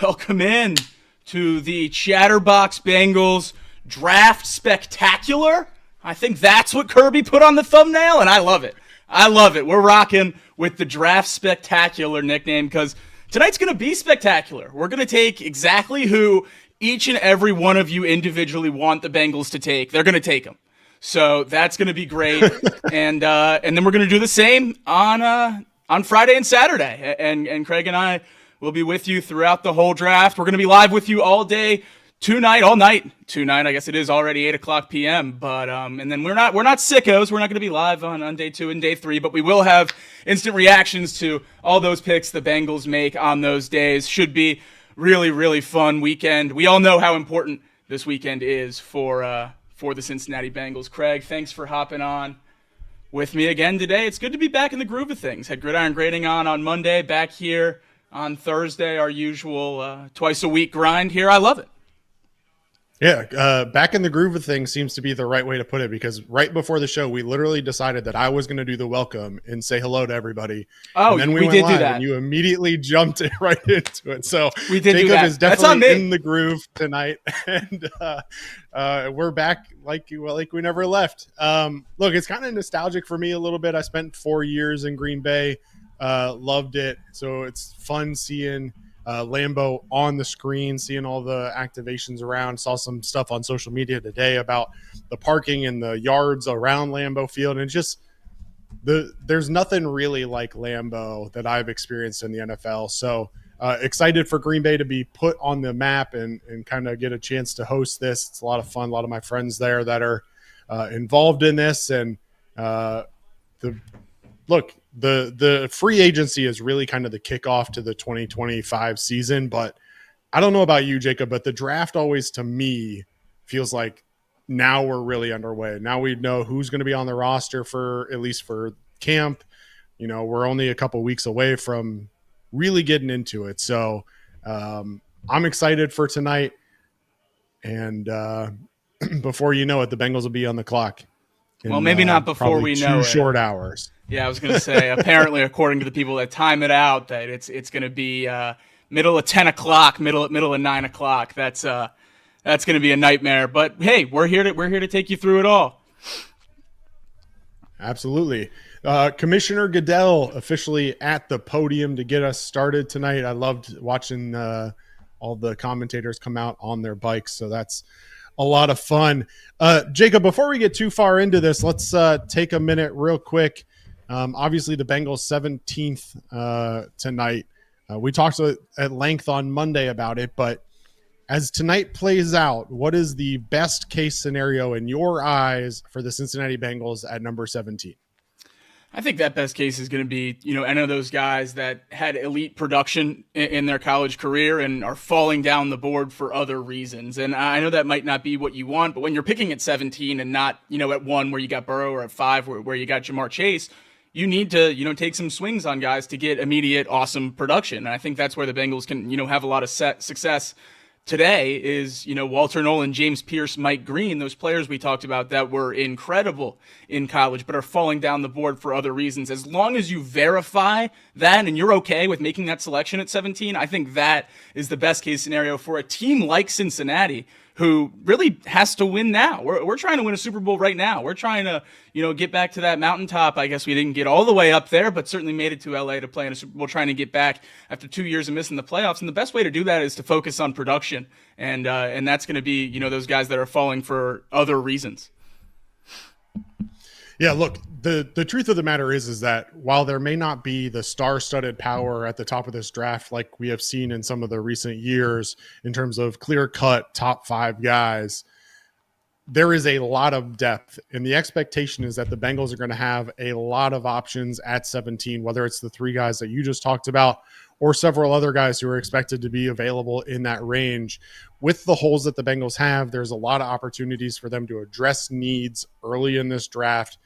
Welcome in to the Chatterbox Bengals Draft Spectacular. I think that's what Kirby put on the thumbnail, and I love it. I love it. We're rocking with the Draft Spectacular nickname because tonight's going to be spectacular. We're going to take exactly who each and every one of you individually want the Bengals to take. They're going to take them. So that's going to be great. and then we're going to do the same on Friday and Saturday. And Craig and I will be with you throughout the whole draft. We're going to be live with you all day, all night. Tonight, I guess it is already 8:00 p.m. But and then we're not sickos. We're not going to be live on day 2 and day 3, but we will have instant reactions to all those picks the Bengals make on those days. Should be really, really fun weekend. We all know how important this weekend is for the Cincinnati Bengals. Craig, thanks for hopping on with me again today. It's good to be back in the groove of things. Had Gridiron Grading on Monday, back here on Thursday, our usual twice a week grind here. I love it. Yeah, back in the groove of things seems to be the right way to put it, because right before the show, we literally decided that I was going to do the welcome and say hello to everybody. Oh, and then we did live, do that. And you immediately jumped right into it. So we did Jacob do that. is definitely in the groove tonight, and we're back like we never left. Look, it's kind of nostalgic for me a little bit. I spent 4 years in Green Bay, loved it. So it's fun seeing Lambeau on the screen, seeing all the activations around. Saw some stuff on social media today about the parking and the yards around Lambeau Field, and just there's nothing really like Lambeau that I've experienced in the NFL. So excited for Green Bay to be put on the map and kind of get a chance to host this. It's a lot of fun. A lot of my friends there that are involved in this, and the free agency is really kind of the kickoff to the 2025 season. But I don't know about you, Jacob, but the draft always, to me, feels like now we're really underway. Now we know who's going to be on the roster for, at least for camp. You know, we're only a couple weeks away from really getting into it. So I'm excited for tonight. And before you know it, the Bengals will be on the clock. Well, maybe not before we know 2 it. short hours. Yeah, I was going to say, apparently, according to the people that time it out, that it's going to be middle of 10 o'clock, middle of 9 o'clock. That's going to be a nightmare. But hey, we're here to take you through it all. Absolutely. Commissioner Goodell officially at the podium to get us started tonight. I loved watching all the commentators come out on their bikes, so that's a lot of fun. Jacob, before we get too far into this, let's take a minute real quick. Obviously, the Bengals 17th tonight. We talked at length on Monday about it, but as tonight plays out, what is the best case scenario in your eyes for the Cincinnati Bengals at number 17? I think that best case is going to be, any of those guys that had elite production in their college career and are falling down the board for other reasons. And I know that might not be what you want, but when you're picking at 17 and not, at 1 where you got Burrow, or at 5 where you got Ja'Marr Chase, you need to, take some swings on guys to get immediate awesome production. And I think that's where the Bengals can, have a lot of success today is, Walter Nolan, James Pierce, Mike Green, those players we talked about that were incredible in college but are falling down the board for other reasons. As long as you verify that and you're okay with making that selection at 17, I think that is the best case scenario for a team like Cincinnati, who really has to win now. We're trying to win a Super Bowl right now. We're trying to, get back to that mountaintop. I guess we didn't get all the way up there, but certainly made it to LA to play in a Super Bowl, trying to get back after 2 years of missing the playoffs. And the best way to do that is to focus on production. And that's going to be, those guys that are falling for other reasons. Yeah, look, the truth of the matter is that while there may not be the star-studded power at the top of this draft like we have seen in some of the recent years in terms of clear-cut top 5 guys, there is a lot of depth, and the expectation is that the Bengals are going to have a lot of options at 17, whether it's the 3 guys that you just talked about or several other guys who are expected to be available in that range. With the holes that the Bengals have, there's a lot of opportunities for them to address needs early in this draft.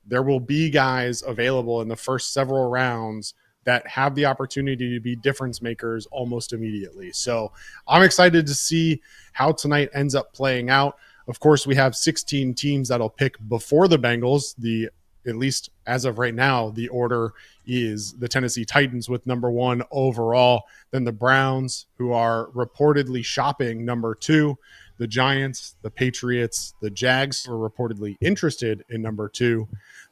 There will be guys available in the first several rounds that have the opportunity to be difference makers almost immediately. So I'm excited to see how tonight ends up playing out. Of course, we have 16 teams that'll pick before the Bengals. The at least as of right now, the order is the Tennessee Titans with number 1 overall, then the Browns, who are reportedly shopping number 2, the Giants, the Patriots, the Jags are reportedly interested in number 2,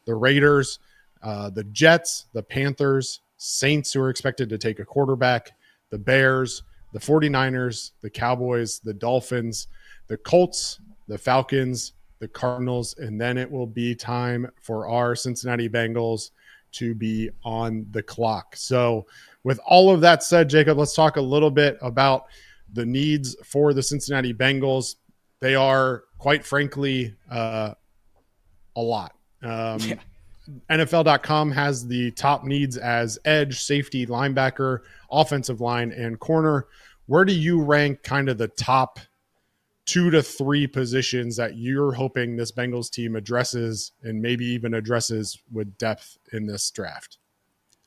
the Raiders, the Jets, the Panthers, Saints, who are expected to take a quarterback, the Bears, the 49ers, the Cowboys, the Dolphins, the Colts, the Falcons, the Cardinals, and then it will be time for our Cincinnati Bengals to be on the clock. So with all of that said, Jacob, let's talk a little bit about the needs for the Cincinnati Bengals. They are, quite frankly, a lot. NFL.com has the top needs as edge, safety, linebacker, offensive line, and corner. Where do you rank kind of the top 2 to 3 positions that you're hoping this Bengals team addresses, and maybe even addresses with depth in this draft?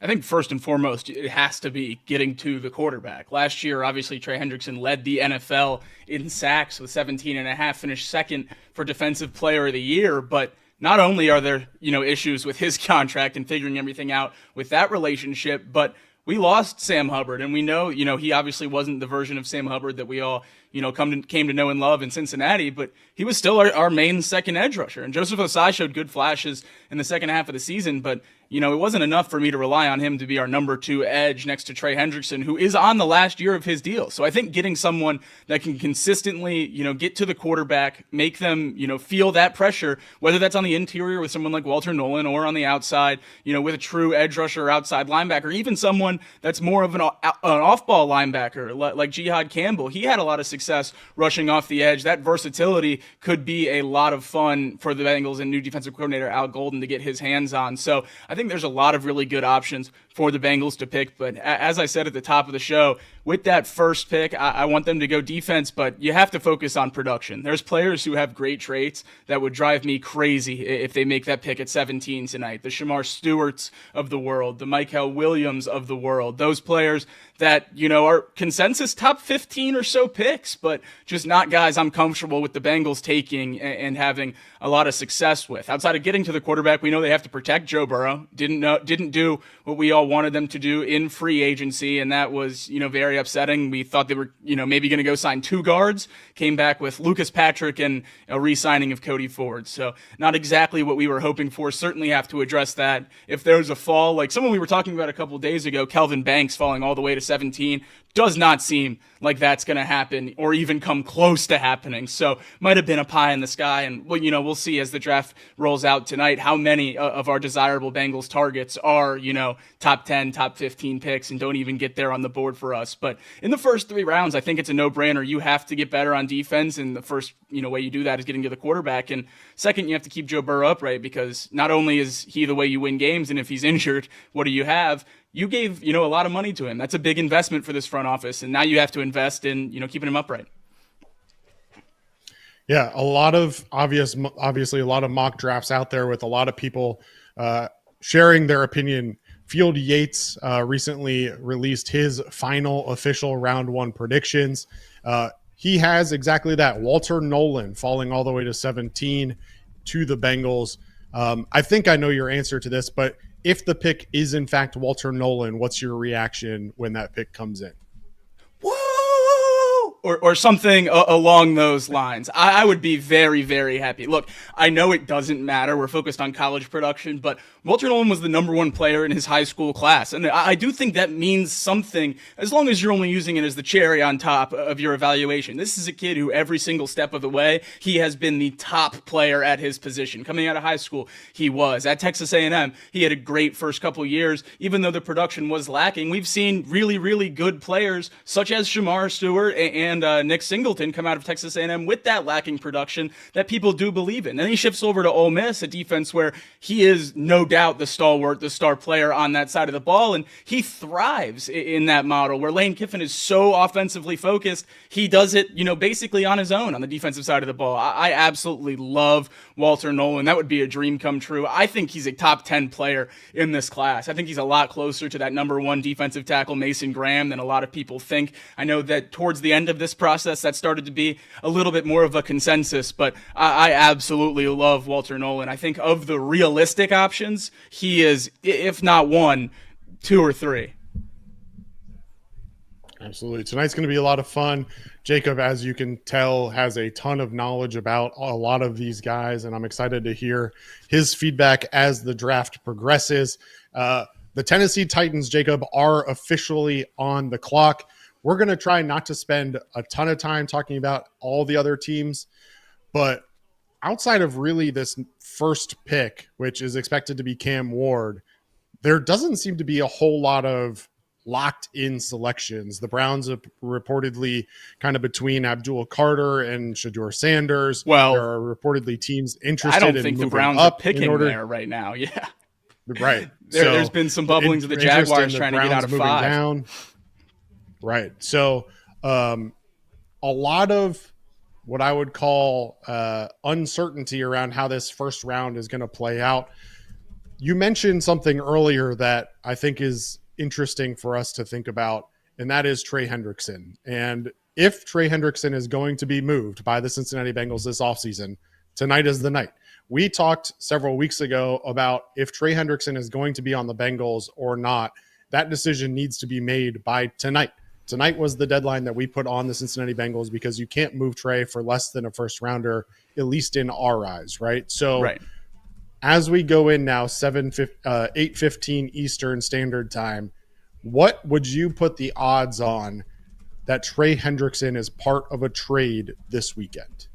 I think first and foremost, it has to be getting to the quarterback. Last year, obviously, Trey Hendrickson led the NFL in sacks with 17.5, finished second for Defensive Player of the Year. But not only are there, issues with his contract and figuring everything out with that relationship, but we lost Sam Hubbard, and we know, he obviously wasn't the version of Sam Hubbard that we all, came to know and love in Cincinnati, but he was still our main second edge rusher. And Joseph Ossai showed good flashes in the second half of the season, but it wasn't enough for me to rely on him to be our number 2 edge next to Trey Hendrickson, who is on the last year of his deal. So I think getting someone that can consistently, get to the quarterback, make them, feel that pressure, whether that's on the interior with someone like Walter Nolan or on the outside, with a true edge rusher or outside linebacker, even someone that's more of an off-ball linebacker like Jihad Campbell. He had a lot of success rushing off the edge. That versatility could be a lot of fun for the Bengals and new defensive coordinator Al Golden to get his hands on. So I think there's a lot of really good options for the Bengals to pick. But as I said at the top of the show, with that first pick, I want them to go defense, but you have to focus on production. There's players who have great traits that would drive me crazy if they make that pick at 17 tonight. The Shemar Stewarts of the world, the Michael Williams of the world, those players that, are consensus top 15 or so picks, but just not guys I'm comfortable with the Bengals taking and having a lot of success with. Outside of getting to the quarterback, we know they have to protect Joe Burrow. Didn't do what we all wanted them to do in free agency, and that was, very upsetting. We thought they were, maybe going to go sign 2 guards, came back with Lucas Patrick and a re-signing of Cody Ford. So not exactly what we were hoping for. Certainly have to address that. If there's a fall, like someone we were talking about a couple of days ago, Kelvin Banks falling all the way to 17, does not seem like that's going to happen or even come close to happening. So might have been a pie in the sky. And we'll see as the draft rolls out tonight how many of our desirable Bengals targets are, top 10, top 15 picks and don't even get there on the board for us. But in the first 3 rounds, I think it's a no-brainer. You have to get better on defense. And the first, way you do that is getting to the quarterback. And second, you have to keep Joe Burrow upright, because not only is he the way you win games, and if he's injured, what do you have? You gave, a lot of money to him. That's a big investment for this front office. And now you have to invest in, keeping him upright. Yeah, a lot of obviously a lot of mock drafts out there with a lot of people sharing their opinion. Field Yates recently released his final official round 1 predictions. He has exactly that. Walter Nolan falling all the way to 17 to the Bengals. I think I know your answer to this, but if the pick is in fact Walter Nolan, what's your reaction when that pick comes in? Woo! Or something along those lines. I would be very, very happy. Look, I know it doesn't matter. We're focused on college production, but Walter Nolan was the number 1 player in his high school class. And I do think that means something, as long as you're only using it as the cherry on top of your evaluation. This is a kid who every single step of the way, he has been the top player at his position. Coming out of high school, he was. At Texas A&M, he had a great first couple years. Even though the production was lacking, we've seen really, really good players such as Shemar Stewart and Nick Singleton come out of Texas A&M with that lacking production that people do believe in. Then he shifts over to Ole Miss, a defense where he is no doubt the stalwart, the star player on that side of the ball, and he thrives in that model where Lane Kiffin is so offensively focused. He does it, basically on his own on the defensive side of the ball. I absolutely love Walter Nolan. That would be a dream come true. I think he's a top 10 player in this class. I think he's a lot closer to that number 1 defensive tackle Mason Graham than a lot of people think. I know that towards the end of of this process, that started to be a little bit more of a consensus. But I absolutely love Walter Nolan. I think of the realistic options, he is, if not one, two or three. Absolutely. Tonight's going to be a lot of fun. Jacob, as you can tell, has a ton of knowledge about a lot of these guys, and I'm excited to hear his feedback as the draft progresses. The Tennessee Titans, Jacob, are officially on the clock. We're going to try not to spend a ton of time talking about all the other teams, but outside of really this first pick, which is expected to be Cam Ward, there doesn't seem to be a whole lot of locked in selections. The Browns are reportedly kind of between Abdul Carter and Shedeur Sanders. Well, there are reportedly teams interested I don't in think the moving Browns up are picking there right now. Yeah. Right. There's been some bubblings of the Jaguars trying to get out of 5. Down. Right. So a lot of what I would call uncertainty around how this first round is going to play out. You mentioned something earlier that I think is interesting for us to think about, and that is Trey Hendrickson. And if Trey Hendrickson is going to be moved by the Cincinnati Bengals this offseason, tonight is the night. We talked several weeks ago about if Trey Hendrickson is going to be on the Bengals or not. That decision needs to be made by tonight. Tonight was the deadline that we put on the Cincinnati Bengals because you can't move Trey for less than a first rounder, at least in our eyes, right? So right. As we go in now, 8:15 Eastern Standard Time, what would you put the odds on that Trey Hendrickson is part of a trade this weekend?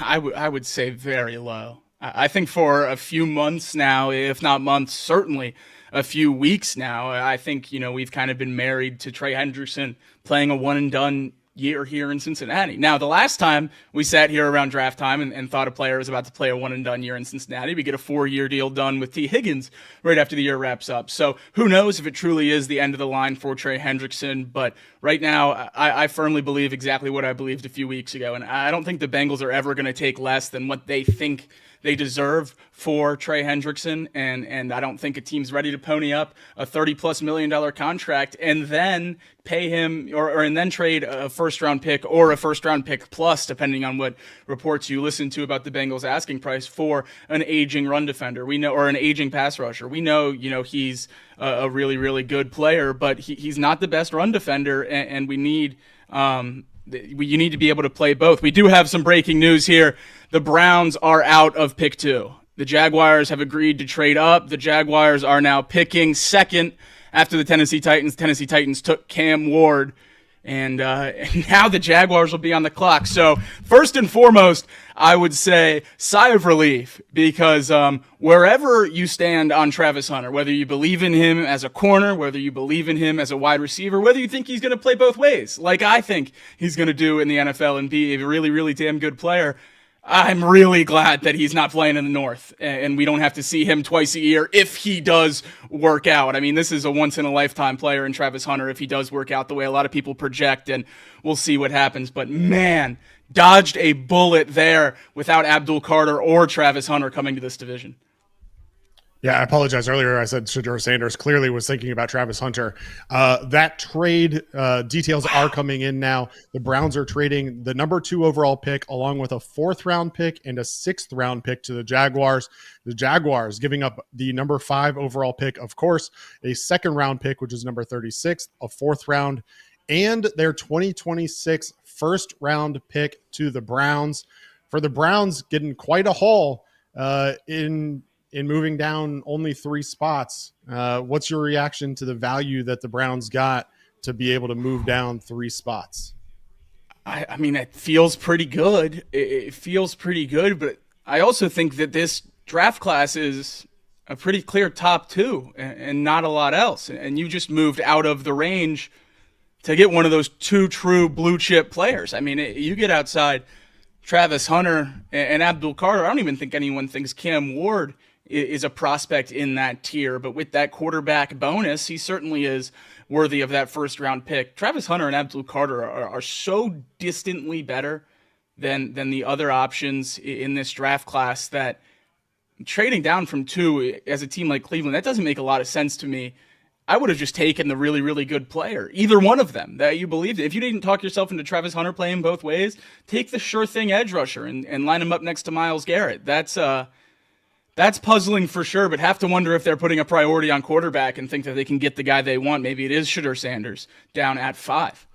I would say very low. I think for a few months now, if not months, certainly a few weeks now, I think, we've kind of been married to Trey Hendrickson playing a one and done year here in Cincinnati. Now, the last time we sat here around draft time and thought a player was about to play a one and done year in Cincinnati, we get a 4-year deal done with T. Higgins right after the year wraps up. So who knows if it truly is the end of the line for Trey Hendrickson. But right now, I firmly believe exactly what I believed a few weeks ago. And I don't think the Bengals are ever going to take less than what they think they deserve for Trey Hendrickson, and I don't think a team's ready to pony up a $30+ million contract and then pay him and then trade a first-round pick or a first-round pick plus, depending on what reports you listen to about the Bengals asking price for an aging run defender. We know, or an aging pass rusher. We know, he's a really, really good player, but he's not the best run defender, and we need. You need to be able to play both. We do have some breaking news here. The Browns are out of pick 2. The Jaguars have agreed to trade up. The Jaguars are now picking second after the Tennessee Titans. Tennessee Titans took Cam Ward, and now the Jaguars will be on the clock. So first and foremost, I would say sigh of relief, because wherever you stand on Travis Hunter, whether you believe in him as a corner, whether you believe in him as a wide receiver, whether you think he's going to play both ways, like I think he's going to do in the NFL and be a really, really damn good player, I'm really glad that he's not playing in the North and we don't have to see him twice a year if he does work out. I mean, this is a once-in-a-lifetime player in Travis Hunter if he does work out the way a lot of people project, and we'll see what happens. But man, dodged a bullet there without Abdul Carter or Travis Hunter coming to this division. Yeah, I apologize. Earlier I said Shedeur Sanders. Clearly was thinking about Travis Hunter. That trade details are coming in now. The Browns are trading the number 2 overall pick along with a 4th-round pick and a 6th-round pick to the Jaguars. The Jaguars giving up the number 5 overall pick, of course, a 2nd-round pick, which is number 36, a 4th round, and their 2026 1st-round pick to the Browns. For the Browns, getting quite a haul in moving down only 3 spots. What's your reaction to the value that the Browns got to be able to move down 3 spots? I mean, it feels pretty good. It feels pretty good, but I also think that this draft class is a pretty clear top 2 and not a lot else. And you just moved out of the range to get one of those 2 true blue chip players. I mean, you get outside Travis Hunter and Abdul Carter. I don't even think anyone thinks Cam Ward is a prospect in that tier, but with that quarterback bonus, he certainly is worthy of that 1st-round pick. Travis Hunter and Abdul Carter are so distantly better than the other options in this draft class that trading down from 2 as a team like Cleveland, that doesn't make a lot of sense to me I would have just taken the really, really good player, either one of them that you believed in. If you didn't talk yourself into Travis Hunter playing both ways, take the sure thing edge rusher and line him up next to Myles Garrett. That's puzzling for sure, but have to wonder if they're putting a priority on quarterback and think that they can get the guy they want. Maybe it is Shedeur Sanders down at 5.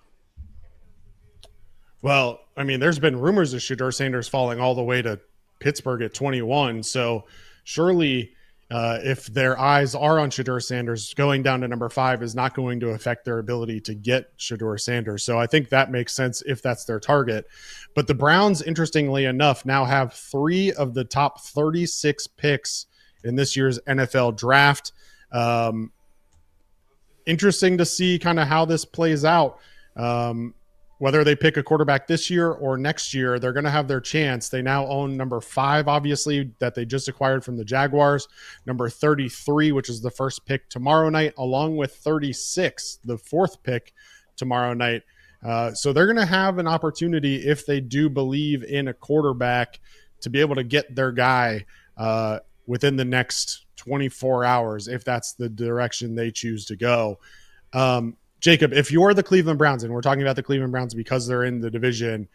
Well, I mean, there's been rumors of Shedeur Sanders falling all the way to Pittsburgh at 21. So surely if their eyes are on Shedeur Sanders, going down to number 5 is not going to affect their ability to get Shedeur Sanders. So I think that makes sense if that's their target. But the Browns, interestingly enough, now have 3 of the top 36 picks in this year's NFL draft. Interesting to see kind of how this plays out. Whether they pick a quarterback this year or next year, they're going to have their chance. They now own number 5, obviously, that they just acquired from the Jaguars, number 33, which is the first pick tomorrow night, along with 36, the 4th pick tomorrow night. So they're going to have an opportunity, if they do believe in a quarterback, to be able to get their guy within the next 24 hours, if that's the direction they choose to go. Jacob, if you're the Cleveland Browns, and we're talking about the Cleveland Browns because they're in the division,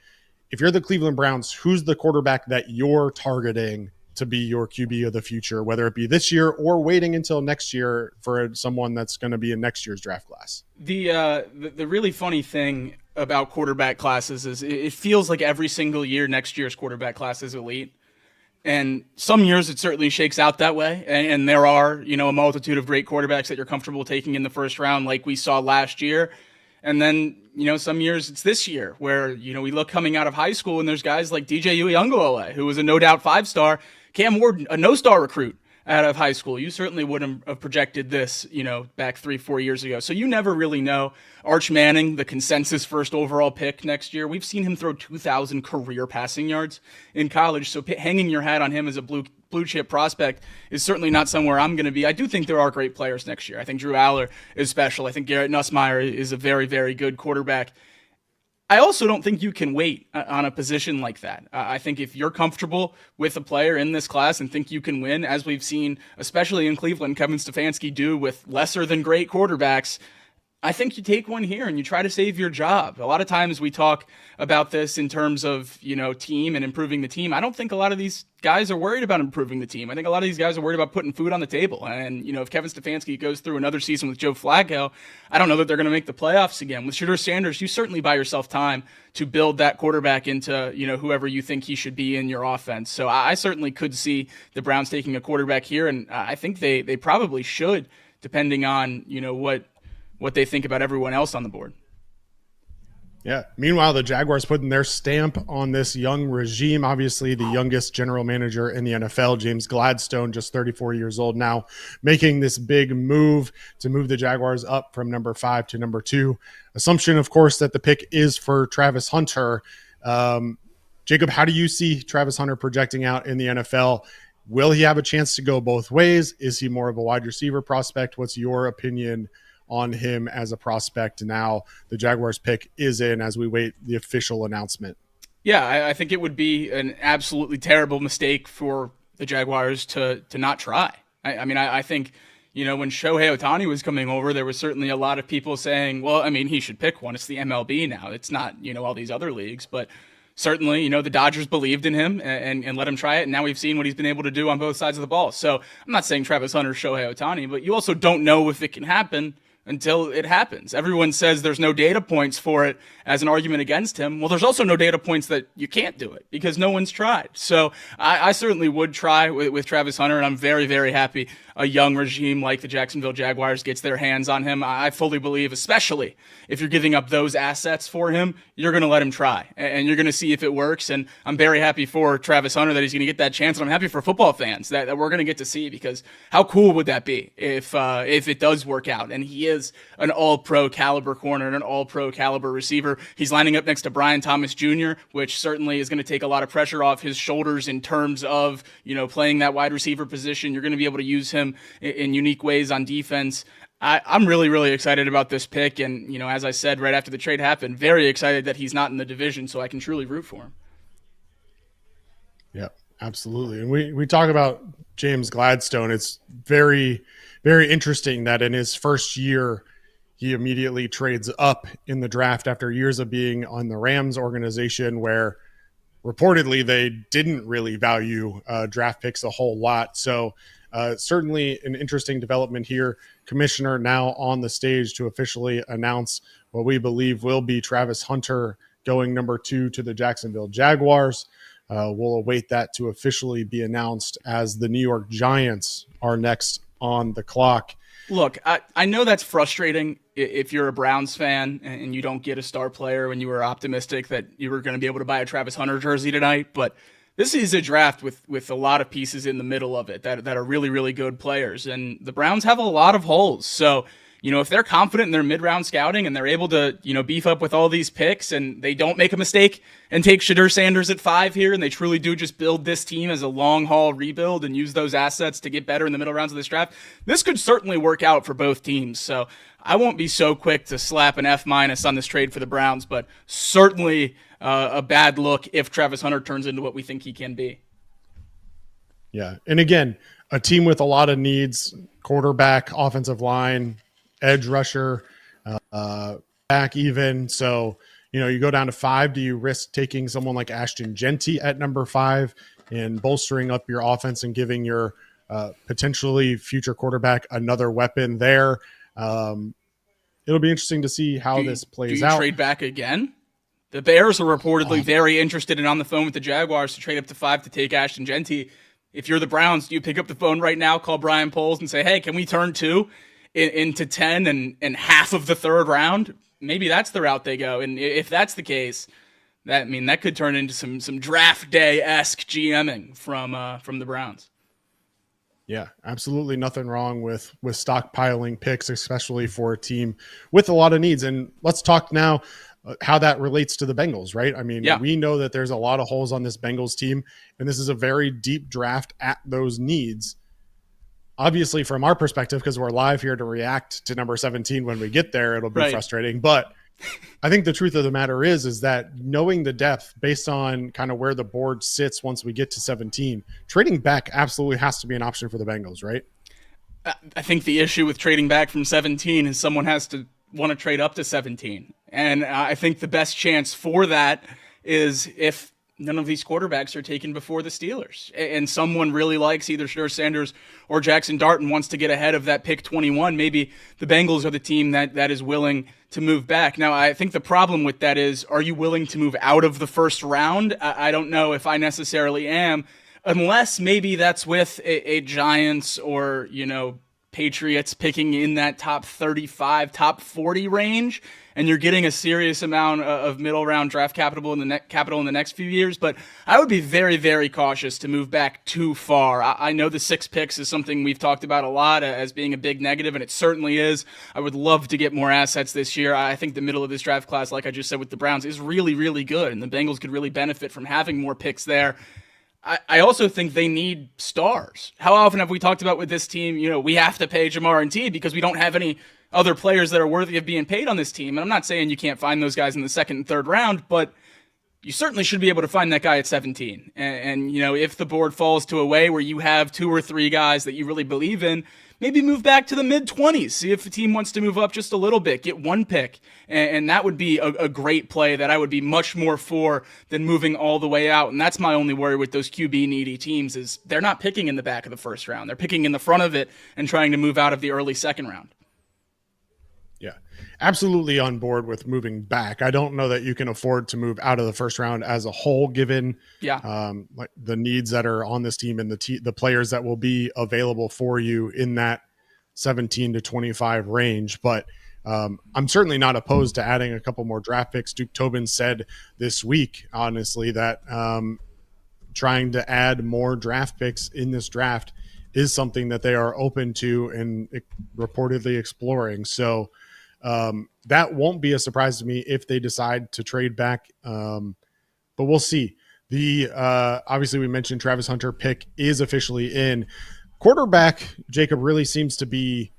if you're the Cleveland Browns, who's the quarterback that you're targeting to be your QB of the future, whether it be this year or waiting until next year for someone that's going to be in next year's draft class? The really funny thing about quarterback classes is it feels like every single year next year's quarterback class is elite. And some years it certainly shakes out that way. And there are, a multitude of great quarterbacks that you're comfortable taking in the first round, like we saw last year. And then, some years it's this year where, we look coming out of high school and there's guys like DJ Uiagalelei, who was a no doubt 5-star, Cam Ward, a no-star recruit out of high school. You certainly wouldn't have projected this, back 3-4 years ago. So you never really know. Arch Manning, the consensus first overall pick next year, we've seen him throw 2,000 career passing yards in college. So hanging your hat on him as a blue chip prospect is certainly not somewhere I'm going to be. I do think there are great players next year. I think Drew Aller is special. I think Garrett Nussmeier is a very, very good quarterback. I also don't think you can wait on a position like that. I think if you're comfortable with a player in this class and think you can win, as we've seen, especially in Cleveland, Kevin Stefanski do with lesser than great quarterbacks, I think you take one here and you try to save your job. A lot of times we talk about this in terms of, team and improving the team. I don't think a lot of these guys are worried about improving the team. I think a lot of these guys are worried about putting food on the table. And, if Kevin Stefanski goes through another season with Joe Flacco, I don't know that they're going to make the playoffs again. With Shedeur Sanders, you certainly buy yourself time to build that quarterback into, whoever you think he should be in your offense. So I certainly could see the Browns taking a quarterback here. And I think they probably should, depending on, what they think about everyone else on the board. Yeah. Meanwhile, the Jaguars putting their stamp on this young regime. Obviously, the youngest general manager in the NFL, James Gladstone, just 34 years old now, making this big move to move the Jaguars up from number 5 to number 2. Assumption, of course, that the pick is for Travis Hunter. Jacob, how do you see Travis Hunter projecting out in the NFL? Will he have a chance to go both ways? Is he more of a wide receiver prospect? What's your opinion on him as a prospect now the Jaguars pick is in as we wait the official announcement? Yeah, I think it would be an absolutely terrible mistake for the Jaguars to not try. I think, when Shohei Ohtani was coming over, there was certainly a lot of people saying, well, he should pick one. It's the MLB now. It's not, all these other leagues. But certainly, the Dodgers believed in him and let him try it. And now we've seen what he's been able to do on both sides of the ball. So I'm not saying Travis Hunter, Shohei Ohtani, but you also don't know if it can happen until it happens. Everyone says there's no data points for it as an argument against him. Well, there's also no data points that you can't do it because no one's tried. So I certainly would try with Travis Hunter, and I'm very, very happy a young regime like the Jacksonville Jaguars gets their hands on him. I fully believe, especially if you're giving up those assets for him, you're going to let him try, and you're going to see if it works. And I'm very happy for Travis Hunter that he's going to get that chance, and I'm happy for football fans that we're going to get to see, because how cool would that be if it does work out? And he is an all-pro caliber corner and an all-pro caliber receiver. He's lining up next to Brian Thomas Jr., which certainly is going to take a lot of pressure off his shoulders in terms of, playing that wide receiver position. You're going to be able to use him in unique ways on defense. I'm really, really excited about this pick. And, as I said right after the trade happened, very excited that he's not in the division so I can truly root for him. Yeah. Absolutely. And we talk about James Gladstone. It's very, very interesting that in his first year, he immediately trades up in the draft after years of being on the Rams organization where reportedly they didn't really value draft picks a whole lot. So certainly an interesting development here. Commissioner now on the stage to officially announce what we believe will be Travis Hunter going number 2 to the Jacksonville Jaguars. We'll await that to officially be announced as the New York Giants are next on the clock. Look, I know that's frustrating if you're a Browns fan and you don't get a star player when you were optimistic that you were going to be able to buy a Travis Hunter jersey tonight, but this is a draft with a lot of pieces in the middle of it that are really, really good players, and the Browns have a lot of holes. So, if they're confident in their mid-round scouting and they're able to, beef up with all these picks and they don't make a mistake and take Shedeur Sanders at 5 here and they truly do just build this team as a long-haul rebuild and use those assets to get better in the middle rounds of this draft, this could certainly work out for both teams. So I won't be so quick to slap an F- on this trade for the Browns, but certainly a bad look if Travis Hunter turns into what we think he can be. Yeah. And again, a team with a lot of needs, quarterback, offensive line, edge rusher, back even. So, you go down to 5. Do you risk taking someone like Ashton Genty at number 5 and bolstering up your offense and giving your potentially future quarterback another weapon there? It'll be interesting to see how this plays out. Trade back again? The Bears are reportedly very interested and on the phone with the Jaguars to trade up to 5 to take Ashton Genty. If you're the Browns, do you pick up the phone right now, call Brian Poles and say, hey, can we turn 2 into 10 and half of the 3rd round? Maybe that's the route they go. And if that's the case, that could turn into some draft day-esque GMing from the Browns. Yeah, absolutely nothing wrong with stockpiling picks, especially for a team with a lot of needs. And let's talk now how that relates to the Bengals, right? I mean, We know that there's a lot of holes on this Bengals team, and this is a very deep draft at those needs. Obviously, from our perspective, because we're live here to react to number 17 when we get there, it'll be frustrating. But I think the truth of the matter is that knowing the depth based on kind of where the board sits once we get to 17, trading back absolutely has to be an option for the Bengals, right? I think the issue with trading back from 17 is someone has to want to trade up to 17. And I think the best chance for that is if none of these quarterbacks are taken before the Steelers and someone really likes either Shedeur Sanders or Jackson Dart and wants to get ahead of that pick 21, maybe the Bengals are the team that is willing to move back. Now, I think the problem with that is, are you willing to move out of the first round? I don't know if I necessarily am, unless maybe that's with a Giants or, Patriots picking in that top 35, top 40 range, and you're getting a serious amount of middle round draft capital in the next few years. But I would be very, very cautious to move back too far. I know the 6 picks is something we've talked about a lot as being a big negative, and it certainly is. I would love to get more assets this year. I think the middle of this draft class, like I just said with the Browns, is really, really good, and the Bengals could really benefit from having more picks there. I also think they need stars. How often have we talked about with this team, we have to pay Shemar and T because we don't have any other players that are worthy of being paid on this team. And I'm not saying you can't find those guys in the 2nd and 3rd round, but you certainly should be able to find that guy at 17. And if the board falls to a way where you have 2 or 3 guys that you really believe in, maybe move back to the mid-20s. See if the team wants to move up just a little bit. Get 1 pick. And that would be a great play that I would be much more for than moving all the way out. And that's my only worry with those QB-needy teams is they're not picking in the back of the first round. They're picking in the front of it and trying to move out of the early 2nd round. Yeah, absolutely on board with moving back. I don't know that you can afford to move out of the first round as a whole, given like the needs that are on this team and the players that will be available for you in that 17 to 25 range. But I'm certainly not opposed to adding a couple more draft picks. Duke Tobin said this week, honestly, that trying to add more draft picks in this draft is something that they are open to and reportedly exploring. So that won't be a surprise to me if they decide to trade back. But we'll see. Obviously we mentioned Travis Hunter pick is officially in. Quarterback, Jacob, really seems to be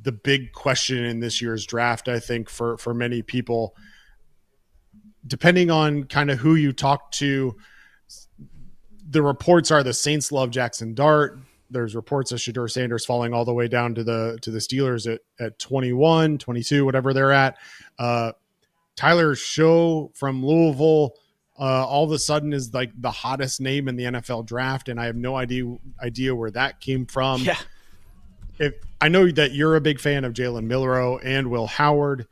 the big question in this year's draft, I think, for many people. Depending on kind of who you talk to, the reports are the Saints love Jackson Dart. There's reports of Shedeur Sanders falling all the way down to the Steelers at 21, 22, whatever they're at. Tylere Show from Louisville all of a sudden is like the hottest name in the NFL draft, and I have no idea where that came from. Yeah. If I know that you're a big fan of Jalen Milroe and Will Howard,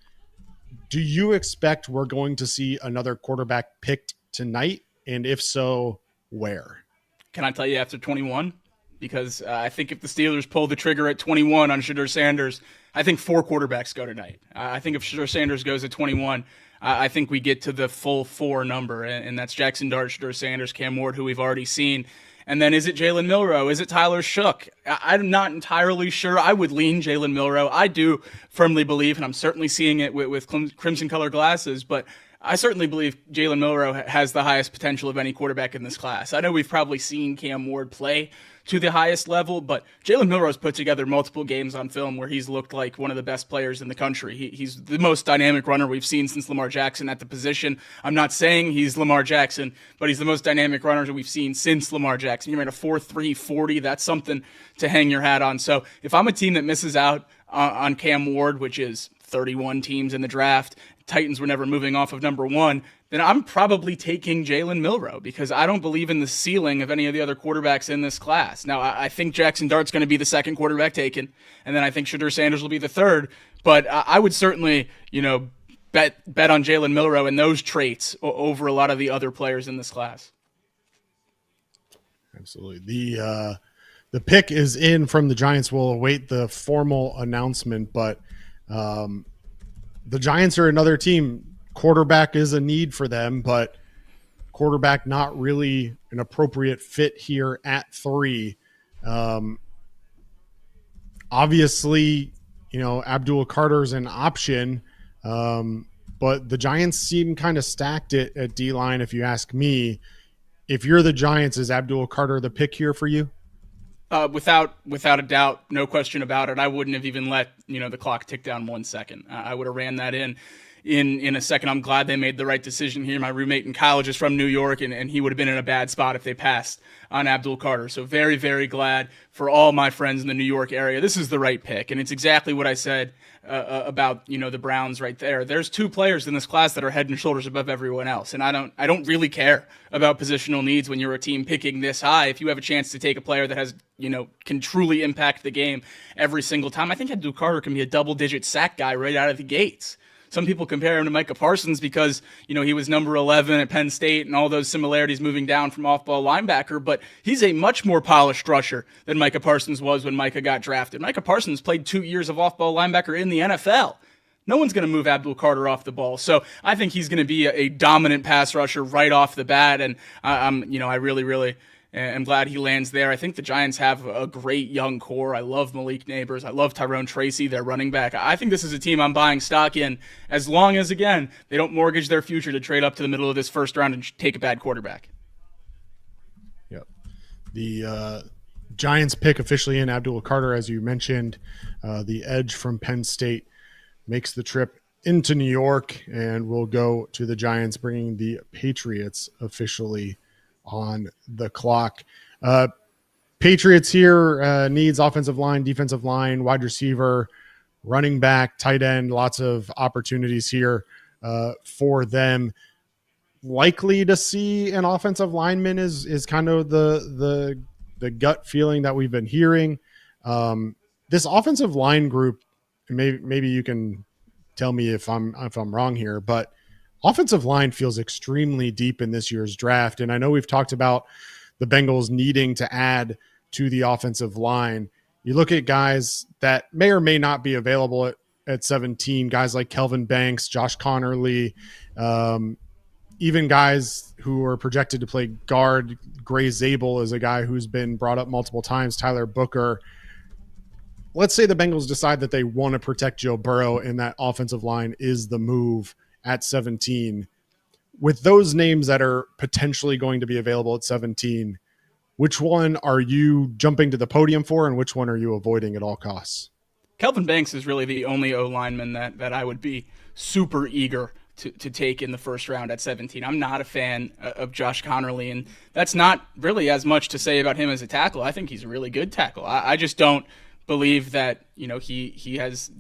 do you expect we're going to see another quarterback picked tonight? And if so, where? Can I tell you after 21? Because I think if the Steelers pull the trigger at 21 on Shedeur Sanders, I think 4 quarterbacks go tonight. I think if Shedeur Sanders goes at 21, I think we get to the full 4 number, and that's Jackson Dart, Shedeur Sanders, Cam Ward, who we've already seen. And then is it Jalen Milroe? Is it Tylere Shook? I'm not entirely sure. I would lean Jalen Milroe. I do firmly believe, and I'm certainly seeing it with crimson-colored glasses, but I certainly believe Jalen Milroe has the highest potential of any quarterback in this class. I know we've probably seen Cam Ward play to the highest level, but Jalen Milroe's put together multiple games on film where he's looked like one of the best players in the country. He's the most dynamic runner we've seen since Lamar Jackson at the position. I'm not saying he's Lamar Jackson, but he's the most dynamic runner that we've seen since Lamar Jackson. He ran a 4.3 40. That's something to hang your hat on. So if I'm a team that misses out on Cam Ward, which is 31 teams in the draft, Titans were never moving off of number 1, then I'm probably taking Jalen Milroe because I don't believe in the ceiling of any of the other quarterbacks in this class. Now, I think Jackson Dart's going to be the second quarterback taken, and then I think Shedeur Sanders will be the third, but I would certainly, bet on Jalen Milroe and those traits over a lot of the other players in this class. Absolutely. The pick is in from the Giants. We'll await the formal announcement, but the Giants are another team. Quarterback is a need for them, but quarterback not really an appropriate fit here at 3. Obviously, Abdul Carter's an option, but the Giants seem kind of stacked at D-line, if you ask me. If you're the Giants, is Abdul Carter the pick here for you? Without a doubt, no question about it. I wouldn't have even let the clock tick down 1 second. I would have ran that in a second. I'm glad they made the right decision here. My roommate in college is from New York, and he would have been in a bad spot if they passed on Abdul Carter. So very, very glad for all my friends in the New York area. This is the right pick, and it's exactly what I said about the Browns right there. There's 2 players in this class that are head and shoulders above everyone else, and I don't really care about positional needs when you're a team picking this high. If you have a chance to take a player that has can truly impact the game every single time, I think Abdul Carter can be a double-digit sack guy right out of the gates. Some people compare him to Micah Parsons because, he was number 11 at Penn State and all those similarities moving down from off-ball linebacker, but he's a much more polished rusher than Micah Parsons was when Micah got drafted. Micah Parsons played 2 years of off-ball linebacker in the NFL. No one's going to move Abdul Carter off the ball. So I think he's going to be a dominant pass rusher right off the bat, and I really, really am glad he lands there. I think the Giants have a great young core. I love Malik Neighbors. I love Tyrone Tracy, their running back. I think this is a team I'm buying stock in as long as, again, they don't mortgage their future to trade up to the middle of this first round and take a bad quarterback. Yep. The Giants pick officially in Abdul Carter, as you mentioned. The edge from Penn State makes the trip into New York, and we'll go to the Giants, bringing the Patriots officially on the clock. Patriots here needs offensive line, defensive line, wide receiver, running back, tight end, lots of opportunities here for them. Likely to see an offensive lineman is kind of the gut feeling that we've been hearing. This offensive line group, maybe you can tell me if I'm wrong here, but offensive line feels extremely deep in this year's draft. And I know we've talked about the Bengals needing to add to the offensive line. You look at guys that may or may not be available at 17, guys like Kelvin Banks, Josh Connerly, even guys who are projected to play guard. Gray Zabel is a guy who's been brought up multiple times, Tyler Booker. Let's say the Bengals decide that they want to protect Joe Burrow and that offensive line is the move at 17. With those names that are potentially going to be available at 17, which one are you jumping to the podium for and which one are you avoiding at all costs? Kelvin Banks is really the only O-lineman that I would be super eager to take in the first round at 17. I'm not a fan of Josh Connerly, and that's not really as much to say about him as a tackle. I think he's a really good tackle. I just don't believe that, he has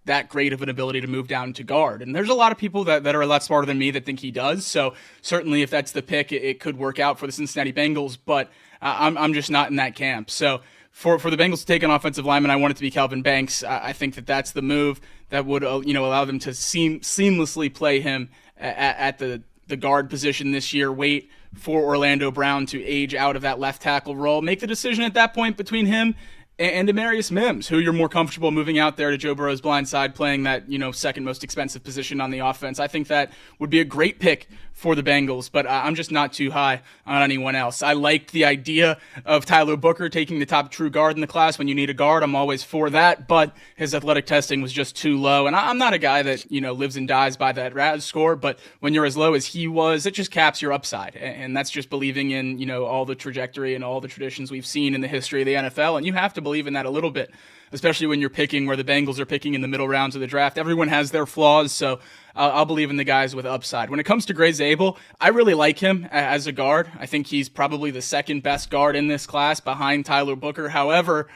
that great of an ability to move down to guard. And there's a lot of people that are a lot smarter than me that think he does. So certainly if that's the pick, it could work out for the Cincinnati Bengals, but I'm just not in that camp. So for the Bengals to take an offensive lineman, I want it to be Kelvin Banks. I think that's the move that would allow them to seamlessly play him at the guard position this year. Wait for Orlando Brown to age out of that left tackle role. Make the decision at that point between him and Demarius Mims, who you're more comfortable moving out there to Joe Burrow's blind side, playing that second most expensive position on the offense. I think that would be a great pick for the Bengals, but I'm just not too high on anyone else. I liked the idea of Tyler Booker taking the top true guard in the class when you need a guard. I'm always for that, but his athletic testing was just too low. And I'm not a guy that, lives and dies by that RAS score, but when you're as low as he was, it just caps your upside. And that's just believing in, all the trajectory and all the traditions we've seen in the history of the NFL. And you have to believe in that a little bit, especially when you're picking where the Bengals are picking in the middle rounds of the draft. Everyone has their flaws, so I'll believe in the guys with upside. When it comes to Gray Zabel, I really like him as a guard. I think he's probably the second best guard in this class behind Tyler Booker. However,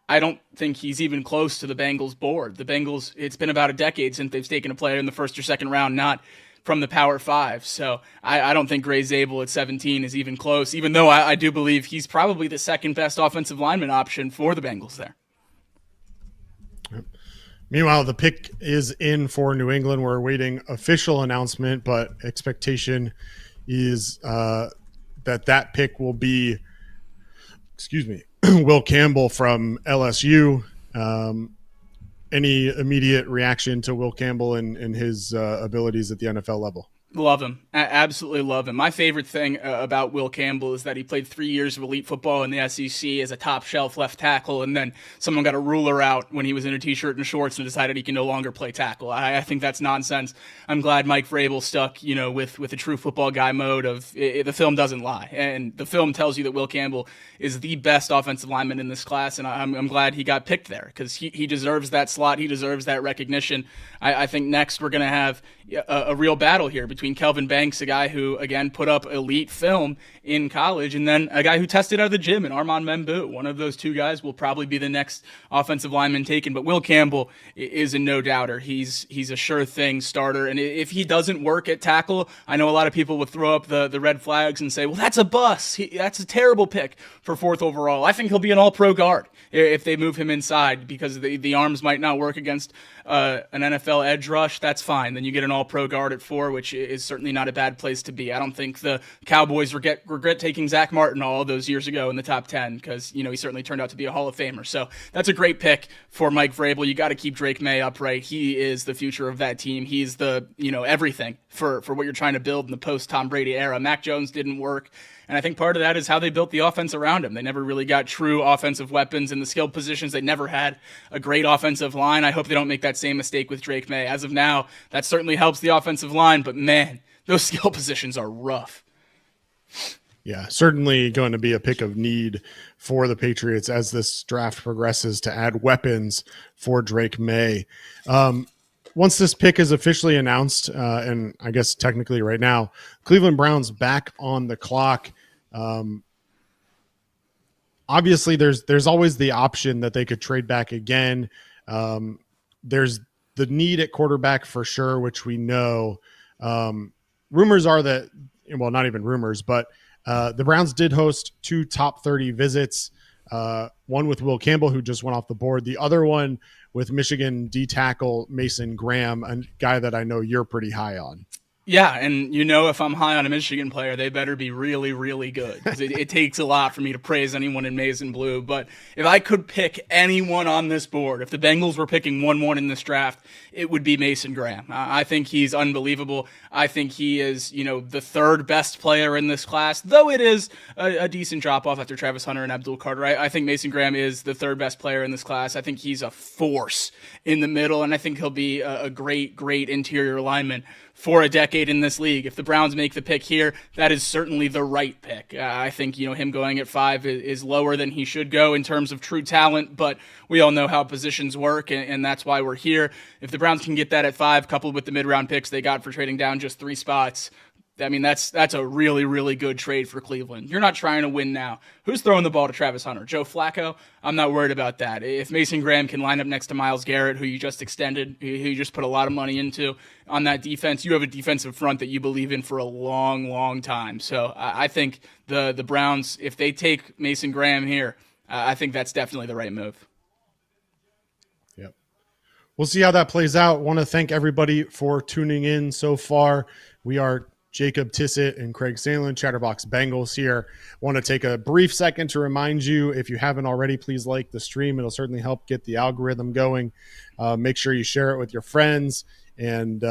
I don't think he's even close to the Bengals board. The Bengals, it's been about a decade since they've taken a player in the first or second round, not from the Power 5. So I don't think Gray Zabel at 17 is even close, even though I do believe he's probably the second best offensive lineman option for the Bengals there. Meanwhile, the pick is in for New England. We're awaiting official announcement, but expectation is that pick will be, Will Campbell from LSU. Any immediate reaction to Will Campbell and his abilities at the NFL level? Love him. Absolutely love him. My favorite thing about Will Campbell is that he played 3 years of elite football in the SEC as a top shelf left tackle, and then someone got a ruler out when he was in a t-shirt and shorts and decided he can no longer play tackle. I think that's nonsense. I'm glad Mike Vrabel stuck, with a true football guy mode of the film doesn't lie, and the film tells you that Will Campbell is the best offensive lineman in this class, and I'm glad he got picked there because he deserves that slot. He deserves that recognition. I think next we're going to have a real battle here between Kelvin Banks, a guy who, again, put up elite film in college, and then a guy who tested out of the gym in Armand Membu. One of those two guys will probably be the next offensive lineman taken, but Will Campbell is a no-doubter. He's a sure thing starter, and if he doesn't work at tackle, I know a lot of people would throw up the red flags and say, well, that's a bust. That's a terrible pick for 4th overall. I think he'll be an all-pro guard if they move him inside because the arms might not work against an NFL edge rush. That's fine. Then you get an all-pro guard at 4, which is certainly not a bad place to be. I don't think the Cowboys regret taking Zach Martin all those years ago in the top 10 because, he certainly turned out to be a Hall of Famer. So that's a great pick for Mike Vrabel. You got to keep Drake May upright. He is the future of that team. He's the, everything for what you're trying to build in the post-Tom Brady era. Mac Jones didn't work. And I think part of that is how they built the offense around him. They never really got true offensive weapons in the skilled positions. They never had a great offensive line. I hope they don't make that same mistake with Drake May. As of now, that certainly helps the offensive line, but man, those skill positions are rough. Yeah, certainly going to be a pick of need for the Patriots as this draft progresses to add weapons for Drake May. Once this pick is officially announced, and I guess technically right now, Cleveland Browns back on the clock. Obviously, there's always the option that they could trade back again. There's the need at quarterback for sure, which we know. Rumors are that, well, not even rumors, but the Browns did host 2 top 30 visits, one with Will Campbell, who just went off the board. The other one with Michigan D tackle Mason Graham, a guy that I know you're pretty high on. Yeah, and if I'm high on a Michigan player, they better be really, really good. 'Cause it takes a lot for me to praise anyone in maize and blue. But if I could pick anyone on this board, if the Bengals were picking 1-1 in this draft, it would be Mason Graham. I think he's unbelievable. I think he is, the 3rd best player in this class, though it is a decent drop-off after Travis Hunter and Abdul Carter. I think Mason Graham is the 3rd best player in this class. I think he's a force in the middle, and I think he'll be a great, great interior lineman for a decade in this league. If the Browns make the pick here, that is certainly the right pick. I think, him going at 5 is lower than he should go in terms of true talent, but we all know how positions work, and that's why we're here. If the Browns can get that at 5, coupled with the mid-round picks they got for trading down just 3 spots, I mean, that's a really, really good trade for Cleveland. You're not trying to win now. Who's throwing the ball to Travis Hunter? Joe Flacco? I'm not worried about that. If Mason Graham can line up next to Myles Garrett, who you just extended, who you just put a lot of money into on that defense, you have a defensive front that you believe in for a long, long time. So I think the Browns, if they take Mason Graham here, I think that's definitely the right move. Yep. We'll see how that plays out. Want to thank everybody for tuning in so far. We are Jacob Tissot and Craig Sandlin, Chatterbox Bengals here. Want to take a brief second to remind you, if you haven't already, please like the stream. It'll certainly help get the algorithm going. Make sure you share it with your friends, and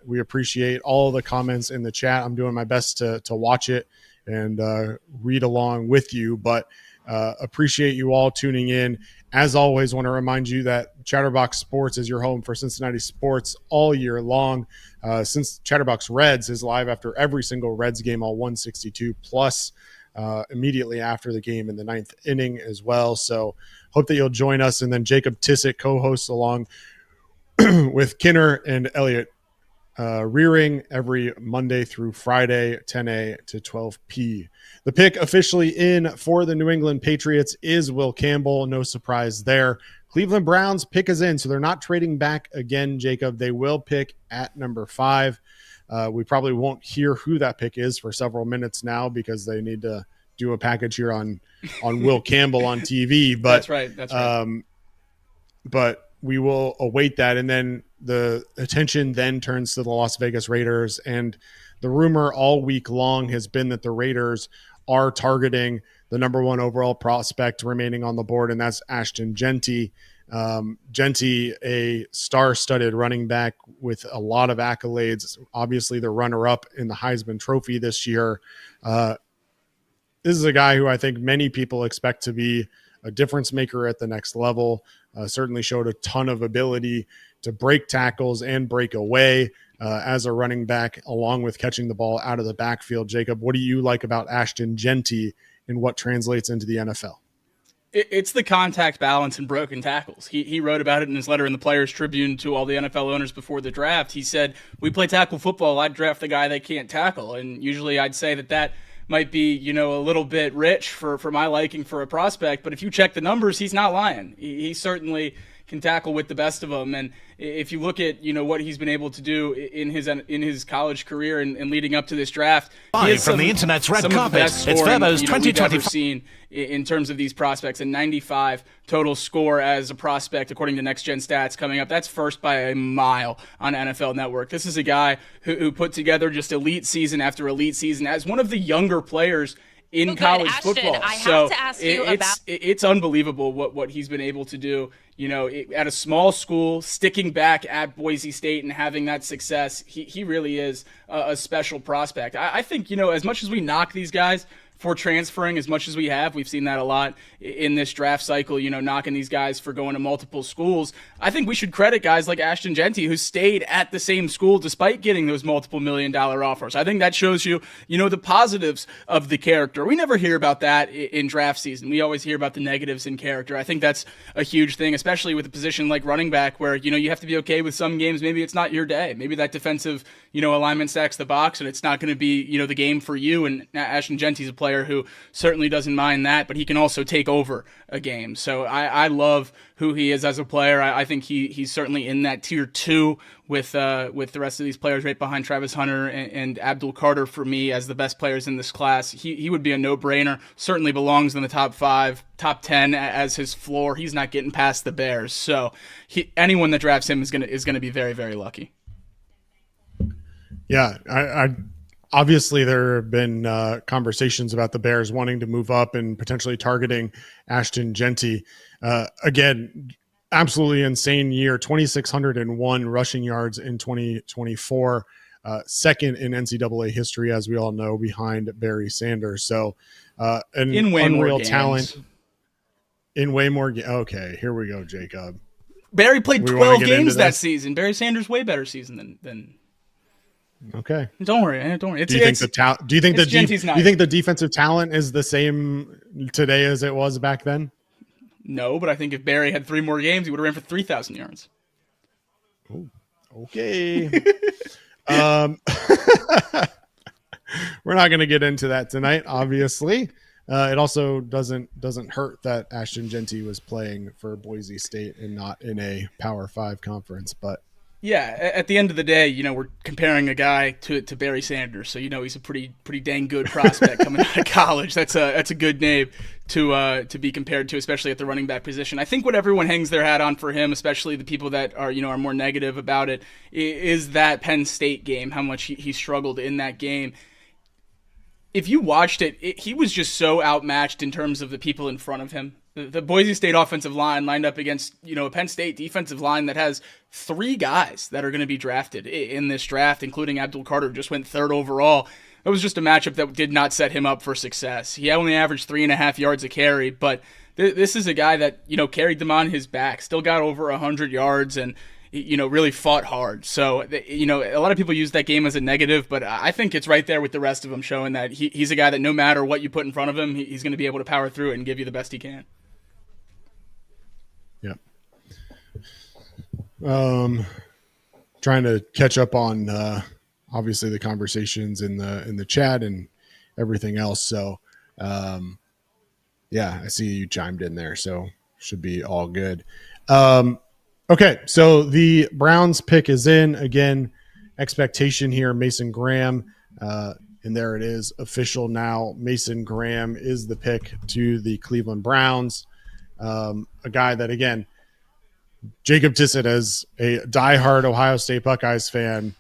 we appreciate all the comments in the chat. I'm doing my best to watch it and read along with you, but appreciate you all tuning in. As always, want to remind you that Chatterbox Sports is your home for Cincinnati sports all year long. Since Chatterbox Reds is live after every single Reds game, all 162 plus immediately after the game in the 9th inning as well. So hope that you'll join us. And then Jacob Tissot co-hosts along with Kinner and Elliot Rearing every Monday through Friday, 10 a to 12 p. The pick officially in for the New England Patriots is Will Campbell. No surprise there. Cleveland Browns pick is in, so they're not trading back again, Jacob. They will pick at number 5. We probably won't hear who that pick is for several minutes now because they need to do a package here on Will Campbell on TV. But That's right. But we will await that, and then the attention then turns to the Las Vegas Raiders, and the rumor all week long has been that the Raiders are targeting the number 1 overall prospect remaining on the board, and that's Ashton Jeanty. Jeanty, a star-studded running back with a lot of accolades, obviously the runner-up in the Heisman Trophy this year. This is a guy who I think many people expect to be a difference maker at the next level. Certainly showed a ton of ability to break tackles and break away as a running back, along with catching the ball out of the backfield. Jacob, what do you like about Ashton Jeanty and what translates into the NFL? It's the contact balance and broken tackles. He wrote about it in his letter in the Players Tribune to all the NFL owners before the draft. He said, we play tackle football. I'd draft the guy that can't tackle. And usually I'd say that might be, a little bit rich for my liking for a prospect. But if you check the numbers, he's not lying. He certainly can tackle with the best of them. And if you look at, what he's been able to do in his college career and leading up to this draft, he has from the internet's red carpet. It's Verbo's 2020 we've ever seen in terms of these prospects. A 95 total score as a prospect, according to Next Gen Stats coming up. That's first by a mile on NFL Network. This is a guy who put together just elite season after elite season as one of the younger players in college football. I have to ask you it's unbelievable what he's been able to do. At a small school, sticking back at Boise State and having that success, he really is a special prospect. I think, as much as we knock these guys for transferring as much as we have, we've seen that a lot in this draft cycle, knocking these guys for going to multiple schools. I think we should credit guys like Ashton Jeanty, who stayed at the same school despite getting those multiple $1 million offers. I think that shows you, the positives of the character. We never hear about that in draft season. We always hear about the negatives in character. I think that's a huge thing, especially with a position like running back where, you have to be okay with some games. Maybe it's not your day. Maybe that defensive, alignment stacks the box and it's not going to be, the game for you. And Ashton Jeanty's a player who certainly doesn't mind that, but he can also take over a game. So I love who he is as a player. I think he's certainly in that tier 2 with the rest of these players right behind Travis Hunter and Abdul Carter for me as the best players in this class. He would be a no-brainer. Certainly belongs in the top 5, top 10 as his floor. He's not getting past the Bears. So anyone that drafts him is gonna be very, very lucky. Yeah, I obviously there have been conversations about the Bears wanting to move up and potentially targeting Ashton Jeanty. Again, absolutely insane year, 2,601 rushing yards in 2024, second in NCAA history, as we all know, behind Barry Sanders. So an unreal talent in way more. Okay, here we go, Jacob. Barry played 12 games that season. Barry Sanders way better season than Okay. Don't worry, man. Don't worry. Do you think the defensive talent is the same today as it was back then? No, but I think if Barry had 3 more games, he would have ran for 3,000 yards. Oh, okay. We're not going to get into that tonight, obviously. It also doesn't hurt that Ashton Jeanty was playing for Boise State and not in a Power 5 conference, but yeah, at the end of the day, we're comparing a guy to Barry Sanders, so he's a pretty dang good prospect coming out of college. That's a good name to be compared to, especially at the running back position. I think what everyone hangs their hat on for him, especially the people that are are more negative about it, is that Penn State game. How much he struggled in that game. If you watched it, he was just so outmatched in terms of the people in front of him. The Boise State offensive line lined up against, a Penn State defensive line that has 3 guys that are going to be drafted in this draft, including Abdul Carter, who just went 3rd overall. It was just a matchup that did not set him up for success. He only averaged 3.5 yards a carry, but this is a guy that, carried them on his back, still got over 100 yards and, really fought hard. So, a lot of people use that game as a negative, but I think it's right there with the rest of them, showing that he's a guy that no matter what you put in front of him, he's going to be able to power through it and give you the best he can. Yeah. Trying to catch up on obviously the conversations in the chat and everything else. So yeah, I see you chimed in there, so should be all good. Okay, so the Browns pick is in again. Expectation here, Mason Graham, and there it is, official now. Mason Graham is the pick to the Cleveland Browns. A guy that, again, Jacob Tissot, as a diehard Ohio State Buckeyes fan,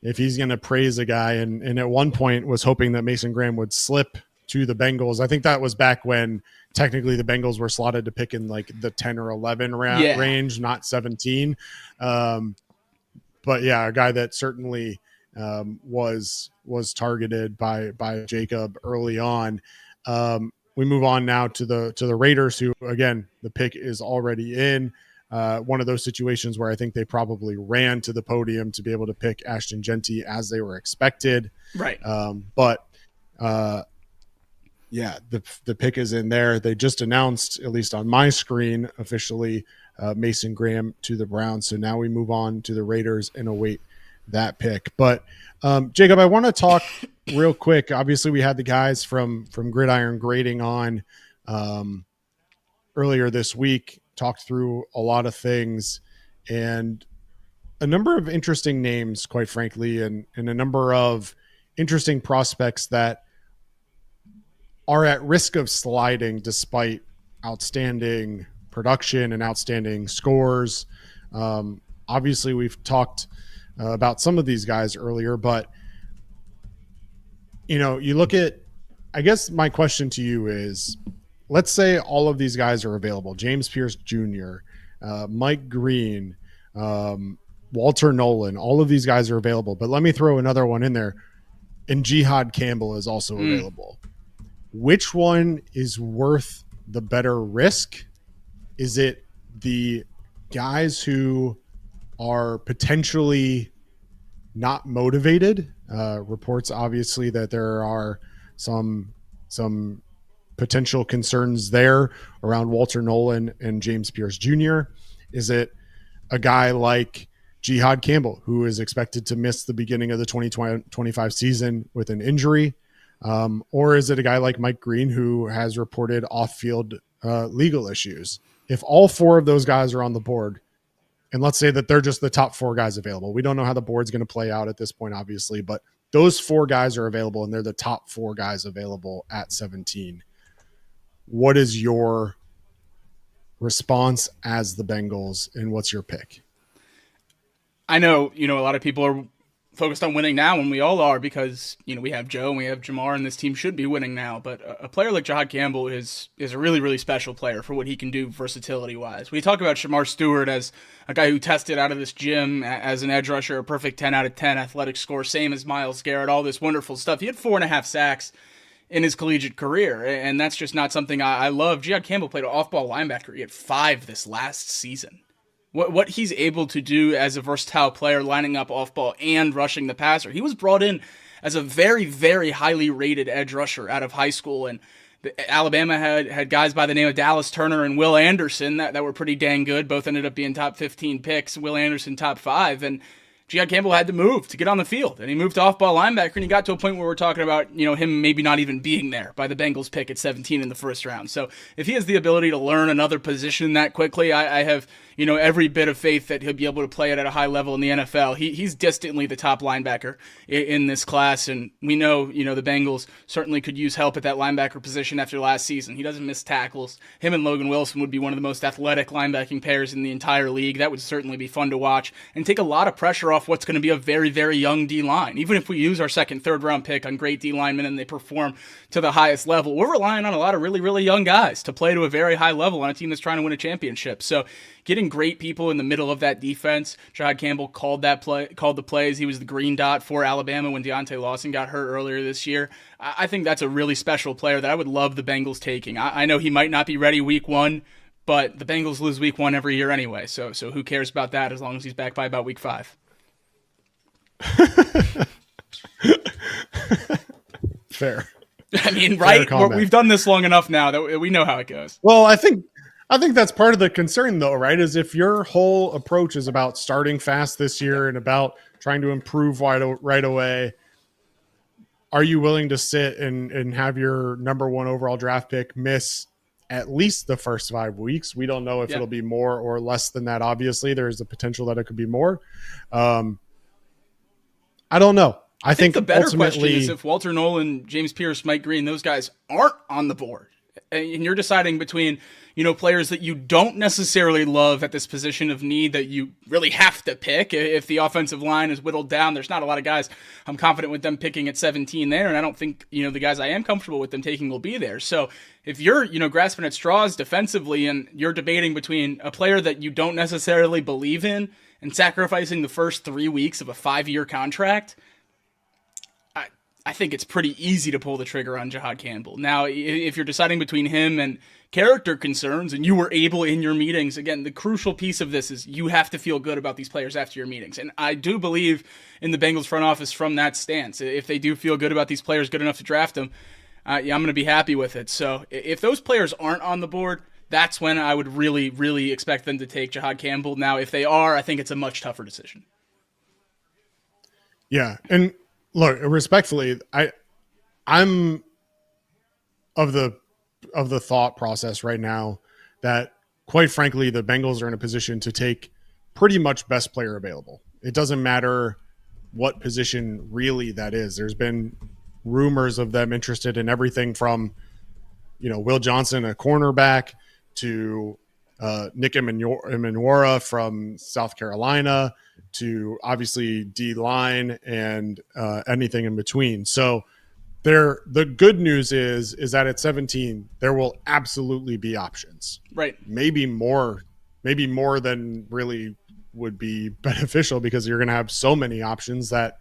if he's going to praise a guy, and at one point was hoping that Mason Graham would slip to the Bengals. I think that was back when technically the Bengals were slotted to pick in like the 10 or 11 range, not 17. But yeah, a guy that certainly was targeted by Jacob early on. We move on now to the Raiders, who, again, the pick is already in. One of those situations where I think they probably ran to the podium to be able to pick Ashton Jeanty as they were expected. Right. Yeah, the pick is in there. They just announced, at least on my screen, officially Mason Graham to the Browns. So now we move on to the Raiders and await that pick. But Jacob, I want to talk real quick. Obviously, we had the guys from Gridiron Grading on earlier this week, talked through a lot of things and a number of interesting names, quite frankly, and a number of interesting prospects that are at risk of sliding despite outstanding production and outstanding scores. Obviously, we've talked about some of these guys earlier, but you look at, I guess my question to you is, let's say all of these guys are available. James Pierce Jr., Mike Green, Walter Nolan, all of these guys are available. But let me throw another one in there. And Jihad Campbell is also available. Which one is worth the better risk? Is it the guys who are potentially not motivated? Reports, obviously, that there are some potential concerns there around Walter Nolan and James Pierce Jr. Is it a guy like Jihad Campbell, who is expected to miss the beginning of the 2025 season with an injury? Or is it a guy like Mike Green, who has reported off-field legal issues? If all 4 of those guys are on the board, and let's say that they're just the top 4 guys available, we don't know how the board's going to play out at this point, obviously, but those 4 guys are available, and they're the top 4 guys available at 17. What is your response as the Bengals, and what's your pick? I know, a lot of people are focused on winning now, and we all are, because we have Joe and we have Shemar, and this team should be winning now. But a player like Jihad Campbell is a really, really special player for what he can do versatility wise. We talk about Shemar Stewart as a guy who tested out of this gym as an edge rusher, a perfect 10 out of 10 athletic score, same as Myles Garrett, all this wonderful stuff. He had 4.5 sacks in his collegiate career, and that's just not something I love. Jihad Campbell played an off-ball linebacker. He had 5 this last season. what he's able to do as a versatile player, lining up off ball and rushing the passer. He was brought in as a very, very highly rated edge rusher out of high school, and Alabama had guys by the name of Dallas Turner and Will Anderson that were pretty dang good. Both ended up being top 15 picks. Will Anderson top 5, and Jihad Campbell had to move to get on the field, and he moved to off-ball linebacker, and he got to a point where we're talking about, him maybe not even being there by the Bengals pick at 17 in the first round. So if he has the ability to learn another position that quickly, I have, every bit of faith that he'll be able to play it at a high level in the NFL. He's distantly the top linebacker in this class, and we know, the Bengals certainly could use help at that linebacker position after last season. He doesn't miss tackles. Him and Logan Wilson would be one of the most athletic linebacking pairs in the entire league. That would certainly be fun to watch and take a lot of pressure off what's going to be a very, very young D-line. Even if we use our second, third round pick on great D-linemen and they perform to the highest level, we're relying on a lot of really, really young guys to play to a very high level on a team that's trying to win a championship. So getting great people in the middle of that defense. Jihad Campbell called the plays. He was the green dot for Alabama when Deontay Lawson got hurt earlier this year. I think that's a really special player that I would love the Bengals taking. I know he might not be ready week 1, but the Bengals lose week 1 every year anyway. So who cares about that as long as he's back by about week 5. Fair. I mean, right? We've done this long enough now that we know how it goes. Well, I think that's part of the concern, though, right? Is if your whole approach is about starting fast this year and about trying to improve right away, are you willing to sit and have your number 1 overall draft pick miss at least the first 5 weeks? We don't know if it'll be more or less than that. Obviously, there's the potential that it could be more. I don't know. I think the better question is if Walter Nolan, James Pierce, Mike Green, those guys aren't on the board, and you're deciding between, players that you don't necessarily love at this position of need that you really have to pick. If the offensive line is whittled down, there's not a lot of guys I'm confident with them picking at 17 there, and I don't think, the guys I am comfortable with them taking will be there. So if you're, grasping at straws defensively and you're debating between a player that you don't necessarily believe in and sacrificing the first 3 weeks of a 5-year contract, I think it's pretty easy to pull the trigger on Jihad Campbell. Now, if you're deciding between him and character concerns and you were able in your meetings, again, the crucial piece of this is you have to feel good about these players after your meetings. And I do believe in the Bengals front office from that stance. If they do feel good about these players, good enough to draft them, I'm going to be happy with it. So if those players aren't on the board, that's when I would really, really expect them to take Jihad Campbell. Now, if they are, I think it's a much tougher decision. Yeah, and look, respectfully, I'm of the thought process right now that, quite frankly, the Bengals are in a position to take pretty much best player available. It doesn't matter what position really that is. There's been rumors of them interested in everything from, Will Johnson, a cornerback, to Nick Emenwara from South Carolina, to obviously D-line and anything in between. So the good news is that at 17, there will absolutely be options. Right. Maybe more than really would be beneficial, because you're going to have so many options that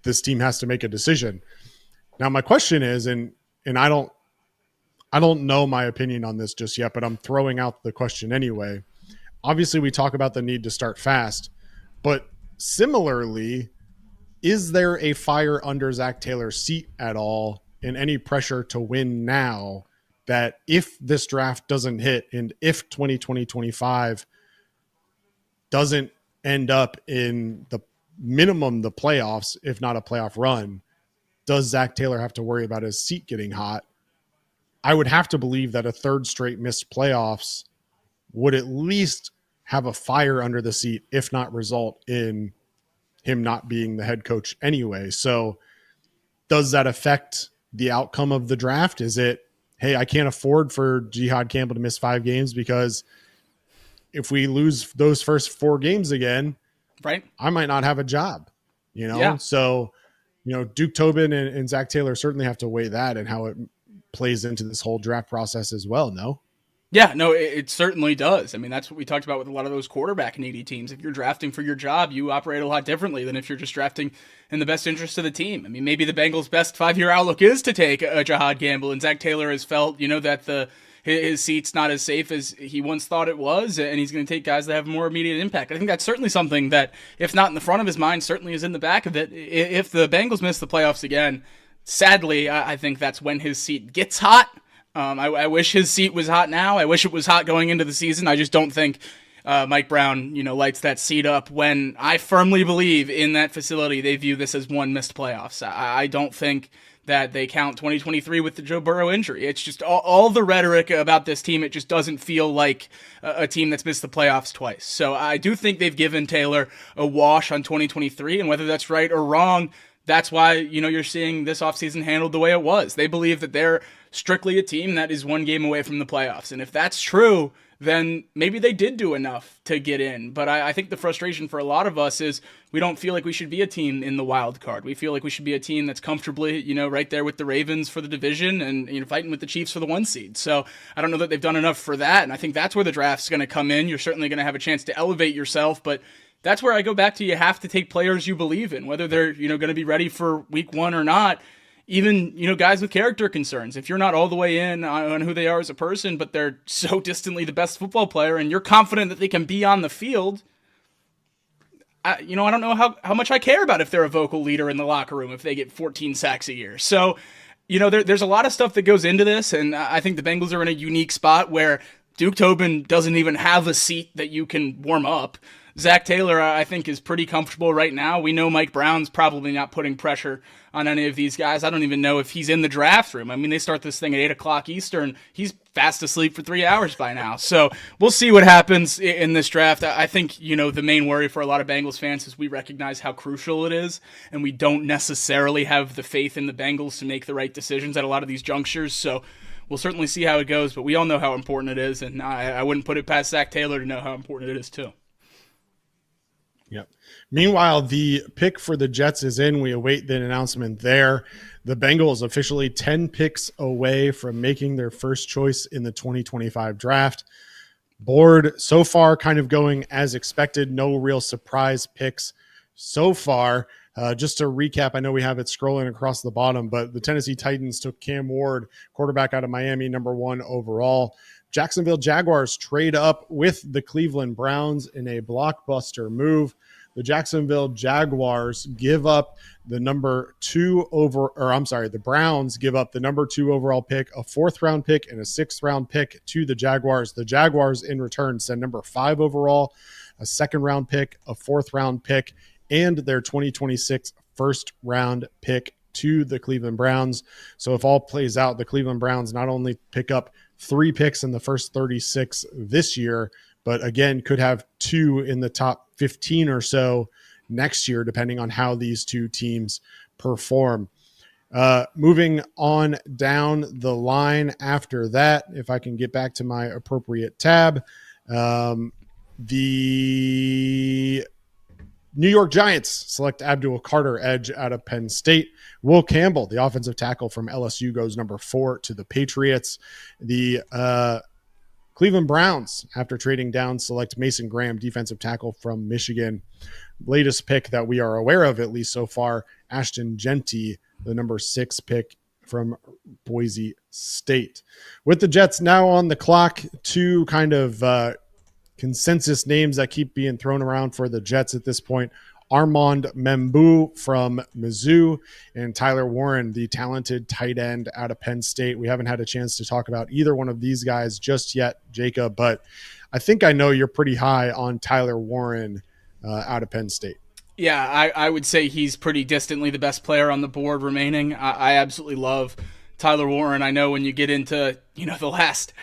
this team has to make a decision. Now, my question is, and I don't know my opinion on this just yet, but I'm throwing out the question anyway. Obviously, we talk about the need to start fast, but similarly, is there a fire under Zach Taylor's seat at all, and any pressure to win now, that if this draft doesn't hit and if 2020-25 doesn't end up in the minimum the playoffs, if not a playoff run, does Zach Taylor have to worry about his seat getting hot? I would have to believe that a third straight missed playoffs would at least have a fire under the seat, if not result in him not being the head coach anyway. So does that affect the outcome of the draft? Is it, hey, I can't afford for Jihad Campbell to miss 5 games, because if we lose those first 4 games again, right, I might not have a job, Yeah. So, Duke Tobin and Zach Taylor certainly have to weigh that and how it plays into this whole draft process as well. No? Yeah, no, it certainly does. I mean, that's what we talked about with a lot of those quarterback needy teams. If you're drafting for your job, you operate a lot differently than if you're just drafting in the best interest of the team. I mean, maybe the Bengals' best 5-year outlook is to take a Jihad Campbell, and Zach Taylor has felt, that his seat's not as safe as he once thought it was, and he's going to take guys that have more immediate impact. I think that's certainly something that, if not in the front of his mind, certainly is in the back of it. If the Bengals miss the playoffs again, sadly, I think that's when his seat gets hot. I wish his seat was hot now. I wish it was hot going into the season. I just don't think Mike Brown, lights that seat up when I firmly believe in that facility they view this as one missed playoffs. I don't think that they count 2023 with the Joe Burrow injury. It's just all the rhetoric about this team. It just doesn't feel like a team that's missed the playoffs twice. So I do think they've given Tylere a wash on 2023, and whether that's right or wrong, that's why, you're seeing this offseason handled the way it was. They believe that they're strictly a team that is one game away from the playoffs. And if that's true, then maybe they did do enough to get in. But I think the frustration for a lot of us is we don't feel like we should be a team in the wild card. We feel like we should be a team that's comfortably, right there with the Ravens for the division and, fighting with the Chiefs for the 1 seed. So I don't know that they've done enough for that. And I think that's where the draft's going to come in. You're certainly going to have a chance to elevate yourself, but that's where I go back to you have to take players you believe in, whether they're, going to be ready for week 1 or not. Even, guys with character concerns. If you're not all the way in on who they are as a person, but they're so distantly the best football player and you're confident that they can be on the field, I don't know how much I care about if they're a vocal leader in the locker room, if they get 14 sacks a year. So, there's a lot of stuff that goes into this, and I think the Bengals are in a unique spot where Duke Tobin doesn't even have a seat that you can warm up. Zach Taylor, I think, is pretty comfortable right now. We know Mike Brown's probably not putting pressure on any of these guys. I don't even know if he's in the draft room. I mean, they start this thing at 8 o'clock Eastern. He's fast asleep for 3 hours by now. So we'll see what happens in this draft. I think, the main worry for a lot of Bengals fans is we recognize how crucial it is, and we don't necessarily have the faith in the Bengals to make the right decisions at a lot of these junctures. So we'll certainly see how it goes, but we all know how important it is, and I wouldn't put it past Zach Taylor to know how important it is too. Yep. Meanwhile, the pick for the Jets is in. We await the announcement there. The Bengals officially 10 picks away from making their first choice in the 2025 draft. Board so far kind of going as expected. No real surprise picks so far. Just to recap, I know we have it scrolling across the bottom, but the Tennessee Titans took Cam Ward, quarterback out of Miami, number 1 overall. Jacksonville Jaguars trade up with the Cleveland Browns in a blockbuster move. The Jacksonville Jaguars give up the the Browns give up the number 2 overall pick, a 4th round pick, and a 6th round pick to the Jaguars. The Jaguars in return send number 5 overall, a 2nd round pick, a 4th round pick, and their 2026 first round pick to the Cleveland Browns. So if all plays out, the Cleveland Browns not only pick up 3 picks in the first 36 this year, but again, could have 2 in the top 15 or so next year, depending on how these 2 teams perform. Moving on down the line after that, if I can get back to my appropriate tab, the New York Giants select Abdul Carter, edge out of Penn State. Will Campbell, the offensive tackle from LSU, goes number 4 to the Patriots. The Cleveland Browns, after trading down, select Mason Graham, defensive tackle from Michigan. Latest pick that we are aware of, at least so far, Ashton Genty, the number 6 pick from Boise State. With the Jets now on the clock, 2 kind of consensus names that keep being thrown around for the Jets at this point: Armand Membu from Mizzou and Tylere Warren, the talented tight end out of Penn State. We haven't had a chance to talk about either one of these guys just yet, Jacob, but I think I know you're pretty high on Tylere Warren out of Penn State. Yeah, I would say he's pretty distantly the best player on the board remaining. I absolutely love Tylere Warren. I know when you get into, the last,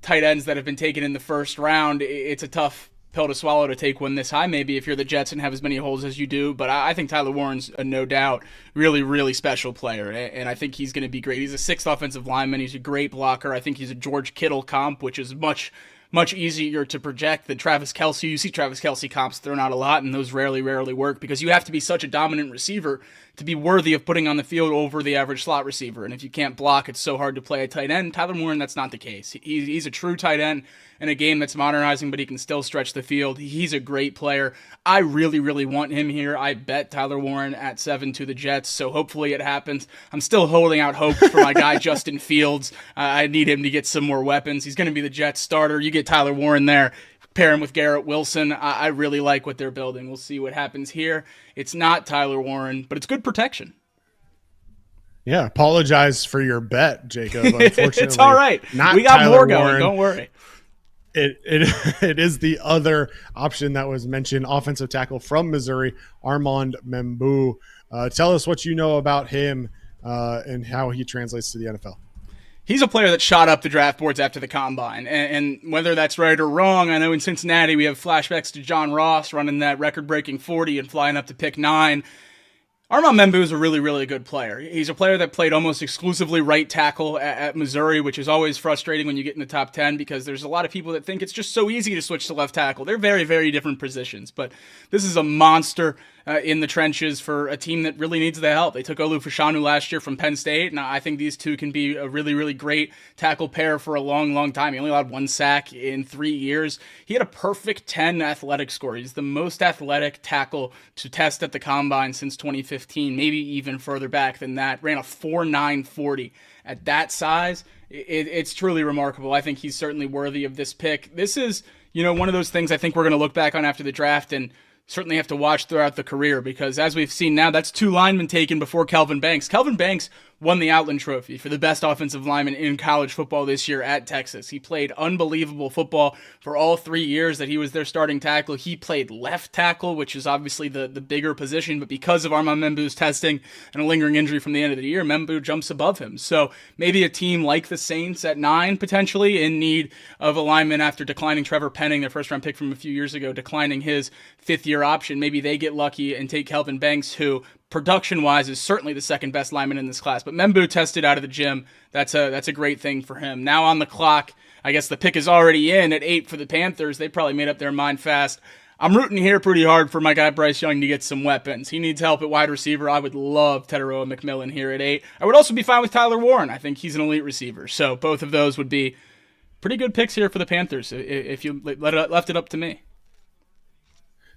tight ends that have been taken in the first round, it's a tough pill to swallow to take one this high, maybe if you're the Jets and have as many holes as you do. But I think Tylere Warren's a no doubt really, really special player, and I think he's going to be great. He's a 6th offensive lineman. He's a great blocker. I think he's a George Kittle comp, which is much much easier to project than Travis Kelce. You see Travis Kelce comps thrown out a lot, and those rarely work because you have to be such a dominant receiver to be worthy of putting on the field over the average slot receiver. And if you can't block, it's so hard to play a tight end. Tyler Warren, that's not the case. He's a true tight end in a game that's modernizing, but he can still stretch the field. He's a great player. I really want him here. I bet Tyler Warren at 7 to the Jets, so hopefully it happens. I'm still holding out hope for my guy Justin Fields. I need him to get some more weapons. He's going to be the Jets starter. You get Tyler Warren there. Pair him with Garrett Wilson. I really like what they're building. We'll see what happens here. It's not Tyler Warren, but it's good protection. Yeah, apologize for your bet, Jacob. Unfortunately, it's all right. Not we got Tyler more going. Warren. Don't worry. It is the other option that was mentioned, offensive tackle from Missouri, Armand Membou. Tell us what you know about him and how he translates to the NFL. He's a player that shot up the draft boards after the combine, and whether that's right or wrong, I know in Cincinnati we have flashbacks to John Ross running that record-breaking 40 and flying up to pick 9. Armand Membou is a really good player. He's a player that played almost exclusively right tackle at Missouri, which is always frustrating when you get in the top 10 because there's a lot of people that think it's just so easy to switch to left tackle. They're very different positions, but this is a monster in the trenches for a team that really needs the help. They took Olu Fashanu last year from Penn State, and I think these two can be a really great tackle pair for a long time. He only allowed 1 sack in 3 years. He had a perfect 10 athletic score. He's the most athletic tackle to test at the combine since 2015, maybe even further back than that. Ran a 4.9 40. At that size, it's truly remarkable. I think he's certainly worthy of this pick. This is, one of those things I think we're going to look back on after the draft and certainly have to watch throughout the career because as we've seen now, that's 2 linemen taken before Kelvin Banks. Kelvin Banks won the Outland Trophy for the best offensive lineman in college football this year at Texas. He played unbelievable football for all 3 years that he was their starting tackle. He played left tackle, which is obviously the bigger position, but because of Armand Membou's testing and a lingering injury from the end of the year, Membou jumps above him. So maybe a team like the Saints at 9 potentially in need of a lineman after declining Trevor Penning, their first-round pick from a few years ago, declining his 5th-year option. Maybe they get lucky and take Kelvin Banks, who production-wise is certainly the second best lineman in this class. But Membou tested out of the gym. That's a great thing for him. Now on the clock, I guess the pick is already in at 8 for the Panthers. They probably made up their mind fast. I'm rooting here pretty hard for my guy Bryce Young to get some weapons. He needs help at wide receiver. I would love Teteroa McMillan here at 8. I would also be fine with Tyler Warren. I think he's an elite receiver. So both of those would be pretty good picks here for the Panthers if you left it up to me.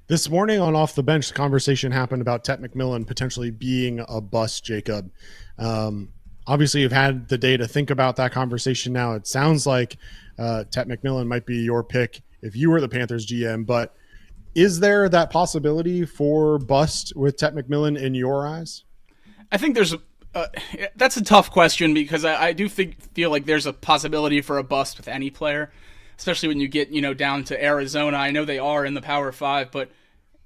This morning on Off the Bench, the conversation happened about Tet McMillan potentially being a bust, Jacob. Obviously, you've had the day to think about that conversation now. It sounds like Tet McMillan might be your pick if you were the Panthers GM, but is there that possibility for bust with Tet McMillan in your eyes? I think that's a tough question because I do feel like there's a possibility for a bust with any player, especially when you get, down to Arizona. I know they are in the Power 5, but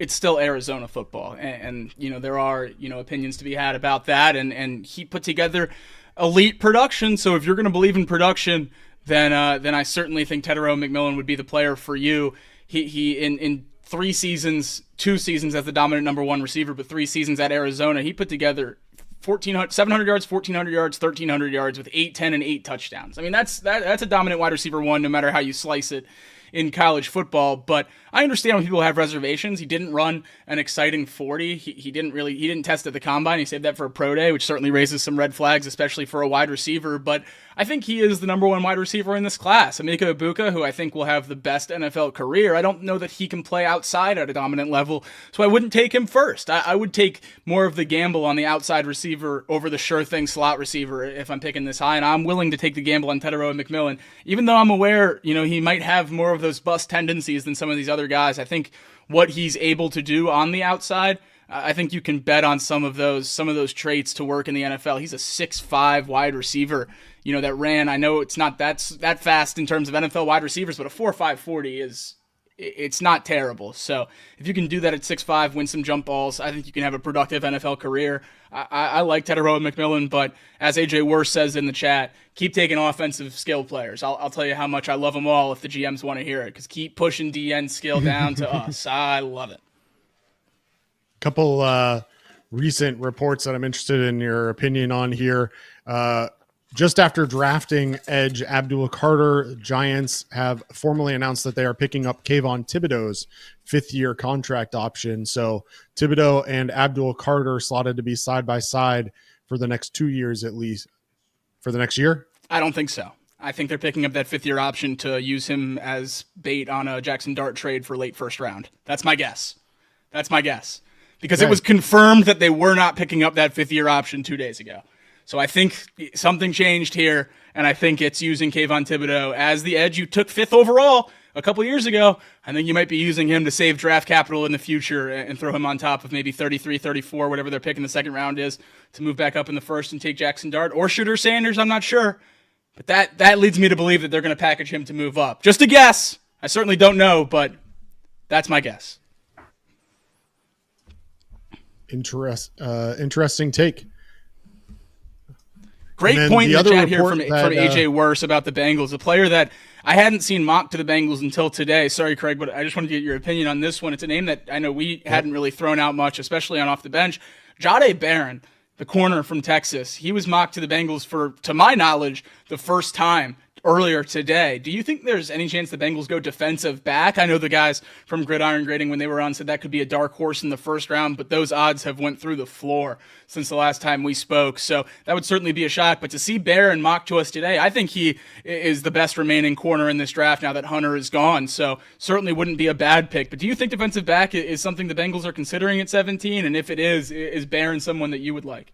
it's still Arizona football. And there are, opinions to be had about that. And he put together elite production. So if you're going to believe in production, then I certainly think Teteroa McMillan would be the player for you. He in 3 seasons, 2 seasons as the dominant number 1 receiver, but 3 seasons at Arizona, he put together 700 yards, 1,400 yards, 1,300 yards with 8, 10, and 8 touchdowns. I mean, that's a dominant wide receiver 1, no matter how you slice it in college football. But I understand when people have reservations. He didn't run an exciting 40. He didn't test at the combine. He saved that for a pro day, which certainly raises some red flags, especially for a wide receiver. But I think he is the number 1 wide receiver in this class. Emeka Egbuka, who I think will have the best NFL career. I don't know that he can play outside at a dominant level, so I wouldn't take him first. I would take more of the gamble on the outside receiver over the sure thing slot receiver if I'm picking this high, and I'm willing to take the gamble on Teteroa McMillan, even though I'm aware, he might have more of those bust tendencies than some of these other guys. I think what he's able to do on the outside, I think you can bet on some of those traits to work in the NFL. He's a 6'5" wide receiver, that ran. I know it's not that fast in terms of NFL wide receivers, but a 4.5 40 it's not terrible. So if you can do that at 6'5", win some jump balls, I think you can have a productive NFL career. I like Teteroa McMillan, but as AJ Worst says in the chat, keep taking offensive skill players. I'll tell you how much I love them all if the GMs want to hear it, because keep pushing DN skill down to us. I love it. Couple recent reports that I'm interested in your opinion on here. just after drafting edge Abdul Carter, Giants have formally announced that they are picking up Kayvon Thibodeau's fifth-year contract option. So Thibodeau and Abdul Carter slotted to be side by side for the next 2 years, at least for the next year. I don't think so. I think they're picking up that fifth-year option to use him as bait on a Jackson Dart trade for late first round. That's my guess. Because it was confirmed that they were not picking up that fifth-year option 2 days ago. So I think something changed here, and I think it's using Kayvon Thibodeau as the edge you took fifth overall a couple years ago. I think you might be using him to save draft capital in the future and throw him on top of maybe 33, 34, whatever their pick in the second round is, to move back up in the first and take Jackson Dart or Shooter Sanders. I'm not sure. But that leads me to believe that they're going to package him to move up. Just a guess. I certainly don't know, but that's my guess. Interesting take. Great point in the chat here from AJ Worse about the Bengals, a player that I hadn't seen mocked to the Bengals until today. Sorry, Craig, but I just wanted to get your opinion on this one. It's a name that I know we hadn't really thrown out much, especially on off the bench. Jahdae Barron, the corner from Texas, he was mocked to the Bengals for, to my knowledge, the first time earlier today. Do you think there's any chance the Bengals go defensive back? I know the guys from Gridiron Grading, when they were on, said that could be a dark horse in the first round, but those odds have went through the floor since the last time we spoke. So that would certainly be a shock. But to see Barron mocked to us today, I think he is the best remaining corner in this draft now that Hunter is gone. So certainly wouldn't be a bad pick. But do you think defensive back is something the Bengals are considering at 17? And if it is Barron someone that you would like?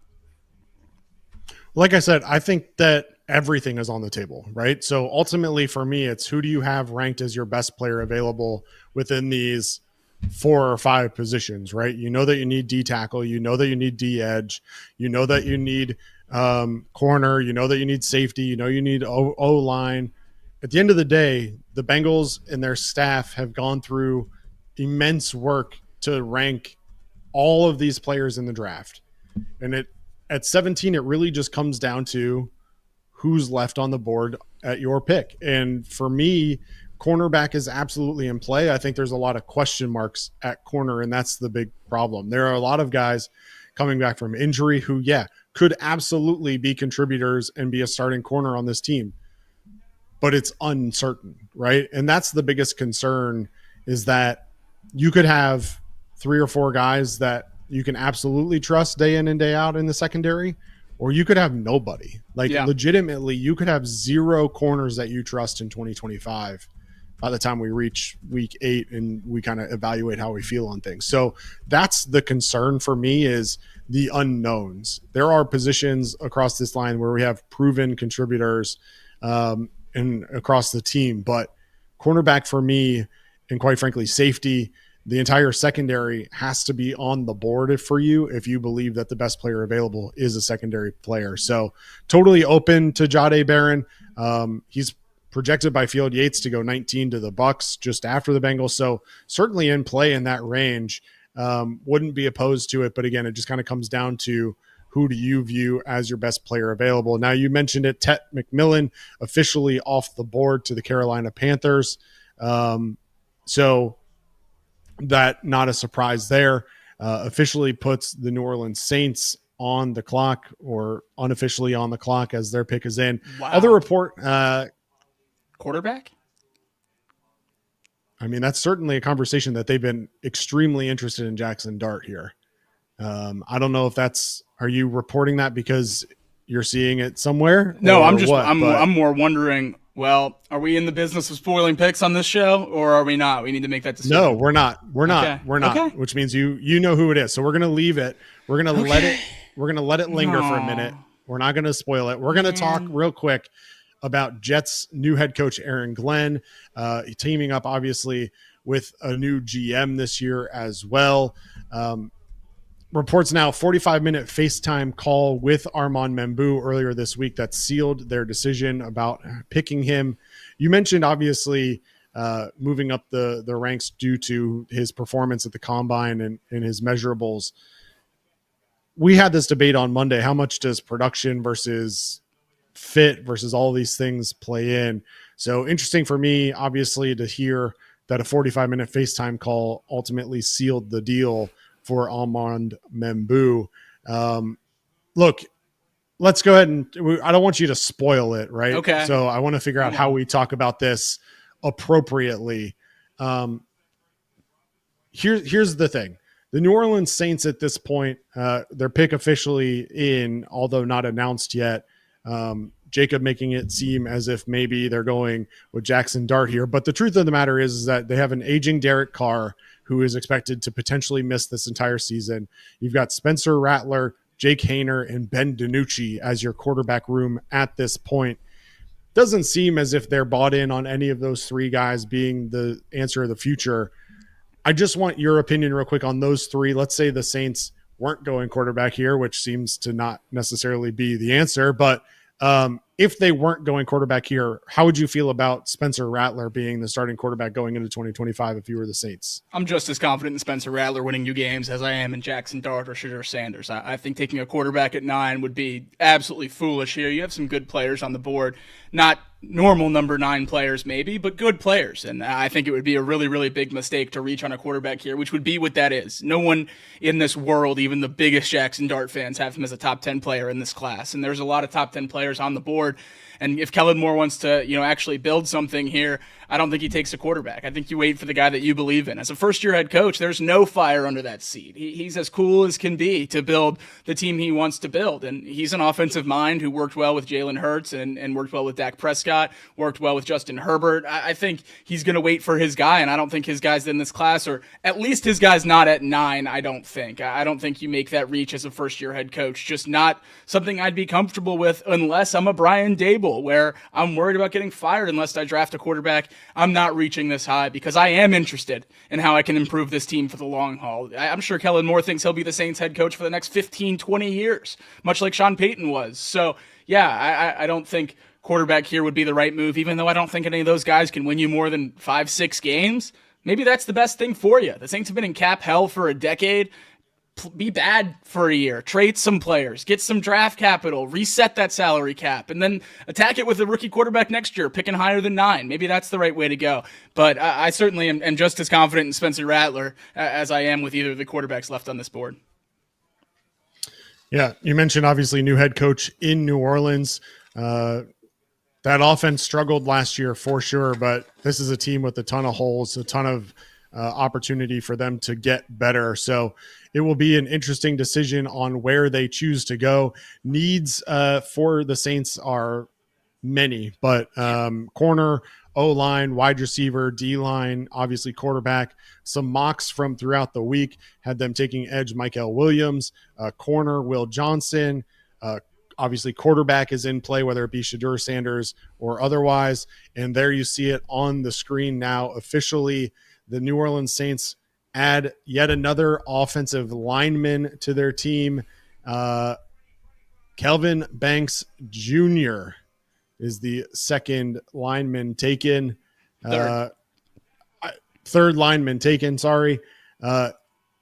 Like I said, I think that everything is on the table, right? So ultimately for me, it's who do you have ranked as your best player available within these 4 or 5 positions, right? You know that you need D tackle, you know that you need D edge, you know that you need corner, you know that you need safety, you know you need O line. At the end of the day, the Bengals and their staff have gone through immense work to rank all of these players in the draft. And at 17, it really just comes down to who's left on the board at your pick. And for me, cornerback is absolutely in play. I think there's a lot of question marks at corner, and that's the big problem. There are a lot of guys coming back from injury who, could absolutely be contributors and be a starting corner on this team, but it's uncertain, right? And that's the biggest concern, is that you could have 3 or 4 guys that you can absolutely trust day in and day out in the secondary, or you could have nobody. Legitimately, you could have 0 corners that you trust in 2025 by the time we reach week 8 and we kind of evaluate how we feel on things. So that's the concern for me, is the unknowns. There are positions across this line where we have proven contributors and across the team, but cornerback for me, and quite frankly, safety, the entire secondary has to be on the board for you if you believe that the best player available is a secondary player. So totally open to Jahdae Barron. He's projected by Field Yates to go 19 to the Bucks just after the Bengals. So certainly in play in that range. Wouldn't be opposed to it. But again, it just kind of comes down to who do you view as your best player available. Now, you mentioned it, Tet McMillan officially off the board to the Carolina Panthers. So that not a surprise there. Officially puts the New Orleans Saints on the clock, or unofficially on the clock, as their pick is in. Wow. Other report, quarterback? I mean, that's certainly a conversation that they've been extremely interested in Jackson Dart here. I don't know if are you reporting that because you're seeing it somewhere? No, I'm more wondering, well, are we in the business of spoiling picks on this show, or are we not? We need to make that decision. No, we're not. We're not. Okay. We're not. Okay. Which means you know who it is. So we're gonna leave it. We're gonna let it linger for a minute. We're not gonna spoil it. We're gonna talk real quick about Jets' new head coach Aaron Glenn, teaming up obviously with a new GM this year as well. Reports now 45-minute FaceTime call with Armand Membou earlier this week that sealed their decision about picking him. You mentioned obviously moving up the ranks due to his performance at the combine and his measurables. We had this debate on Monday. How much does production versus fit versus all these things play in? So interesting for me, obviously, to hear that a 45-minute FaceTime call ultimately sealed the deal for Armand Membou. Look, let's go ahead and I don't want you to spoil it, right? Okay. So I want to figure out how we talk about this appropriately. Here's the thing. The New Orleans Saints at this point, their pick officially in, although not announced yet. Jacob making it seem as if maybe they're going with Jackson Dart here. But the truth of the matter is that they have an aging Derek Carr who is expected to potentially miss this entire season. You've got Spencer Rattler, Jake Haener, and Ben DiNucci as your quarterback room at this point. Doesn't seem as if they're bought in on any of those three guys being the answer of the future. I just want your opinion real quick on those three. Let's say the Saints weren't going quarterback here, which seems to not necessarily be the answer, but if they weren't going quarterback here, how would you feel about Spencer Rattler being the starting quarterback going into 2025 if you were the Saints? I'm just as confident in Spencer Rattler winning you games as I am in Jackson Dart or Shedeur Sanders. I think taking a quarterback at 9 would be absolutely foolish here. You have some good players on the board, not normal number 9 players maybe, but good players. And I think it would be a really, really big mistake to reach on a quarterback here, which would be what that is. No one in this world, even the biggest Jackson Dart fans, have him as a top 10 player in this class. And there's a lot of top 10 players on the board. And if Kellen Moore wants to, actually build something here, I don't think he takes a quarterback. I think you wait for the guy that you believe in. As a first-year head coach, there's no fire under that seat. He's as cool as can be to build the team he wants to build. And he's an offensive mind who worked well with Jalen Hurts and worked well with Dak Prescott, worked well with Justin Herbert. I think he's going to wait for his guy, and I don't think his guy's in this class, or at least his guy's not at 9, I don't think. I don't think you make that reach as a first-year head coach. Just not something I'd be comfortable with unless I'm a Brian Dable, where I'm worried about getting fired unless I draft a quarterback. I'm not reaching this high because I am interested in how I can improve this team for the long haul. I'm sure Kellen Moore thinks he'll be the Saints head coach for the next 15, 20 years, much like Sean Payton was. So, yeah, I don't think quarterback here would be the right move, even though I don't think any of those guys can win you more than 5-6 games. Maybe that's the best thing for you. The Saints have been in cap hell for a decade. Be bad for a year, trade some players, get some draft capital, reset that salary cap, and then attack it with a rookie quarterback next year, picking higher than 9. Maybe that's the right way to go. But I certainly am just as confident in Spencer Rattler as I am with either of the quarterbacks left on this board. Yeah, you mentioned obviously new head coach in New Orleans. That offense struggled last year for sure, but this is a team with a ton of holes, a ton of opportunity for them to get better. So it will be an interesting decision on where they choose to go. Needs for the Saints are many, but corner, O-line, wide receiver, D-line, obviously quarterback. Some mocks from throughout the week had them taking edge Michael Williams, corner Will Johnson, obviously quarterback is in play, whether it be Shedeur Sanders or otherwise. And there you see it on the screen now. Officially, the New Orleans Saints add yet another offensive lineman to their team. Kelvin Banks Jr. is the second lineman taken. Third lineman taken, sorry.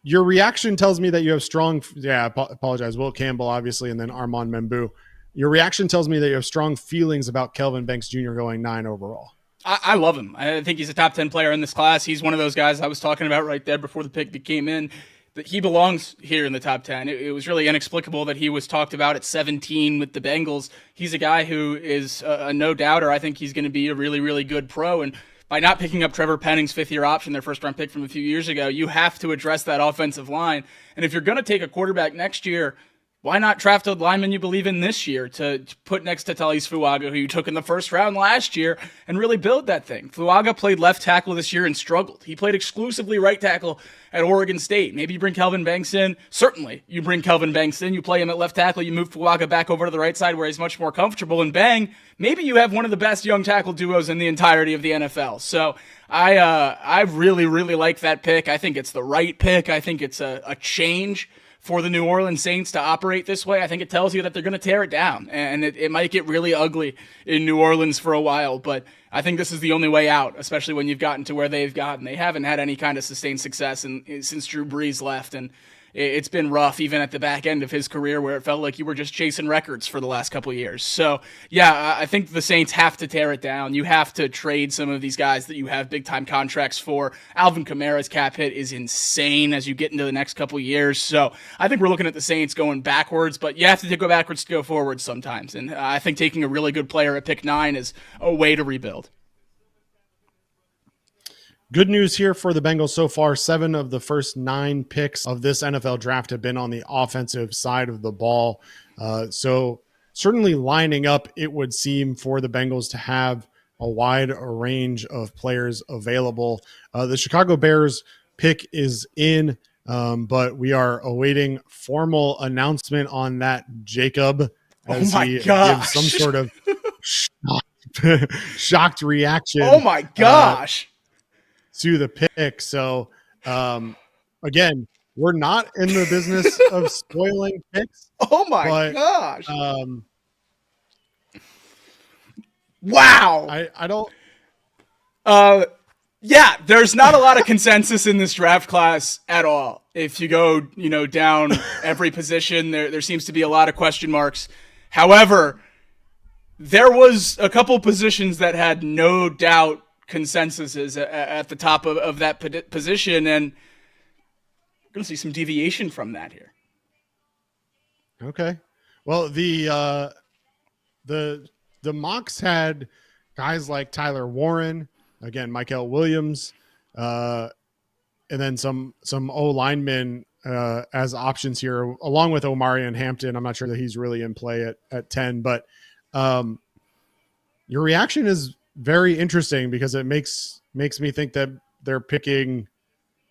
Your reaction tells me that you have strong – I apologize. Will Campbell, obviously, and then Armand Membu. Your reaction tells me that you have strong feelings about Kelvin Banks Jr. going 9 overall. I love him. I think he's a top 10 player in this class. He's one of those guys I was talking about right there before the pick came in. That he belongs here in the top 10. It was really inexplicable that he was talked about at 17 with the Bengals. He's a guy who is a no-doubter. I think he's going to be a really, really good pro. And by not picking up Trevor Penning's fifth-year option, their first-round pick from a few years ago, you have to address that offensive line. And if you're going to take a quarterback next year, why not draft a lineman you believe in this year to put next to Talise Fuaga, who you took in the first round last year, and really build that thing? Fuaga played left tackle this year and struggled. He played exclusively right tackle at Oregon State. Maybe you bring Kelvin Banks in. Certainly, you bring Kelvin Banks in. You play him at left tackle. You move Fuaga back over to the right side where he's much more comfortable. And bang, maybe you have one of the best young tackle duos in the entirety of the NFL. So I really, really like that pick. I think it's the right pick. I think it's a change for the New Orleans Saints to operate this way. I think it tells you that they're going to tear it down, and it might get really ugly in New Orleans for a while, but I think this is the only way out, especially when you've gotten to where they've gotten. They haven't had any kind of sustained success since Drew Brees left, and it's been rough even at the back end of his career where it felt like you were just chasing records for the last couple of years. So yeah, I think the Saints have to tear it down. You have to trade some of these guys that you have big time contracts for. Alvin Kamara's cap hit is insane as you get into the next couple of years. So I think we're looking at the Saints going backwards, but you have to go backwards to go forward sometimes. And I think taking a really good player at pick 9 is a way to rebuild. Good news here for the Bengals so far. 7 of the first 9 picks of this NFL draft have been on the offensive side of the ball. So certainly lining up, it would seem, for the Bengals to have a wide range of players available. The Chicago Bears pick is in, but we are awaiting formal announcement on that, Jacob, as he gives some sort of shocked reaction. Oh my gosh. To the pick. So again, we're not in the business of spoiling picks. Oh my gosh. Wow. I don't. Yeah, there's not a lot of consensus in this draft class at all. If you go, down every position, there seems to be a lot of question marks. However, there was a couple positions that had no doubt consensus is at the top of that position, and we're going to see some deviation from that here. Okay. Well, the mocks had guys like Tylere Warren, again, Michael Williams, and then some O linemen as options here, along with Omarion Hampton. I'm not sure that he's really in play at 10, but your reaction is very interesting because it makes me think that they're picking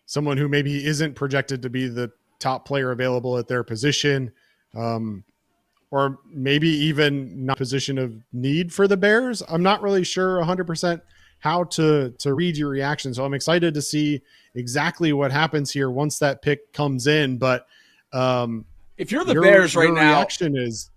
someone who maybe isn't projected to be the top player available at their position, or maybe even not position of need for the Bears. I'm not really sure 100% how to read your reaction. So I'm excited to see exactly what happens here once that pick comes in. But if you're the Bears right now, reaction is,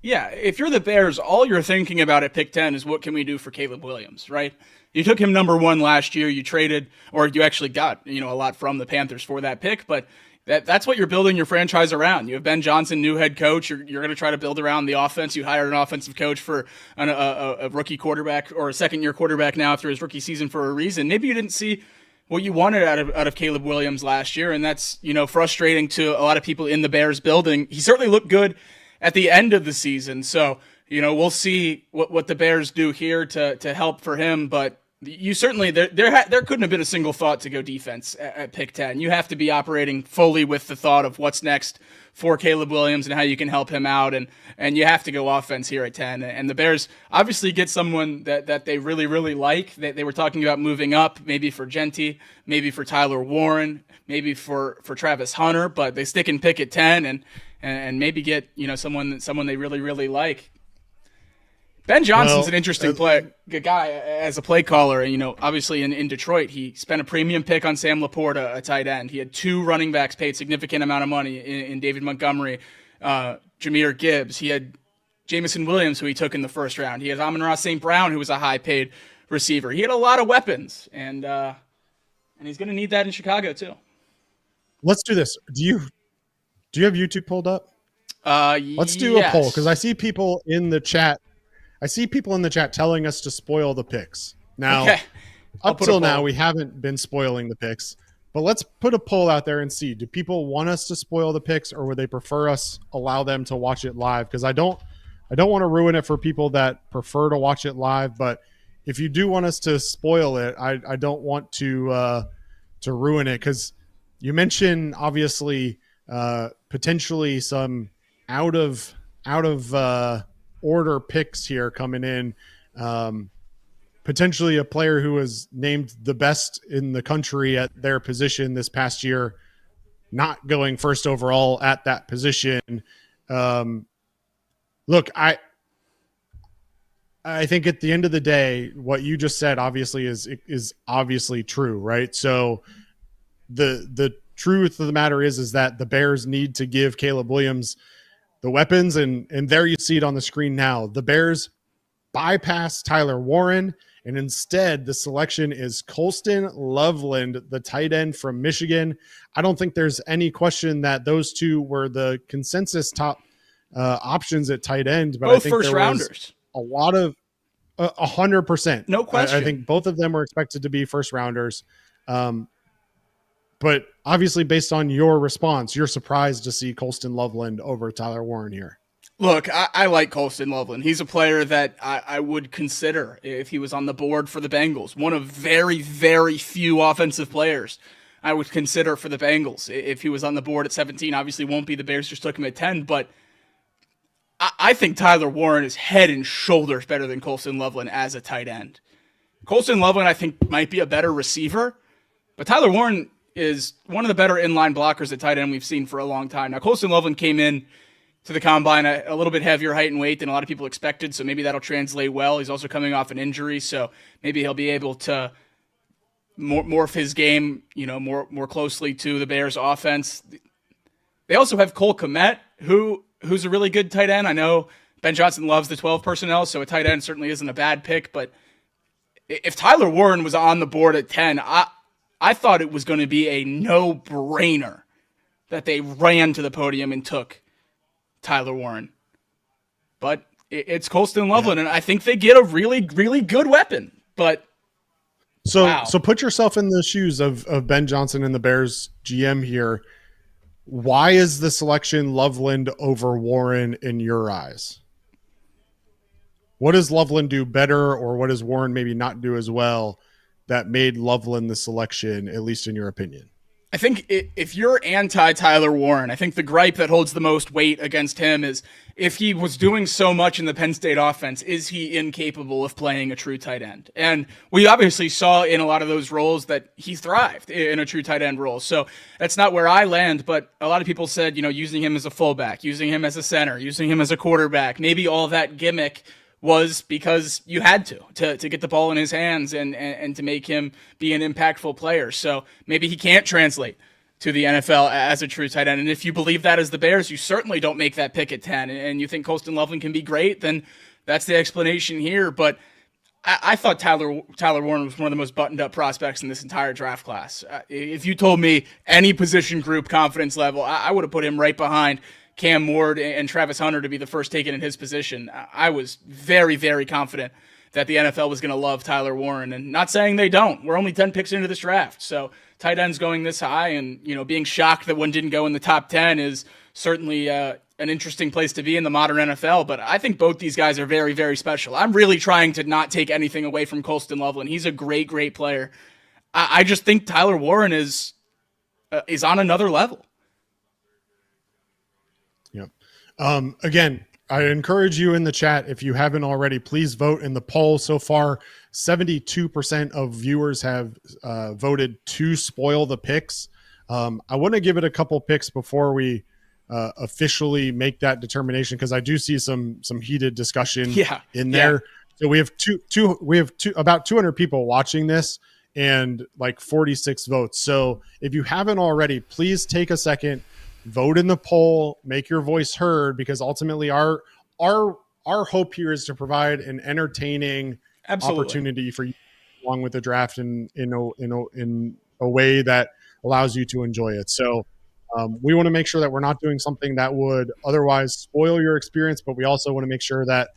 yeah, if you're the Bears, all you're thinking about at pick 10 is what can we do for Caleb Williams, right? You took him number 1 last year. You traded, or you actually got, a lot from the Panthers for that pick, but that's what you're building your franchise around. You have Ben Johnson, new head coach. You're going to try to build around the offense. You hired an offensive coach for a rookie quarterback or a second-year quarterback now after his rookie season for a reason. Maybe you didn't see what you wanted out of Caleb Williams last year, and that's, frustrating to a lot of people in the Bears building. He certainly looked good at the end of the season. So, we'll see what the Bears do here to help for him. But you certainly, there couldn't have been a single thought to go defense at pick 10. You have to be operating fully with the thought of what's next for Caleb Williams and how you can help him out. And you have to go offense here at 10. And the Bears obviously get someone that they really, really like. They were talking about moving up, maybe for Genty, maybe for Tylere Warren, maybe for Travis Hunter, but they stick and pick at 10 and maybe get, someone they really, really like. Ben Johnson's an interesting guy as a play caller. And, obviously in Detroit, he spent a premium pick on Sam Laporta, a tight end. He had 2 running backs paid significant amount of money in David Montgomery, Jahmyr Gibbs. He had Jamison Williams, who he took in the first round. He had Amon-Ra St. Brown, who was a high paid receiver. He had a lot of weapons, and he's going to need that in Chicago too. Let's do this. Do you have YouTube pulled up? Let's do a poll, because I see people in the chat. Telling us to spoil the picks. Now, okay. Up till now, we haven't been spoiling the picks, but let's put a poll out there and see. Do people want us to spoil the picks, or would they prefer us allow them to watch it live? Because I don't want to ruin it for people that prefer to watch it live. But if you do want us to spoil it, I don't want to ruin it, because you mentioned obviously potentially some out of order picks here coming in. Potentially a player who was named the best in the country at their position this past year, not going first overall at that position. Look, I think at the end of the day, what you just said obviously is obviously true, right? So the truth of the matter is that the Bears need to give Caleb Williams the weapons, and there you see it on the screen now. The Bears bypass Tylere Warren And instead, the selection is Colston Loveland, the tight end from Michigan. I don't think there's any question that those two were the consensus top options at tight end. But both I think first there rounders. was a lot of 100%. No question. I think both of them were expected to be first rounders. But obviously, based on your response, you're surprised to see Colston Loveland over Tylere Warren here. Look, I like Colston Loveland. He's a player that I would consider if he was on the board for the Bengals. One of very, very few offensive players I would consider for the Bengals. If he was on the board at 17, obviously won't be. The Bears just took him at 10. But I think Tylere Warren is head and shoulders better than Colston Loveland as a tight end. Colston Loveland, I think, might be a better receiver. But Tylere Warren is one of the better inline blockers at tight end we've seen for a long time. Now, Colston Loveland came in to the combine a little bit heavier height and weight than a lot of people expected, so maybe that'll translate well. He's also coming off an injury, so maybe he'll be able to morph his game, more closely to the Bears' offense. They also have Cole Kmet, who's a really good tight end. I know Ben Johnson loves the 12 personnel, so a tight end certainly isn't a bad pick, but if Tylere Warren was on the board at 10, I thought it was going to be a no-brainer that they ran to the podium and took Tylere Warren. But it's Colston Loveland, and I think they get a really, really good weapon. But So put yourself in the shoes of Ben Johnson and the Bears GM here. Why is the selection Loveland over Warren in your eyes? What does Loveland do better, or what does Warren maybe not do as well that made Loveland the selection, at least in your opinion? I think if you're anti-Tylere Warren, I think the gripe that holds the most weight against him is if he was doing so much in the Penn State offense, is he incapable of playing a true tight end? And we obviously saw in a lot of those roles that he thrived in a true tight end role. So that's not where I land, but a lot of people said, using him as a fullback, using him as a center, using him as a quarterback, maybe all that gimmick was because you had to get the ball in his hands and to make him be an impactful player. So maybe he can't translate to the NFL as a true tight end. And if you believe that as the Bears, you certainly don't make that pick at 10. And you think Colston Loveland can be great, then that's the explanation here. But I thought Tylere Warren was one of the most buttoned up prospects in this entire draft class. If you told me any position group confidence level, I would have put him right behind Cam Ward and Travis Hunter to be the first taken in his position. I was very, very confident that the NFL was going to love Tylere Warren, and not saying they don't. We're only 10 picks into this draft, so tight ends going this high and being shocked that one didn't go in the top 10 is certainly an interesting place to be in the modern NFL. But I think both these guys are very, very special. I'm really trying to not take anything away from Colston Loveland. He's a great, great player. I just think Tylere Warren is on another level. Again, I encourage you in the chat, if you haven't already, please vote in the poll. So far, 72% of viewers have voted to spoil the picks. I want to give it a couple picks before we officially make that determination, because I do see some heated discussion in there. Yeah. So we have about 200 people watching this and like 46 votes. So if you haven't already, please take a second, vote in the poll, make your voice heard, because ultimately our hope here is to provide an entertaining opportunity for you along with the draft in a way that allows you to enjoy it. So we want to make sure that we're not doing something that would otherwise spoil your experience, but we also want to make sure that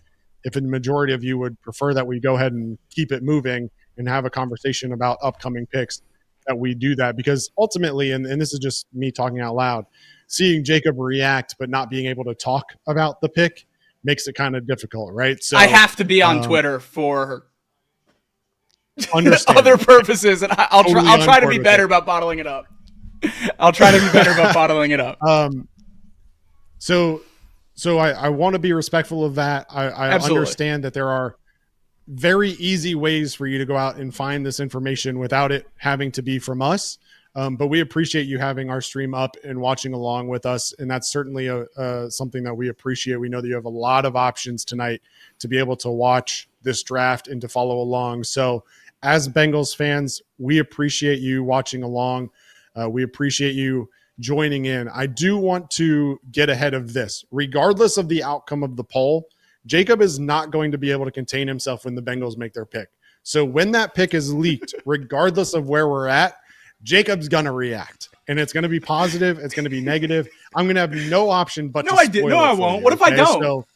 if the majority of you would prefer that we go ahead and keep it moving and have a conversation about upcoming picks, that we do that, because ultimately, and this is just me talking out loud, seeing Jacob react but not being able to talk about the pick makes it kind of difficult, right? So I have to be on Twitter for other purposes, and I'll try to be better about bottling it up. I'll try to be better about bottling it up. So I want to be respectful of that. I understand that there are very easy ways for you to go out and find this information without it having to be from us. But we appreciate you having our stream up and watching along with us. And that's certainly something that we appreciate. We know that you have a lot of options tonight to be able to watch this draft and to follow along. So as Bengals fans, we appreciate you watching along. We appreciate you joining in. I do want to get ahead of this. Regardless of the outcome of the poll, Jacob is not going to be able to contain himself when the Bengals make their pick. So when that pick is leaked, regardless of where we're at, Jacob's going to react. And it's going to be positive. It's going to be negative. I'm going to have no option but to spoil it. No, I won't. You, what if I don't? So,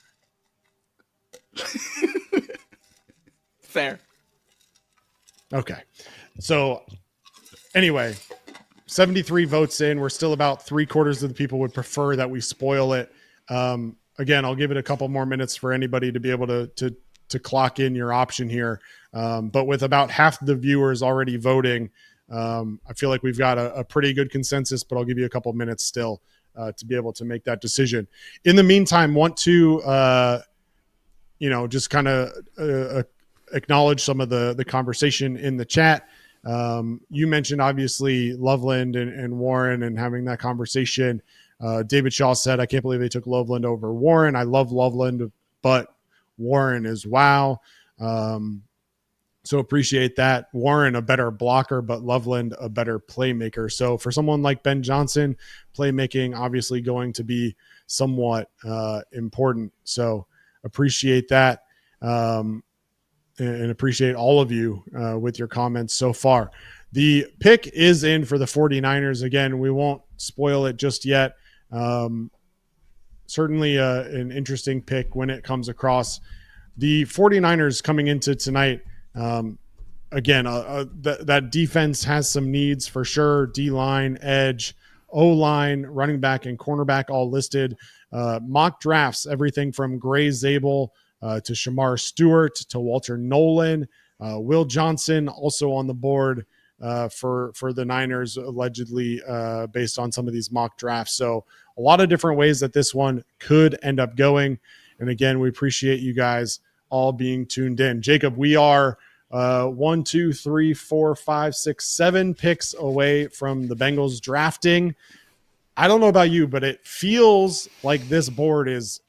Fair. Okay. So anyway, 73 votes in. We're still about 3/4 of the people would prefer that we spoil it. Again, I'll give it a couple more minutes for anybody to be able to clock in your option here. But with about half the viewers already voting, I feel like we've got a pretty good consensus, but I'll give you a couple minutes still to be able to make that decision. In the meantime, want to, just kind of acknowledge some of the conversation in the chat. You mentioned obviously Loveland and Warren and having that conversation. David Shaw said, I can't believe they took Loveland over Warren. I love Loveland, but Warren is wow. So appreciate that. Warren, a better blocker, but Loveland, a better playmaker. So for someone like Ben Johnson, playmaking obviously going to be somewhat important. So appreciate that. And appreciate all of you with your comments so far. The pick is in for the 49ers. Again, we won't spoil it just yet. Certainly an interesting pick when it comes across. The 49ers coming into tonight, again, that defense has some needs for sure. D-line, edge, O-line, running back, and cornerback all listed. Mock drafts, everything from Gray Zabel to Shemar Stewart to Walter Nolan. Will Johnson also on the board for the Niners, allegedly based on some of these mock drafts. So a lot of different ways that this one could end up going. And again, we appreciate you guys all being tuned in. Jacob, we are 1, 2, 3, 4, 5, 6, 7 picks away from the Bengals drafting. I don't know about you, but it feels like this board is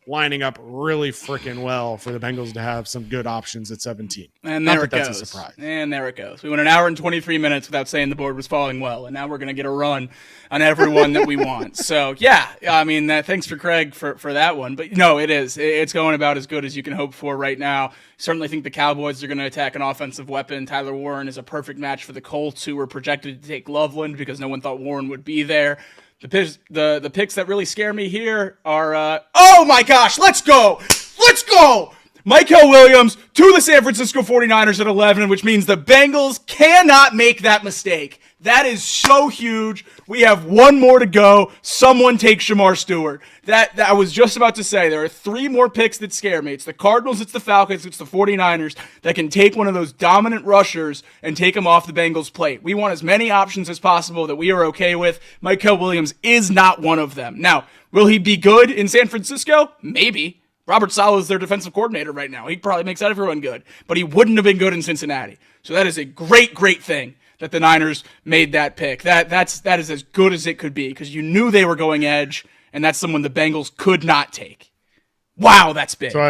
lining up really freaking well for the Bengals to have some good options at 17. And there it goes. That's a surprise. And there it goes. We went an hour and 23 minutes without saying the board was falling well, and now we're going to get a run on everyone that we want. So, yeah, I mean, thanks for Craig for that one. But, no, it is. It's going about as good as you can hope for right now. Certainly think the Cowboys are going to attack an offensive weapon. Tyler Warren is a perfect match for the Colts, who were projected to take Loveland because no one thought Warren would be there. The picks that really scare me here are, oh my gosh, let's go! Let's go! Mykel Williams to the San Francisco 49ers at 11, which means the Bengals cannot make that mistake. That is so huge. We have one more to go. Someone take Shemar Stewart. That I was just about to say. There are 3 more picks that scare me. It's the Cardinals, it's the Falcons, it's the 49ers that can take one of those dominant rushers and take them off the Bengals' plate. We want as many options as possible that we are okay with. Mykel Williams is not one of them. Now, will he be good in San Francisco? Maybe. Robert Saleh is their defensive coordinator right now. He probably makes everyone good, but he wouldn't have been good in Cincinnati. So that is a great, great thing that the Niners made that pick. That is as good as it could be because you knew they were going edge, and that's someone the Bengals could not take. Wow, that's big. So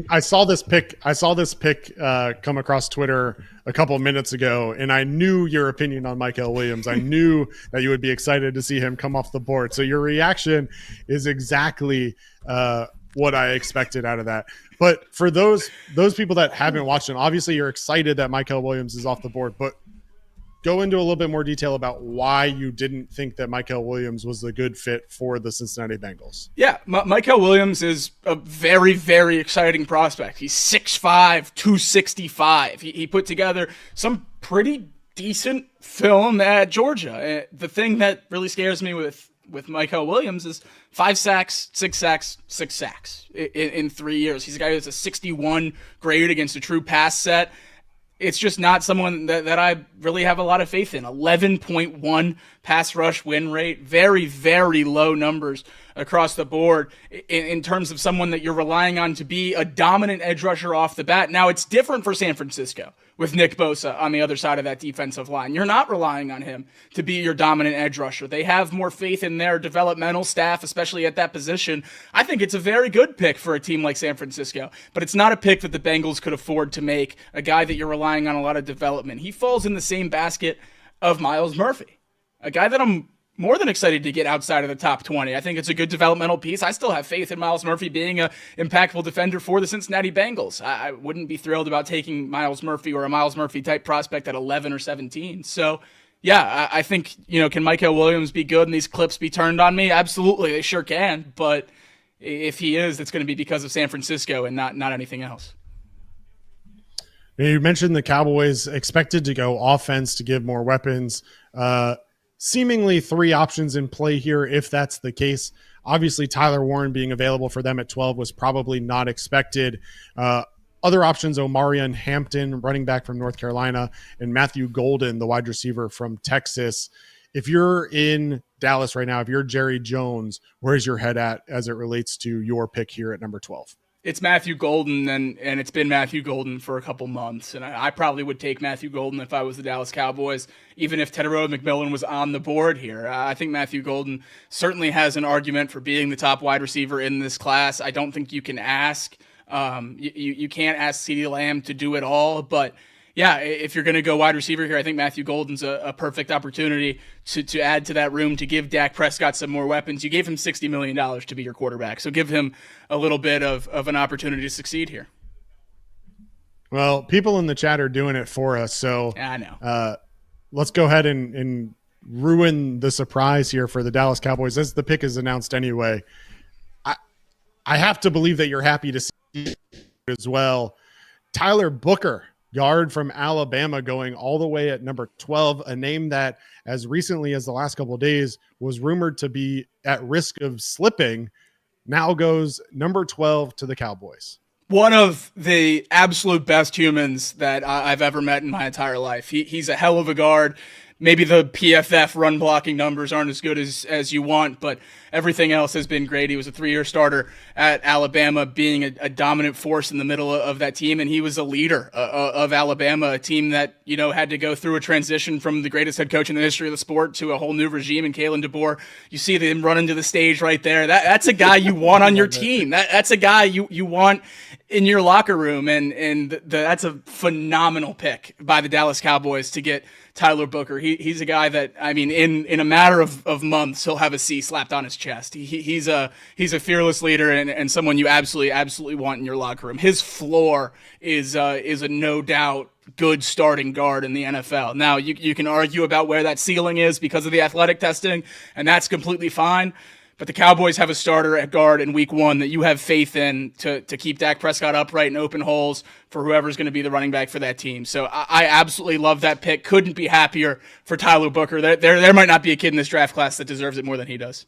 I saw this pick. I saw this pick come across Twitter a couple of minutes ago, and I knew your opinion on Mykel Williams. I knew that you would be excited to see him come off the board. So your reaction is exactly what I expected out of that. But for those people that haven't watched him, obviously you're excited that Mykel Williams is off the board, but go into a little bit more detail about why you didn't think that Mykel Williams was the good fit for the Cincinnati Bengals. Yeah, Mykel Williams is a very, very exciting prospect. He's 6'5", 265. He put together some pretty decent film at Georgia. The thing that really scares me with Mykel Williams is 5 sacks, 6 sacks, 6 sacks in 3 years. He's a guy who has a 61 grade against a true pass set. It's just not someone that I really have a lot of faith in. 11.1 pass rush win rate. Very, very low numbers across the board in terms of someone that you're relying on to be a dominant edge rusher off the bat. Now, it's different for San Francisco with Nick Bosa on the other side of that defensive line. You're not relying on him to be your dominant edge rusher. They have more faith in their developmental staff, especially at that position. I think it's a very good pick for a team like San Francisco, but it's not a pick that the Bengals could afford to make, a guy that you're relying on a lot of development. He falls in the same basket of Myles Murphy, a guy that I'm more than excited to get outside of the top 20. I think it's a good developmental piece. I still have faith in Myles Murphy being an impactful defender for the Cincinnati Bengals. I wouldn't be thrilled about taking Myles Murphy or a Myles Murphy type prospect at 11 or 17. So, yeah, I think, can Michael Williams be good and these clips be turned on me? Absolutely, they sure can. But if he is, it's going to be because of San Francisco and not anything else. You mentioned the Cowboys expected to go offense to give more weapons. Seemingly three options in play here if that's the case. Obviously, Tyler Warren being available for them at 12 was probably not expected. Other options, Omarion Hampton, running back from North Carolina, and Matthew Golden, the wide receiver from Texas. If you're in Dallas right now, if you're Jerry Jones, where's your head at as it relates to your pick here at number 12? It's Matthew Golden, and it's been Matthew Golden for a couple months. And I probably would take Matthew Golden if I was the Dallas Cowboys, even if Tedero McMillan was on the board here. I think Matthew Golden certainly has an argument for being the top wide receiver in this class. I don't think you can ask. You can't ask CeeDee Lamb to do it all, but yeah, if you're going to go wide receiver here, I think Matthew Golden's a perfect opportunity to add to that room, to give Dak Prescott some more weapons. You gave him $60 million to be your quarterback, so give him a little bit of an opportunity to succeed here. Well, people in the chat are doing it for us, so yeah, I know. Let's go ahead and ruin the surprise here for the Dallas Cowboys, as the pick is announced anyway. I have to believe that you're happy to see it as well. Tyler Booker, guard from Alabama, going all the way at number 12, a name that as recently as the last couple of days was rumored to be at risk of slipping, now goes number 12 to the Cowboys. One of the absolute best humans that I've ever met in my entire life. He's a hell of a guard. Maybe the PFF run blocking numbers aren't as good as you want, but everything else has been great. He was a 3-year starter at Alabama, being a dominant force in the middle of that team, and he was a leader of Alabama, a team that had to go through a transition from the greatest head coach in the history of the sport to a whole new regime in Kalen DeBoer. You see them running to the stage right there. That's a guy you want on your team. That's a guy you want in your locker room, and that's a phenomenal pick by the Dallas Cowboys to get Tyler Booker. He's a guy that, in a matter of months, he'll have a C slapped on his chest. He's a fearless leader and someone you absolutely want in your locker room. His floor is a no doubt good starting guard in the NFL. Now, you can argue about where that ceiling is because of the athletic testing, and that's completely fine. But the Cowboys have a starter at guard in week 1 that you have faith in to keep Dak Prescott upright and open holes for whoever's going to be the running back for that team. So I absolutely love that pick. Couldn't be happier for Tyler Booker. There might not be a kid in this draft class that deserves it more than he does.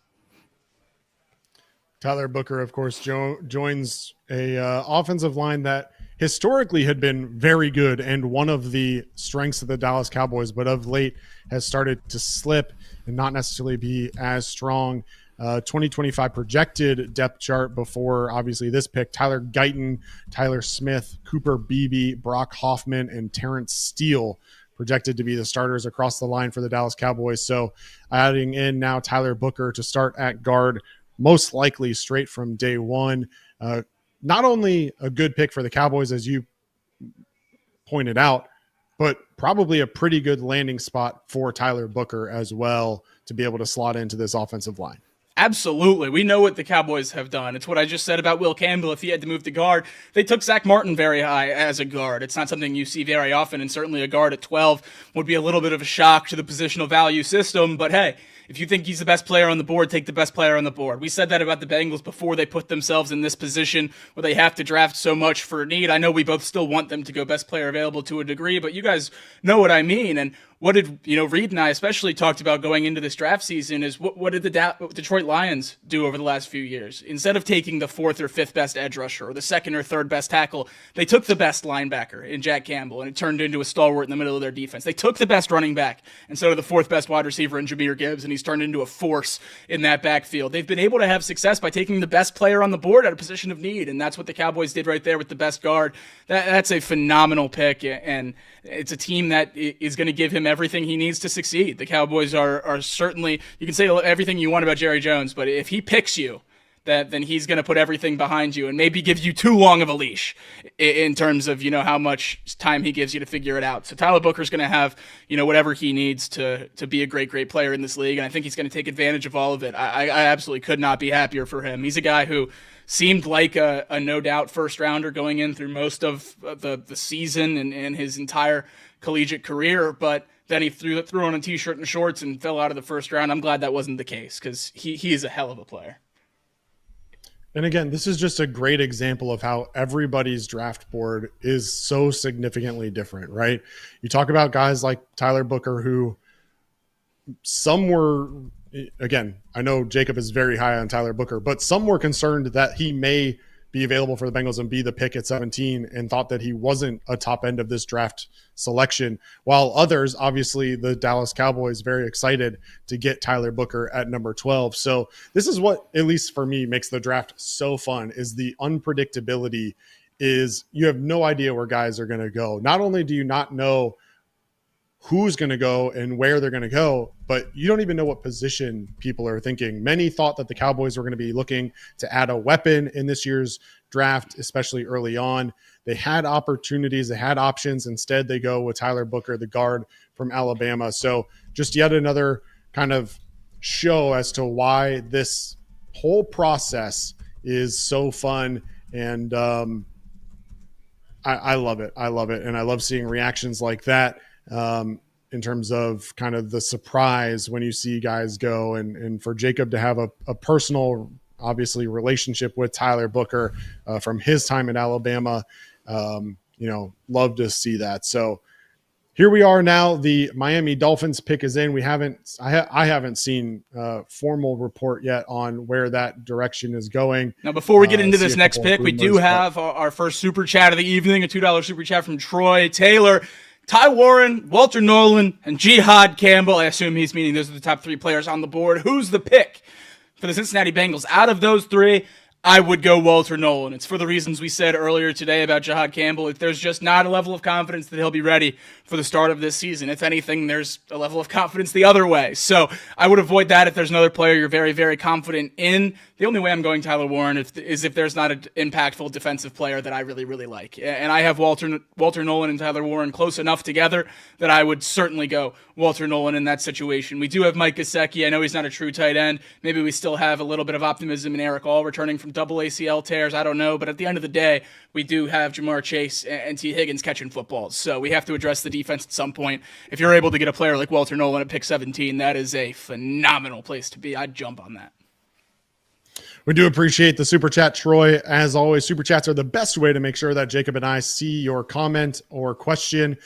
Tyler Booker, of course, joins a offensive line that historically had been very good and one of the strengths of the Dallas Cowboys, but of late has started to slip and not necessarily be as strong. 2025 projected depth chart before obviously this pick: Tyler Guyton, Tyler Smith, Cooper Beebe, Brock Hoffman, and Terrence Steele projected to be the starters across the line for the Dallas Cowboys. So adding in now Tyler Booker to start at guard, most likely straight from day one. Not only a good pick for the Cowboys, as you pointed out, but probably a pretty good landing spot for Tyler Booker as well to be able to slot into this offensive line. Absolutely. We know what the Cowboys have done. It's what I just said about Will Campbell. If he had to move to guard, they took Zach Martin very high as a guard. It's not something you see very often, and certainly a guard at 12 would be a little bit of a shock to the positional value system. But hey, if you think he's the best player on the board, take the best player on the board. We said that about the Bengals before they put themselves in this position where they have to draft so much for need. I know we both still want them to go best player available to a degree, but you guys know what I mean. And what did, Reed and I especially talked about going into this draft season is what did the Detroit Lions do over the last few years? Instead of taking the 4th or 5th best edge rusher or the 2nd or 3rd best tackle, they took the best linebacker in Jack Campbell, and it turned into a stalwart in the middle of their defense. They took the best running back instead of the 4th best wide receiver in Jahmyr Gibbs, and he's turned into a force in that backfield. They've been able to have success by taking the best player on the board at a position of need, and that's what the Cowboys did right there with the best guard. That's a phenomenal pick, and it's a team that is going to give him everything he needs to succeed. The Cowboys are certainly, you can say everything you want about Jerry Jones, but if he picks you, then he's going to put everything behind you and maybe give you too long of a leash in terms of, how much time he gives you to figure it out. So Tyler Booker's going to have, whatever he needs to be a great, great player in this league. And I think he's going to take advantage of all of it. I absolutely could not be happier for him. He's a guy who seemed like a no doubt first rounder going in through most of the season and his entire collegiate career, but then he threw on a t-shirt and shorts and fell out of the first round. I'm glad that wasn't the case because he is a hell of a player. And again, this is just a great example of how everybody's draft board is so significantly different, right? You talk about guys like Tyler Booker, who some were, again, I know Jacob is very high on Tyler Booker, but some were concerned that he may be available for the Bengals and be the pick at 17 and thought that he wasn't a top end of this draft selection, while others, obviously the Dallas Cowboys, very excited to get Tyler Booker at number 12. So this is what, at least for me, makes the draft so fun, is the unpredictability. Is you have no idea where guys are going to go. Not only do you not know who's going to go and where they're going to go, but you don't even know what position people are thinking. Many thought that the Cowboys were going to be looking to add a weapon in this year's draft, especially early on. They had opportunities, they had options. Instead, they go with Tyler Booker, the guard from Alabama. So just yet another kind of show as to why this whole process is so fun. And I love it. I love it. And I love seeing reactions like that. In terms of kind of the surprise when you see guys go, and for Jacob to have a personal, obviously, relationship with Tyler Booker from his time at Alabama, love to see that. So here we are now. The Miami Dolphins pick is in. I haven't seen a formal report yet on where that direction is going. Now, before we get into this next pick, we do have our first super chat of the evening, a $2 super chat from Troy Taylor. Ty Warren, Walter Nolan, and Jihad Campbell. I assume he's meaning those are the top three players on the board. Who's the pick for the Cincinnati Bengals? Out of those three, I would go Walter Nolan. It's for the reasons we said earlier today about Jihad Campbell. If there's just not a level of confidence that he'll be ready for the start of this season. If anything, there's a level of confidence the other way. So I would avoid that if there's another player you're very, very confident in. The only way I'm going Tyler Warren is if there's not an impactful defensive player that I really, really like. And I have Walter Nolan and Tyler Warren close enough together that I would certainly go Walter Nolan in that situation. We do have Mike Gesicki. I know he's not a true tight end. Maybe we still have a little bit of optimism in Eric All returning from double ACL tears. I don't know. But at the end of the day, we do have Jamar Chase and T. Higgins catching footballs. So we have to address the defense at some point. If you're able to get a player like Walter Nolan at pick 17, that is a phenomenal place to be. I'd jump on that. We do appreciate the super chat, Troy. As always, super chats are the best way to make sure that Jacob and I see your comment or question.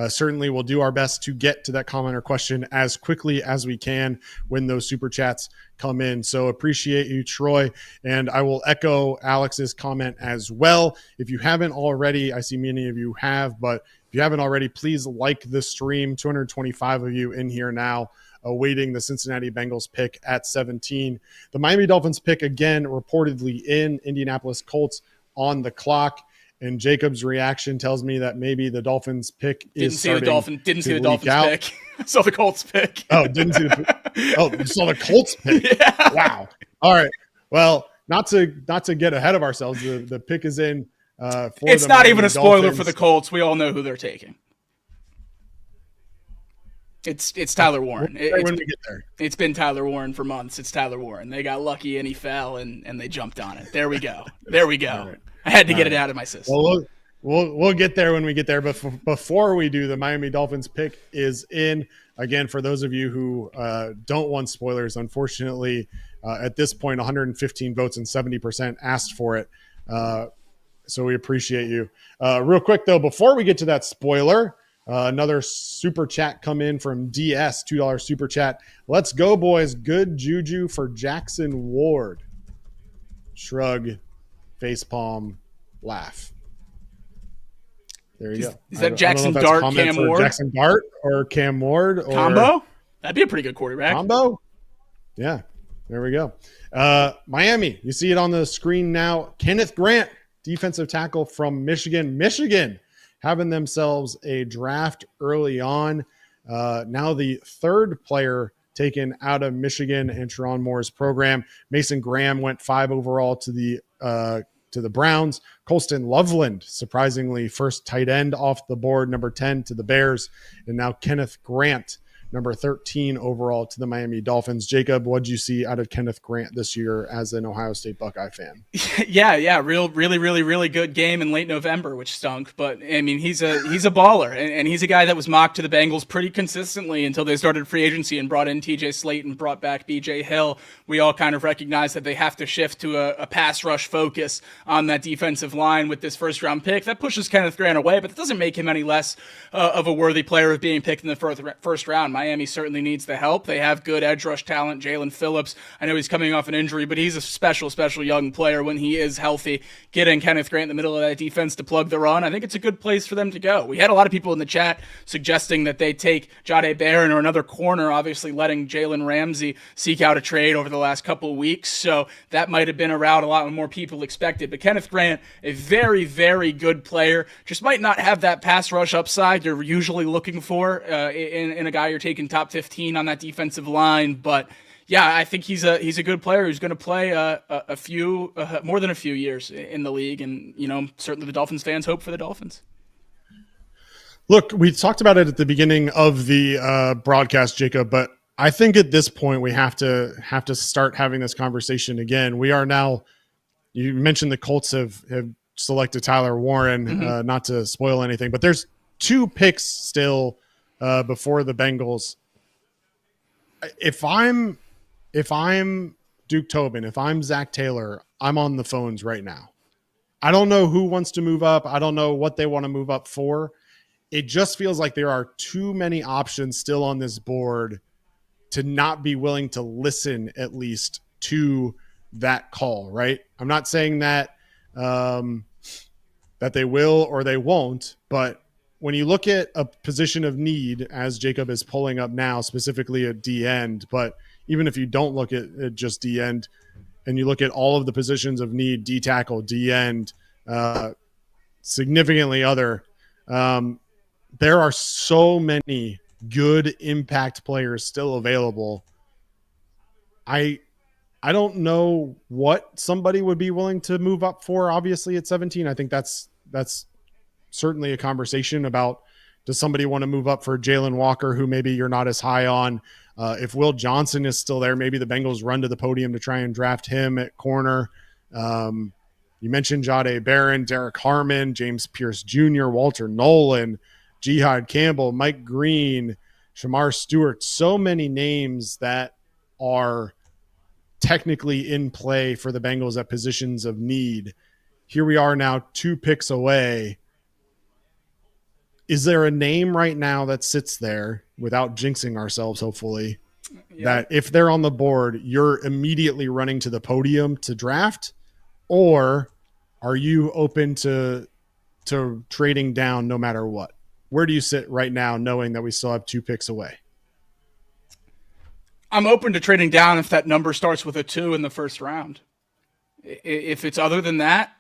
Certainly, we'll do our best to get to that comment or question as quickly as we can when those super chats come in. So appreciate you, Troy. And I will echo Alex's comment as well. If you haven't already, I see many of you have, but if you haven't already, please like the stream. 225 of you in here now, awaiting the Cincinnati Bengals pick at 17. The Miami Dolphins pick again, reportedly in. Indianapolis Colts on the clock. And Jacob's reaction tells me that maybe the Dolphins pick Didn't is see the Dolphins out. pick. I saw the Colts pick. Oh, didn't see you saw the Colts pick. Yeah. Wow. All right. Well, not to get ahead of ourselves. The pick is in. It's not even a spoiler for the Colts. We all know who they're taking. It's Tyler Warren. When we get there. It's been Tyler Warren for months. It's Tyler Warren. They got lucky and he fell and they jumped on it. There we go. There we go. Right. I had to get it out of my system. Well, we'll get there when we get there. But before we do, the Miami Dolphins pick is in. Again, for those of you who don't want spoilers, unfortunately, at this point, 115 votes and 70% asked for it. So we appreciate you. Real quick, though, before we get to that spoiler, another super chat come in from DS, $2 super chat. Let's go, boys. Good juju for Jackson Ward. Shrug, facepalm, laugh. There you go. Is that Jackson Dart, Cam Ward? Jackson Dart or Cam Ward? Or combo? That'd be a pretty good quarterback. Combo? Yeah, there we go. Miami, you see it on the screen now. Kenneth Grant, defensive tackle from Michigan. Michigan having themselves a draft early on. Now the third player taken out of Michigan and Sharon Moore's program. Mason Graham went 5 overall to the Browns. Colston Loveland, surprisingly, first tight end off the board, number 10 to the Bears. And now Kenneth Grant, number 13 overall to the Miami Dolphins. Jacob, what did you see out of Kenneth Grant this year as an Ohio State Buckeye fan? Yeah. Really good game in late November, which stunk. But I mean, he's a baller, and he's a guy that was mocked to the Bengals pretty consistently until they started free agency and brought in TJ Slate and brought back BJ Hill. We all kind of recognize that they have to shift to a pass rush focus on that defensive line with this first round pick. That pushes Kenneth Grant away, but that doesn't make him any less of a worthy player of being picked in the first round. Miami certainly needs the help. They have good edge rush talent. Jalen Phillips, I know he's coming off an injury, but he's a special young player when he is healthy. Getting Kenneth Grant in the middle of that defense to plug the run, I think it's a good place for them to go. We had a lot of people in the chat suggesting that they take Jahdae Barron or another corner, obviously letting Jalen Ramsey seek out a trade over the last couple of weeks, so that might have been a route a lot more people expected. But Kenneth Grant, a very, very good player, just might not have that pass rush upside you're usually looking for in a guy you're taking top 15 on that defensive line. But yeah, I think he's a good player who's going to play more than a few years in the league, and certainly the Dolphins fans hope for the Dolphins. Look, we talked about it at the beginning of the broadcast, Jacob, but I think at this point we have to start having this conversation again. We are now. You mentioned the Colts have selected Tylere Warren, not to spoil anything, but there's 2 picks still before the Bengals. If I'm Duke Tobin, if I'm Zach Taylor, I'm on the phones right now. I don't know who wants to move up. I don't know what they want to move up for. It just feels like there are too many options still on this board to not be willing to listen at least to that call, right? I'm not saying that that they will or they won't, but when you look at a position of need, as Jacob is pulling up now, specifically at D end, but even if you don't look at just D end and you look at all of the positions of need, D tackle, D end, significantly other, there are so many good impact players still available. I don't know what somebody would be willing to move up for, obviously, at 17. I think that's certainly a conversation about, does somebody want to move up for Jalen Walker, who maybe you're not as high on? If Will Johnson is still there, maybe the Bengals run to the podium to try and draft him at corner. You mentioned Jahdae Barron, Derek Harmon, James Pierce Jr., Walter Nolan, Jihad Campbell, Mike Green, Shemar Stewart. So many names that are technically in play for the Bengals at positions of need. Here we are now 2 picks away. Is there a name right now that sits there, without jinxing ourselves, hopefully, that if they're on the board, you're immediately running to the podium to draft? Or are you open to trading down no matter what? Where do you sit right now, knowing that we still have 2 picks away? I'm open to trading down if that number starts with a 2 in the first round. If it's other than that,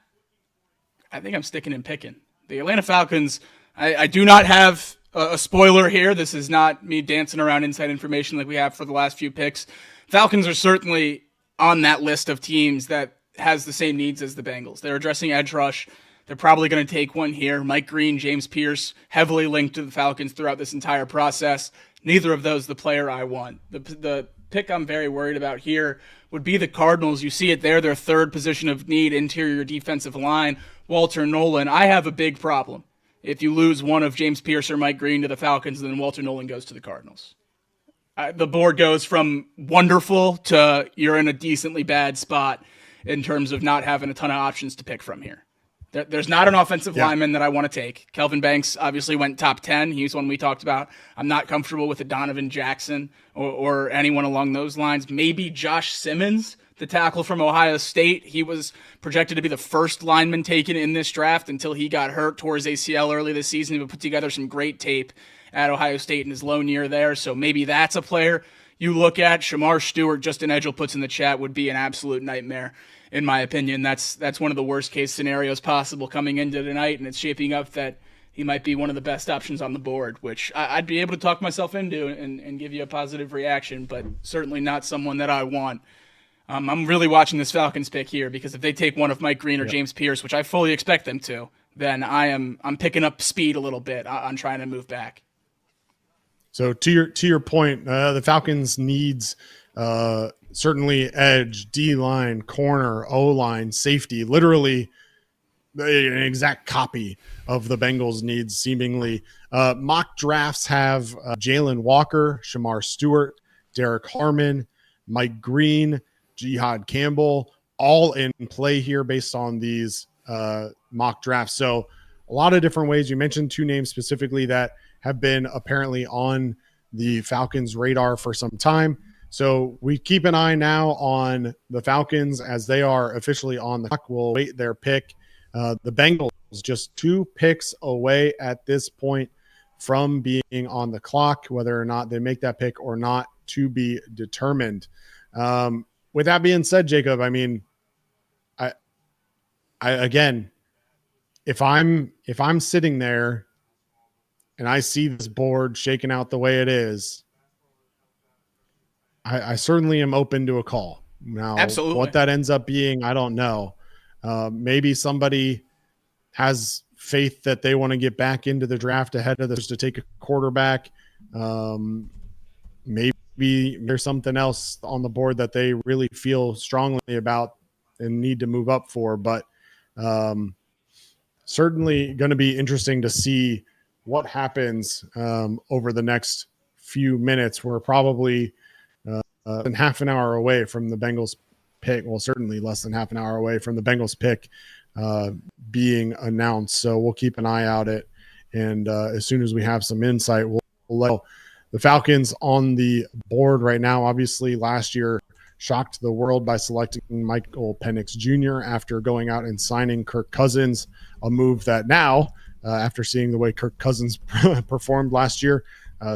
I think I'm sticking and picking. The Atlanta Falcons, I do not have a spoiler here. This is not me dancing around inside information like we have for the last few picks. Falcons are certainly on that list of teams that has the same needs as the Bengals. They're addressing edge rush. They're probably going to take one here. Mike Green, James Pierce, heavily linked to the Falcons throughout this entire process. Neither of those the player I want. The pick I'm very worried about here would be the Cardinals. You see it there, their 3rd position of need, interior defensive line, Walter Nolan. I have a big problem if you lose one of James Pierce or Mike Green to the Falcons, and then Walter Nolan goes to the Cardinals. The board goes from wonderful to you're in a decently bad spot in terms of not having a ton of options to pick from here. There's not an offensive lineman that I want to take. Kelvin Banks obviously went top 10. He's one we talked about. I'm not comfortable with a Donovan Jackson or anyone along those lines. Maybe Josh Simmons, the tackle from Ohio State. He was projected to be the first lineman taken in this draft until he got hurt, tore his ACL early this season. He put together some great tape at Ohio State in his lone year there. So maybe that's a player you look at. Shemar Stewart, Justin Edgel puts in the chat, would be an absolute nightmare. In my opinion, that's one of the worst case scenarios possible coming into tonight, and it's shaping up that he might be one of the best options on the board, which I'd be able to talk myself into and give you a positive reaction, but certainly not someone that I want. I'm really watching this Falcons pick here because if they take one of Mike Green or James Pierce, which I fully expect them to, then I'm picking up speed a little bit on trying to move back. So to your point, the Falcons needs certainly edge, D-line, corner, O-line, safety, literally an exact copy of the Bengals needs seemingly. Mock drafts have Jalen Walker, Shemar Stewart, Derek Harmon, Mike Green, Jihad Campbell, all in play here based on these mock drafts. So a lot of different ways. You mentioned two names specifically that have been apparently on the Falcons radar for some time. So we keep an eye now on the Falcons as they are officially on the clock. We'll wait their pick. The Bengals just 2 picks away at this point from being on the clock, whether or not they make that pick or not to be determined. With that being said, Jacob, I mean, I again, if I'm sitting there and I see this board shaking out the way it is, I certainly am open to a call. Now, absolutely, what that ends up being, I don't know. Maybe somebody has faith that they want to get back into the draft ahead of this to take a quarterback. Maybe there's something else on the board that they really feel strongly about and need to move up for, but certainly going to be interesting to see what happens over the next few minutes. We're probably than half an hour away from the Bengals pick. Well, certainly less than half an hour away from the Bengals pick being announced. So we'll keep an eye out it. And as soon as we have some insight, we'll let the Falcons on the board right now. Obviously last year shocked the world by selecting Michael Penix Jr. after going out and signing Kirk Cousins, a move that now, after seeing the way Kirk Cousins performed last year,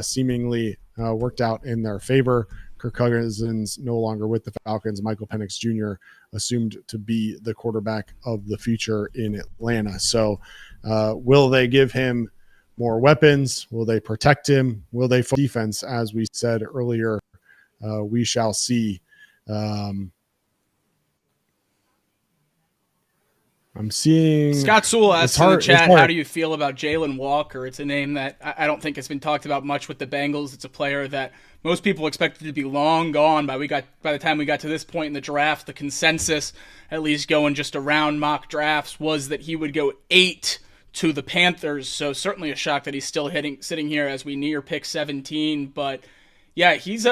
seemingly worked out in their favor. Kirk Cousins no longer with the Falcons. Michael Penix Jr. assumed to be the quarterback of the future in Atlanta. So will they give him more weapons? Will they protect him? Will they focus defense? As we said earlier, we shall see. I'm seeing Scott Sewell asked in the chat, how do you feel about Jalen Walker? It's a name that I don't think has been talked about much with the Bengals. It's a player that most people expected to be long gone by the time we got to this point in the draft. The consensus, at least going just around mock drafts, was that he would go 8 to the Panthers. So certainly a shock that he's still sitting here as we near pick 17. But yeah, he's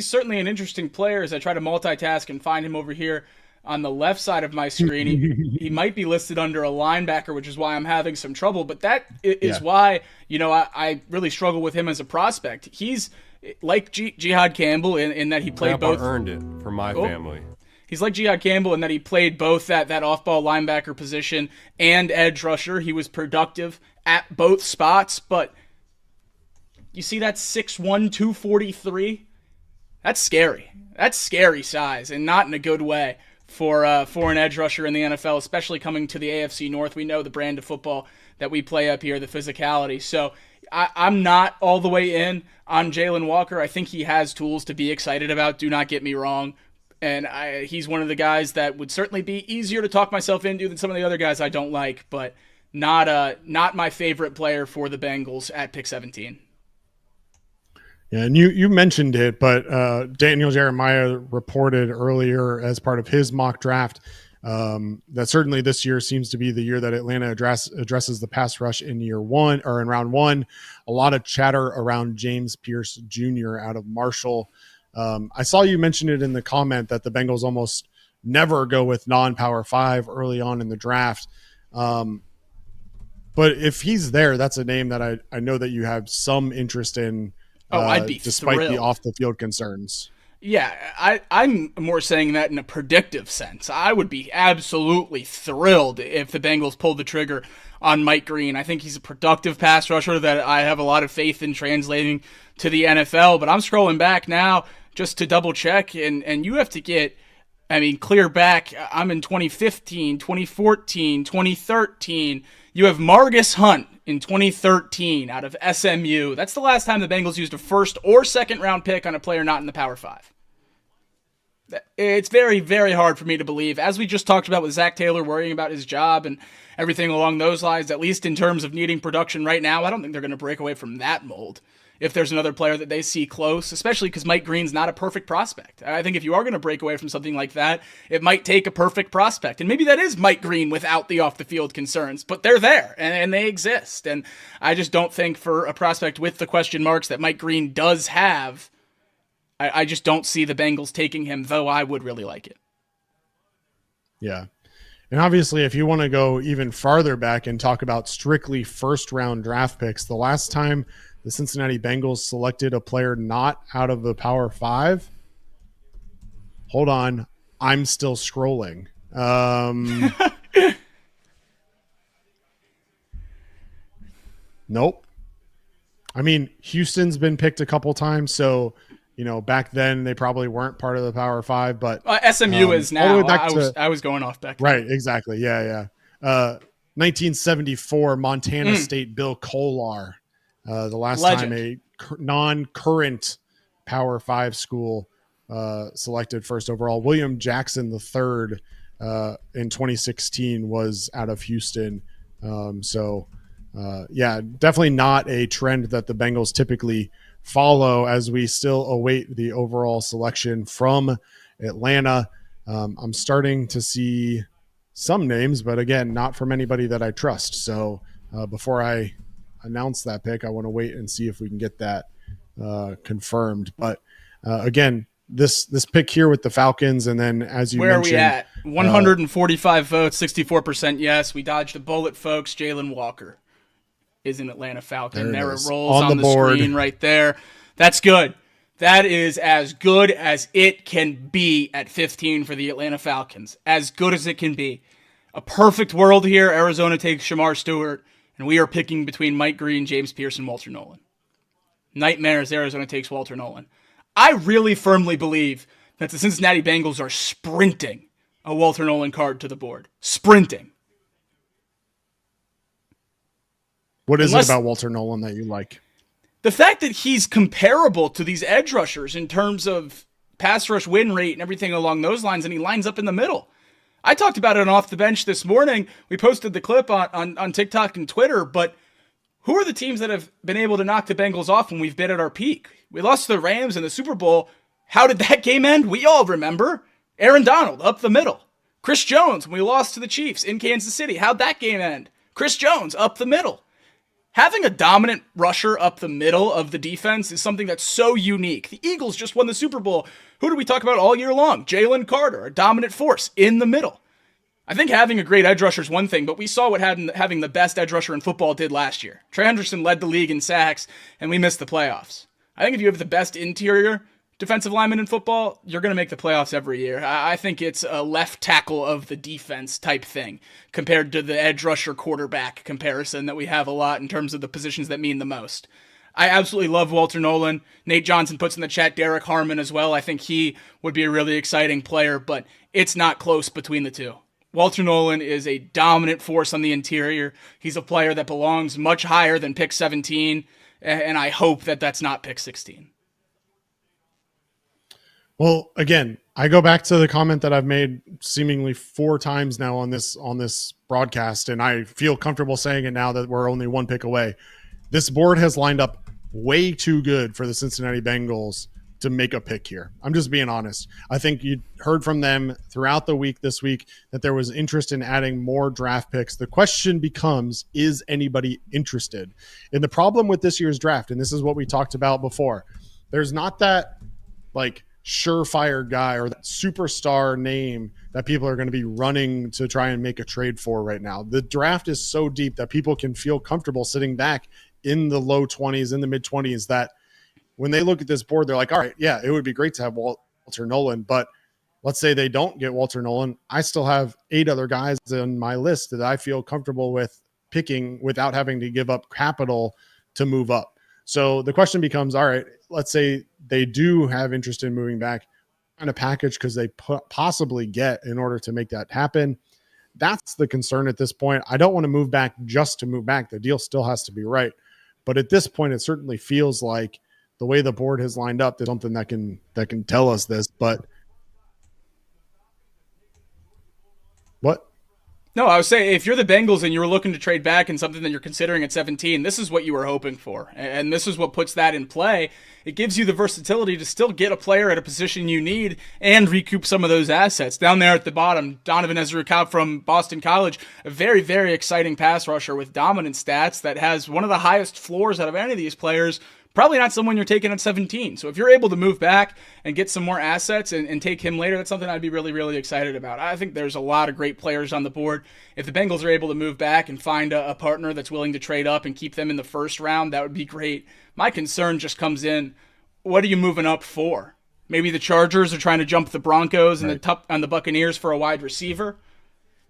certainly an interesting player as I try to multitask and find him over here on the left side of my screen. He might be listed under a linebacker, which is why I'm having some trouble. But that is why, I really struggle with him as a prospect. He's like Jihad Campbell in that he played Grandpa both. Earned it for my family. He's like Jihad Campbell in that he played both that off-ball linebacker position and edge rusher. He was productive at both spots, but you see that 6'1", 243? That's scary. That's scary size, and not in a good way for an edge rusher in the NFL, especially coming to the AFC North. We know the brand of football that we play up here, the physicality. So I'm not all the way in on Jalen Walker. I think he has tools to be excited about, do not get me wrong. And he's one of the guys that would certainly be easier to talk myself into than some of the other guys I don't like, but not my favorite player for the Bengals at pick 17. Yeah, and you mentioned it, but Daniel Jeremiah reported earlier as part of his mock draft that certainly this year seems to be the year that Atlanta addresses the pass rush in year one or in round one. A lot of chatter around James Pierce Jr. out of Marshall. I saw you mention it in the comment that the Bengals almost never go with non-Power 5 early on in the draft. But if he's there, that's a name that I know that you have some interest in. I'd be despite thrilled. the off-the-field concerns. Yeah, I'm more saying that in a predictive sense. I would be absolutely thrilled if the Bengals pulled the trigger on Mike Green. I think he's a productive pass rusher that I have a lot of faith in translating to the NFL. But I'm scrolling back now just to double check, and you have to get I mean, clear back, I'm in 2015, 2014, 2013. You have Margus Hunt in 2013 out of SMU. That's the last time the Bengals used a first or second round pick on a player not in the Power 5. It's very, very hard for me to believe, as we just talked about with Zach Taylor worrying about his job and everything along those lines, at least in terms of needing production right now. I don't think they're going to break away from that mold if there's another player that they see close, especially because Mike Green's not a perfect prospect. I think if you are going to break away from something like that, it might take a perfect prospect. And maybe that is Mike Green without the off-the-field concerns, but they're there, and they exist. And I just don't think for a prospect with the question marks that Mike Green does have, I just don't see the Bengals taking him, though I would really like it. Yeah. And obviously, if you want to go even farther back and talk about strictly first-round draft picks, the last time the Cincinnati Bengals selected a player not out of the Power 5, hold on, I'm still scrolling. Nope. I mean, Houston's been picked a couple times, so back then they probably weren't part of the Power 5, but SMU is now. I was going off back then. Right, exactly. Yeah. 1974 Montana State Bill Kolar, the last Legend. time a non-current Power 5 school selected first overall. William Jackson III in 2016 was out of Houston. Definitely not a trend that the Bengals typically follow, as we still await the overall selection from Atlanta. I'm starting to see some names, but again, not from anybody that I trust. So before I announce that pick, I want to wait and see if we can get that confirmed. But again, this pick here with the Falcons, and then as you mentioned, where are we at? 145 votes, 64% yes. We dodged a bullet, folks. Jalen Walker is an Atlanta Falcon. There it rolls on the screen right there. That's good. That is as good as it can be at 15 for the Atlanta Falcons. As good as it can be. A perfect world here. Arizona takes Shemar Stewart, and we are picking between Mike Green, James Pierce, and Walter Nolan. Nightmares, Arizona takes Walter Nolan. I really firmly believe that the Cincinnati Bengals are sprinting a Walter Nolan card to the board. Sprinting. What is it about Walter Nolan that you like? The fact that he's comparable to these edge rushers in terms of pass rush win rate and everything along those lines, and he lines up in the middle. I talked about it on Off the Bench this morning. We posted the clip on TikTok and Twitter, but who are the teams that have been able to knock the Bengals off when we've been at our peak? We lost to the Rams in the Super Bowl. How did that game end? We all remember. Aaron Donald up the middle. Chris Jones when we lost to the Chiefs in Kansas City. How'd that game end? Chris Jones up the middle. Having a dominant rusher up the middle of the defense is something that's so unique. The Eagles just won the Super Bowl. Who do we talk about all year long? Jalen Carter, a dominant force in the middle. I think having a great edge rusher is one thing, but we saw what having the best edge rusher in football did last year. Trey Hendrickson led the league in sacks, and we missed the playoffs. I think if you have the best interior defensive lineman in football, you're going to make the playoffs every year. I think it's a left tackle of the defense type thing compared to the edge rusher quarterback comparison that we have a lot in terms of the positions that mean the most. I absolutely love Walter Nolan. Nate Johnson puts in the chat Derek Harmon as well. I think he would be a really exciting player, but it's not close between the two. Walter Nolan is a dominant force on the interior. He's a player that belongs much higher than pick 17, and I hope that that's not pick 16. Well, again, I go back to the comment that I've made seemingly 4 times now on this broadcast, and I feel comfortable saying it now that we're only one pick away. This board has lined up way too good for the Cincinnati Bengals to make a pick here. I'm just being honest. I think you heard from them throughout the week this week that there was interest in adding more draft picks. The question becomes, is anybody interested? And the problem with this year's draft, and this is what we talked about before, there's not that surefire guy or that superstar name that people are going to be running to try and make a trade for right now. The draft is so deep that people can feel comfortable sitting back in the low 20s, in the mid 20s, that when they look at this board, they're like, all right, yeah, it would be great to have Walter Nolan, but let's say they don't get Walter Nolan. I still have 8 other guys on my list that I feel comfortable with picking without having to give up capital to move up. So the question becomes, all right, let's say they do have interest in moving back. of package because they possibly get in order to make that happen. That's the concern at this point. I don't want to move back just to move back. The deal still has to be right. But at this point, it certainly feels like the way the board has lined up, there's something that can tell us this. But what? No, I was saying, if you're the Bengals and you were looking to trade back and something that you're considering at 17, this is what you were hoping for. And this is what puts that in play. It gives you the versatility to still get a player at a position you need and recoup some of those assets. Down there at the bottom, Donovan Ezra-Cobb from Boston College, a very, very exciting pass rusher with dominant stats that has one of the highest floors out of any of these players. Probably not someone you're taking at 17. So if you're able to move back and get some more assets and take him later, that's something I'd be really, really excited about. I think there's a lot of great players on the board. If the Bengals are able to move back and find a partner that's willing to trade up and keep them in the first round, that would be great. My concern just comes in, what are you moving up for? Maybe the Chargers are trying to jump the Broncos and the Buccaneers for a wide receiver.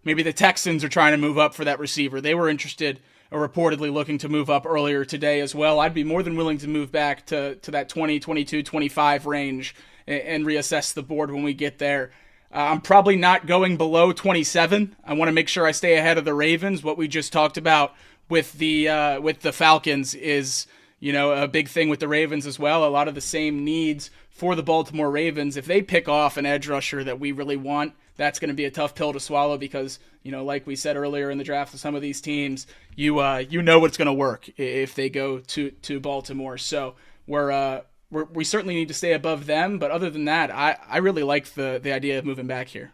Maybe the Texans are trying to move up for that receiver. They were interested or reportedly looking to move up earlier today as well. I'd be more than willing to move back to that 20, 22, 25 range and reassess the board when we get there. I'm probably not going below 27. I want to make sure I stay ahead of the Ravens. What we just talked about with the Falcons is, a big thing with the Ravens as well. A lot of the same needs for the Baltimore Ravens. If they pick off an edge rusher that we really want, that's going to be a tough pill to swallow because, like we said earlier in the draft of some of these teams, you know what's going to work if they go to Baltimore. So we certainly need to stay above them. But other than that, I really like the idea of moving back here.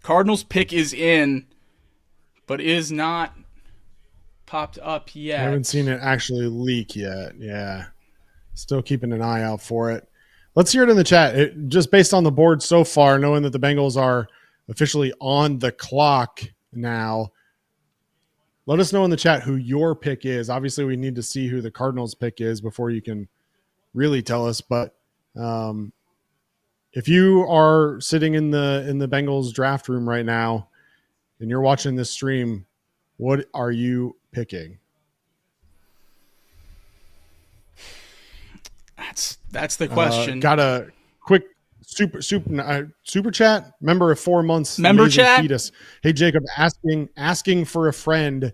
Cardinals pick is in, but is not popped up yet. I haven't seen it actually leak yet. Yeah. Still keeping an eye out for it. Let's hear it in the chat. Just based on the board so far, knowing that the Bengals are officially on the clock now, let us know in the chat who your pick is. Obviously, we need to see who the Cardinals pick is before you can really tell us. But if you are sitting in the Bengals draft room right now and you're watching this stream, what are you picking? That's the question. Got a quick super chat. Member of 4 months. Member chat. Fetus. Hey Jacob, asking for a friend.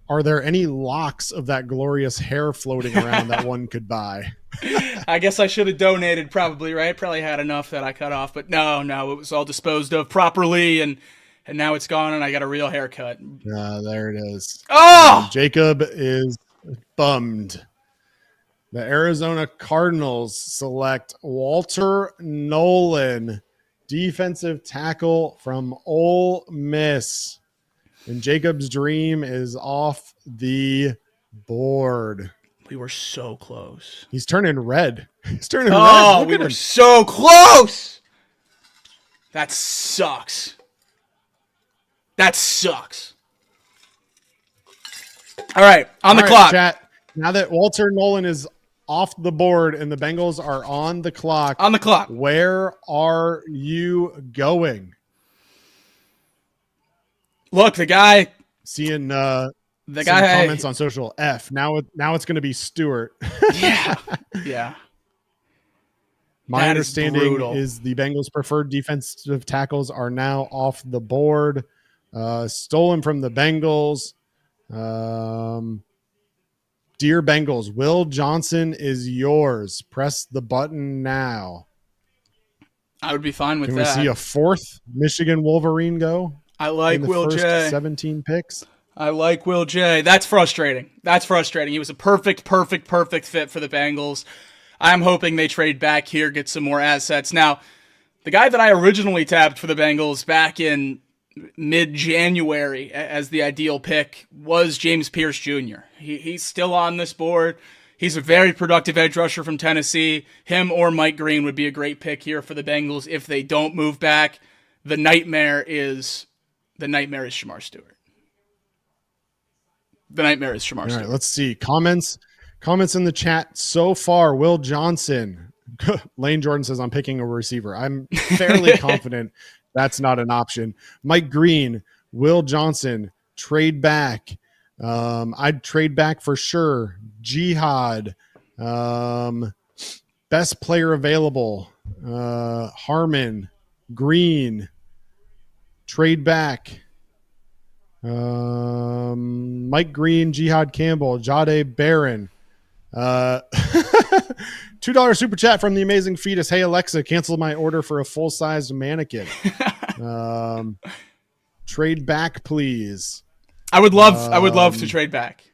Are there any locks of that glorious hair floating around that one could buy? I guess I should have donated. Probably right. Probably had enough that I cut off, but no, it was all disposed of properly, and now it's gone, and I got a real haircut. There it is. Oh, Jacob is bummed. The Arizona Cardinals select Walter Nolan, defensive tackle from Ole Miss. And Jacob's dream is off the board. We were so close. He's turning red. He's turning red. Oh, we were so close. That sucks. All right, on the clock. Chat. Now that Walter Nolan is off the board and the Bengals are on the clock. Where are you going? Look, the guy seeing comments on social F. Now it's going to be Stewart. Yeah. My understanding is the Bengals' preferred defensive tackles are now off the board. Stolen from the Bengals. Dear Bengals, Will Johnson is yours. Press the button now. I would be fine with that. Can we see a fourth Michigan Wolverine go? I like Will J. 17 picks. I like Will J. That's frustrating. He was a perfect fit for the Bengals. I'm hoping they trade back here, get some more assets. Now, the guy that I originally tapped for the Bengals back in mid-January as the ideal pick was James Pierce Jr. He's still on this board. He's a very productive edge rusher from Tennessee. Him or Mike Green would be a great pick here for the Bengals if they don't move back. The nightmare is Shemar Stewart. All right, let's see. Comments in the chat so far. Will Johnson. Lane Jordan says, I'm picking a receiver. I'm fairly confident that's not an option. Mike Green, Will Johnson, trade back. I'd trade back for sure. Jihad. Best player available, Harmon, Green, trade back, Mike Green, Jihad Campbell, Jade Barron. $2 super chat from the amazing fetus. Hey Alexa, cancel my order for a full-sized mannequin. Trade back, please. I would love to trade back.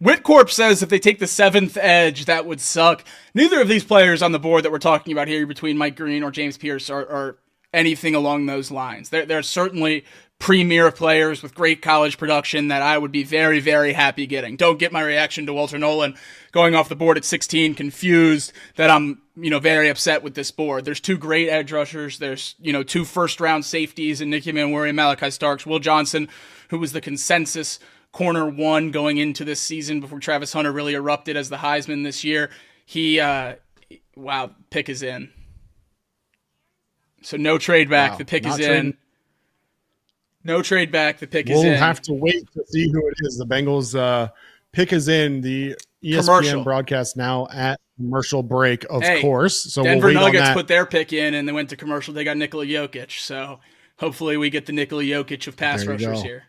Whitcorp says if they take the 7th edge, that would suck. Neither of these players on the board that we're talking about here between Mike Green or James Pierce are anything along those lines. They're certainly premier players with great college production that I would be very, very happy getting. Don't get my reaction to Walter Nolan going off the board at 16 confused that I'm, very upset with this board. There's 2 great edge rushers. There's, 2 first-round safeties in Nicky Manwari, Malachi Starks, Will Johnson, who was the consensus corner 1 going into this season before Travis Hunter really erupted as the Heisman this year. Pick is in. So no trade back. The pick is in. No trade back. The pick is in. We'll have to wait to see who it is. The Bengals pick is in. The ESPN commercial broadcast now at commercial break, of course. So Denver we'll wait Nuggets on that. put their pick in, and they went to commercial. They got Nikola Jokic. So hopefully we get the Nikola Jokic of pass rushers here.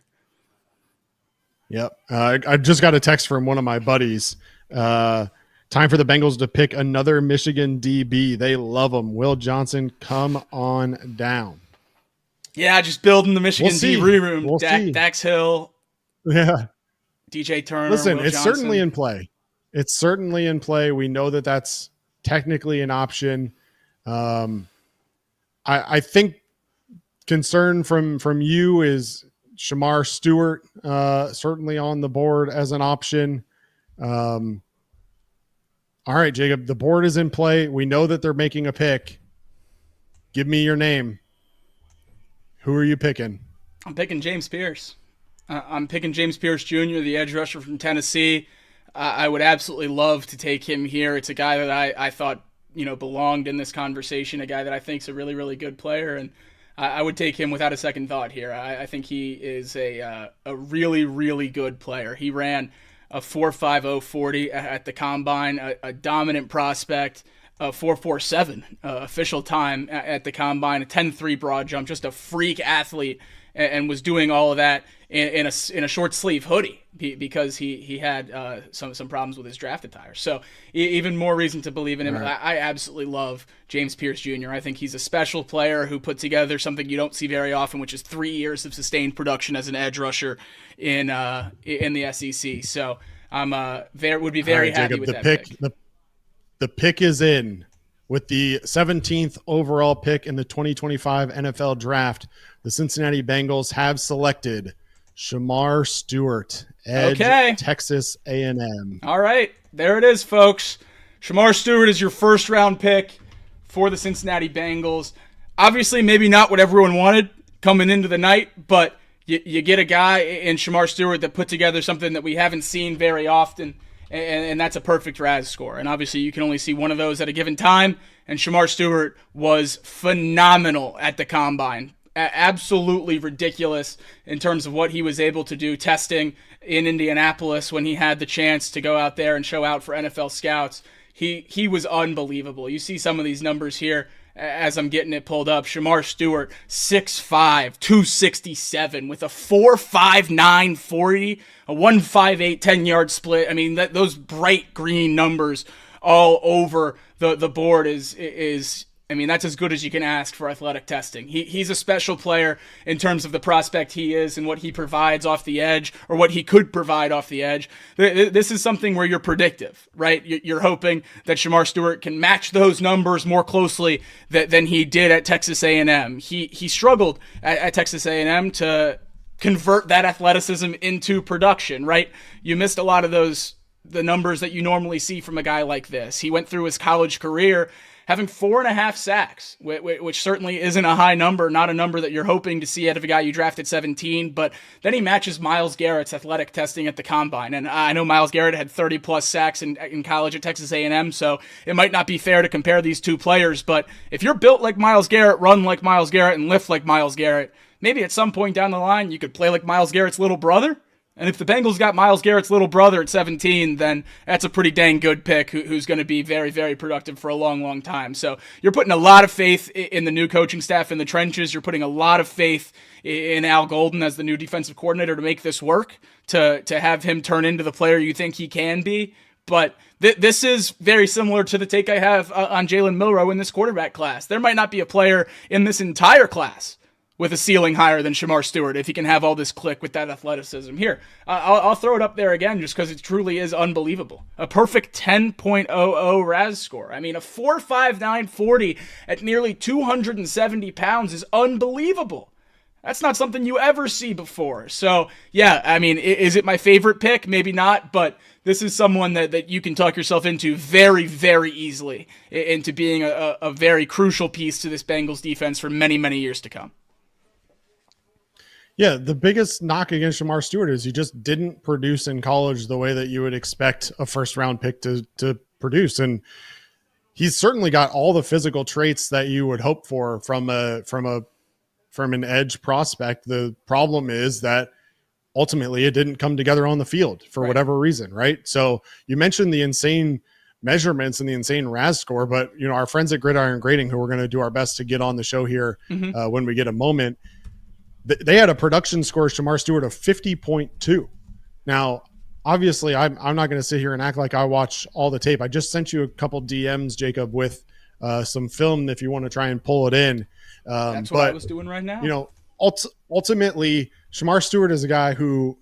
Yep. I just got a text from one of my buddies. Time for the Bengals to pick another Michigan DB. They love him. Will Johnson, come on down. Yeah, just building the Michigan DB room. We'll see. Dax Hill. Yeah. DJ Turner. Listen, Will it's Johnson. certainly in play. It's certainly in play. We know that that's technically an option. I think concern from you is Shemar Stewart, certainly on the board as an option. All right, Jacob, the board is in play. We know that they're making a pick. Give me your name. Who are you picking? I'm picking James Pierce. I'm picking James Pierce Jr., the edge rusher from Tennessee. I would absolutely love to take him here. It's a guy that I thought belonged in this conversation, a guy that I think is a really, really good player, and I would take him without a second thought here. I think he is a really, really good player. He ran a 4.50 40 at the combine, a dominant prospect, a 4.47 official time at the combine, a 10.3 broad jump, just a freak athlete, and was doing all of that in a short sleeve hoodie because he had some problems with his draft attire. So even more reason to believe in him. Right. I absolutely love James Pierce Jr. I think he's a special player who put together something you don't see very often, which is 3 years of sustained production as an edge rusher in the SEC. So I'm would be very happy Jacob, with that pick. The pick is in. With the 17th overall pick in the 2025 NFL Draft, the Cincinnati Bengals have selected Shemar Stewart, edge, Texas A&M. All right, there it is, folks. Shemar Stewart is your first-round pick for the Cincinnati Bengals. Obviously, maybe not what everyone wanted coming into the night, but you get a guy in Shemar Stewart that put together something that we haven't seen very often, and that's a perfect RAS score. And obviously you can only see one of those at a given time, and Shemar Stewart was phenomenal at the combine. Absolutely ridiculous in terms of what he was able to do testing in Indianapolis when he had the chance to go out there and show out for NFL scouts. He was unbelievable. You see some of these numbers here as I'm getting it pulled up. Shemar Stewart, 6'5", 267 with a 4.59 40, a 1.58 10-yard split. I mean, those bright green numbers all over the board is I mean, that's as good as you can ask for athletic testing. He's a special player in terms of the prospect he is and what he provides off the edge, or what he could provide off the edge. This is something where you're predictive, right? You're hoping that Shemar Stewart can match those numbers more closely than he did at Texas A&M. He struggled at Texas A&M to convert that athleticism into production, right? You missed a lot of the numbers that you normally see from a guy like this. He went through his college career having 4.5 sacks, which certainly isn't a high number, not a number that you're hoping to see out of a guy you drafted 17, but then he matches Myles Garrett's athletic testing at the combine. And I know Myles Garrett had 30-plus sacks in college at Texas A&M, so it might not be fair to compare these two players, but if you're built like Myles Garrett, run like Myles Garrett, and lift like Myles Garrett, maybe at some point down the line you could play like Myles Garrett's little brother And if the Bengals got Myles Garrett's little brother at 17, then that's a pretty dang good pick who's going to be very, very productive for a long, long time. So you're putting a lot of faith in the new coaching staff in the trenches. You're putting a lot of faith in Al Golden as the new defensive coordinator to make this work, to have him turn into the player you think he can be. But this is very similar to the take I have on Jalen Milroe in this quarterback class. There might not be a player in this entire class with a ceiling higher than Shemar Stewart if he can have all this click with that athleticism. Here, I'll throw it up there again just because it truly is unbelievable. A perfect 10.00 RAS score. I mean, a 4.59 40 at nearly 270 pounds is unbelievable. That's not something you ever see before. So, yeah, I mean, is it my favorite pick? Maybe not, but this is someone that you can talk yourself into very, very easily into being a very crucial piece to this Bengals defense for many, many years to come. Yeah, the biggest knock against Shemar Stewart is he just didn't produce in college the way that you would expect a first-round pick to produce. And he's certainly got all the physical traits that you would hope for from an edge prospect. The problem is that ultimately it didn't come together on the field for whatever reason, right? So you mentioned the insane measurements and the insane RAS score, but our friends at Gridiron Grading, who we're going to do our best to get on the show here when we get a moment, they had a production score, Shemar Stewart, of 50.2. Now, obviously, I'm not going to sit here and act like I watch all the tape. I just sent you a couple DMs, Jacob, with some film if you want to try and pull it in. That's what I was doing right now. Ultimately, Shemar Stewart is a guy who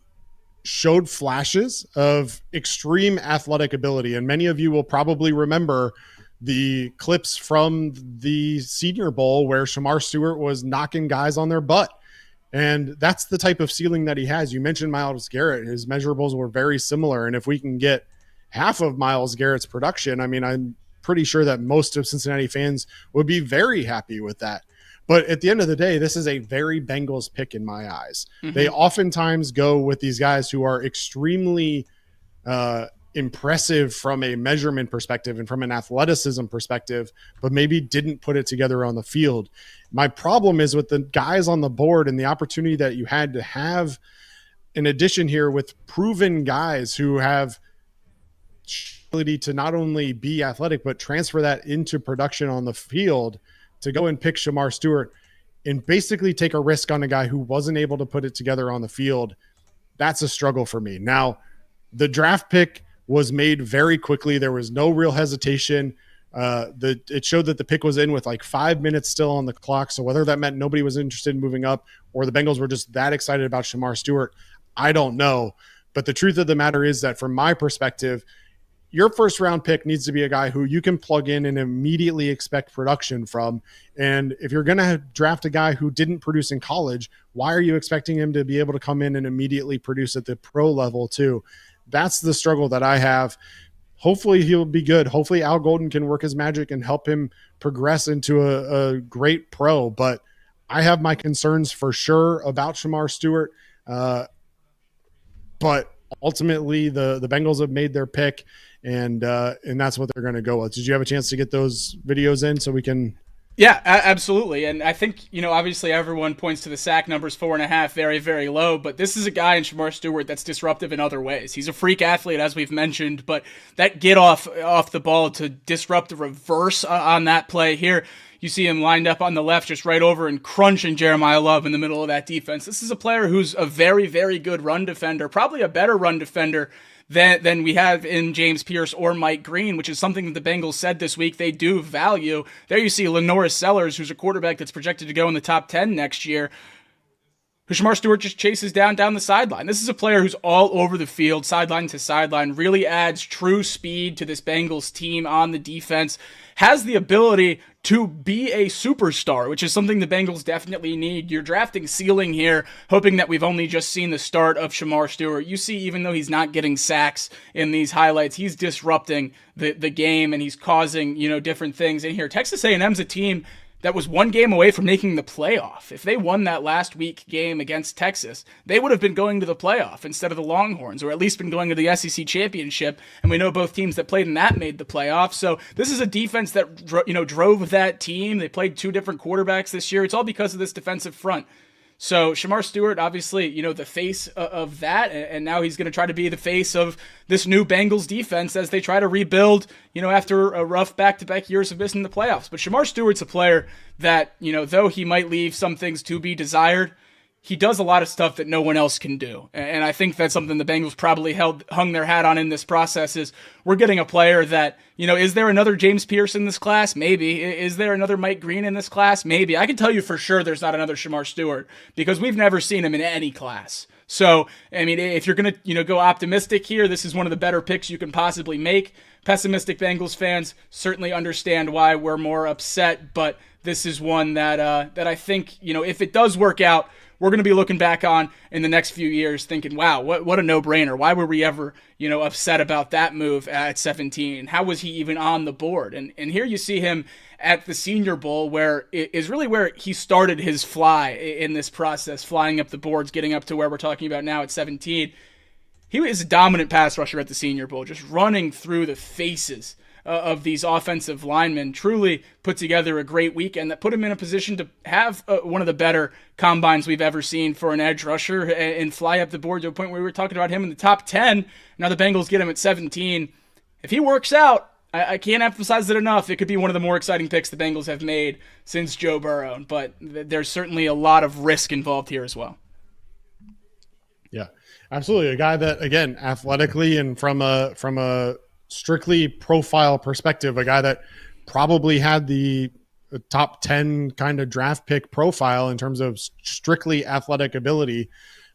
showed flashes of extreme athletic ability. And many of you will probably remember the clips from the Senior Bowl where Shemar Stewart was knocking guys on their butt. And that's the type of ceiling that he has. You mentioned Myles Garrett. His measurables were very similar. And if we can get half of Myles Garrett's production, I mean, I'm pretty sure that most of Cincinnati fans would be very happy with that. But at the end of the day, this is a very Bengals pick in my eyes. Mm-hmm. They oftentimes go with these guys who are extremely impressive from a measurement perspective and from an athleticism perspective, but maybe didn't put it together on the field. My problem is with the guys on the board and the opportunity that you had to have an addition here with proven guys who have ability to not only be athletic, but transfer that into production on the field, to go and pick Shemar Stewart and basically take a risk on a guy who wasn't able to put it together on the field. That's a struggle for me. Now, the draft pick was made very quickly. There was no real hesitation. It showed that the pick was in with like 5 minutes still on the clock. So whether that meant nobody was interested in moving up or the Bengals were just that excited about Shemar Stewart, I don't know. But the truth of the matter is that from my perspective, your first round pick needs to be a guy who you can plug in and immediately expect production from. And if you're going to draft a guy who didn't produce in college, why are you expecting him to be able to come in and immediately produce at the pro level too? That's the struggle that I have. Hopefully he'll be good. Hopefully Al Golden can work his magic and help him progress into a great pro. But I have my concerns for sure about Shemar Stewart. But ultimately the Bengals have made their pick, and that's what they're going to go with. Did you have a chance to get those videos in so we can? Yeah, absolutely. And I think, obviously everyone points to the sack numbers, 4.5, very, very low, but this is a guy in Shemar Stewart that's disruptive in other ways. He's a freak athlete, as we've mentioned, but that get off the ball to disrupt the reverse on that play here. You see him lined up on the left, just right over and crunching Jeremiah Love in the middle of that defense. This is a player who's a very, very good run defender, probably a better run defender than we have in James Pierce or Mike Green, which is something that the Bengals said this week they do value. There you see Lenoris Sellers, who's a quarterback that's projected to go in the top 10 next year, who Shemar Stewart just chases down the sideline. This is a player who's all over the field, sideline to sideline, really adds true speed to this Bengals team on the defense, has the ability to be a superstar, which is something the Bengals definitely need. You're drafting ceiling here, hoping that we've only just seen the start of Shemar Stewart. You see, even though he's not getting sacks in these highlights, he's disrupting the game, and he's causing, different things in here. Texas A&M's a team that was one game away from making the playoff. If they won that last week game against Texas, they would have been going to the playoff instead of the Longhorns, or at least been going to the SEC championship. And we know both teams that played in that made the playoff. So this is a defense that drove that team. They played two different quarterbacks this year. It's all because of this defensive front. So Shemar Stewart, obviously, the face of that, and now he's going to try to be the face of this new Bengals defense as they try to rebuild, after a rough back-to-back years of missing the playoffs. But Shemar Stewart's a player that, though he might leave some things to be desired, he does a lot of stuff that no one else can do. And I think that's something the Bengals probably hung their hat on in this process is we're getting a player that, is there another James Pierce in this class? Maybe. Is there another Mike Green in this class? Maybe. I can tell you for sure there's not another Shemar Stewart because we've never seen him in any class. So, if you're going to, go optimistic here, this is one of the better picks you can possibly make. Pessimistic Bengals fans certainly understand why we're more upset, but this is one that I think, if it does work out, we're going to be looking back on in the next few years thinking, wow, what a no-brainer. Why were we ever, upset about that move at 17? How was he even on the board? And here you see him at the Senior Bowl, where it is really where he started his fly in this process, flying up the boards, getting up to where we're talking about now at 17. He was a dominant pass rusher at the Senior Bowl, just running through the faces of these offensive linemen. Truly put together a great weekend that put him in a position to have one of the better combines we've ever seen for an edge rusher and fly up the board to a point where we were talking about him in the top 10. Now the Bengals get him at 17. If he works out, I can't emphasize it enough. It could be one of the more exciting picks the Bengals have made since Joe Burrow, but there's certainly a lot of risk involved here as well. Yeah, absolutely. A guy that, again, athletically and from a strictly profile perspective, a guy that probably had the top 10 kind of draft pick profile in terms of strictly athletic ability,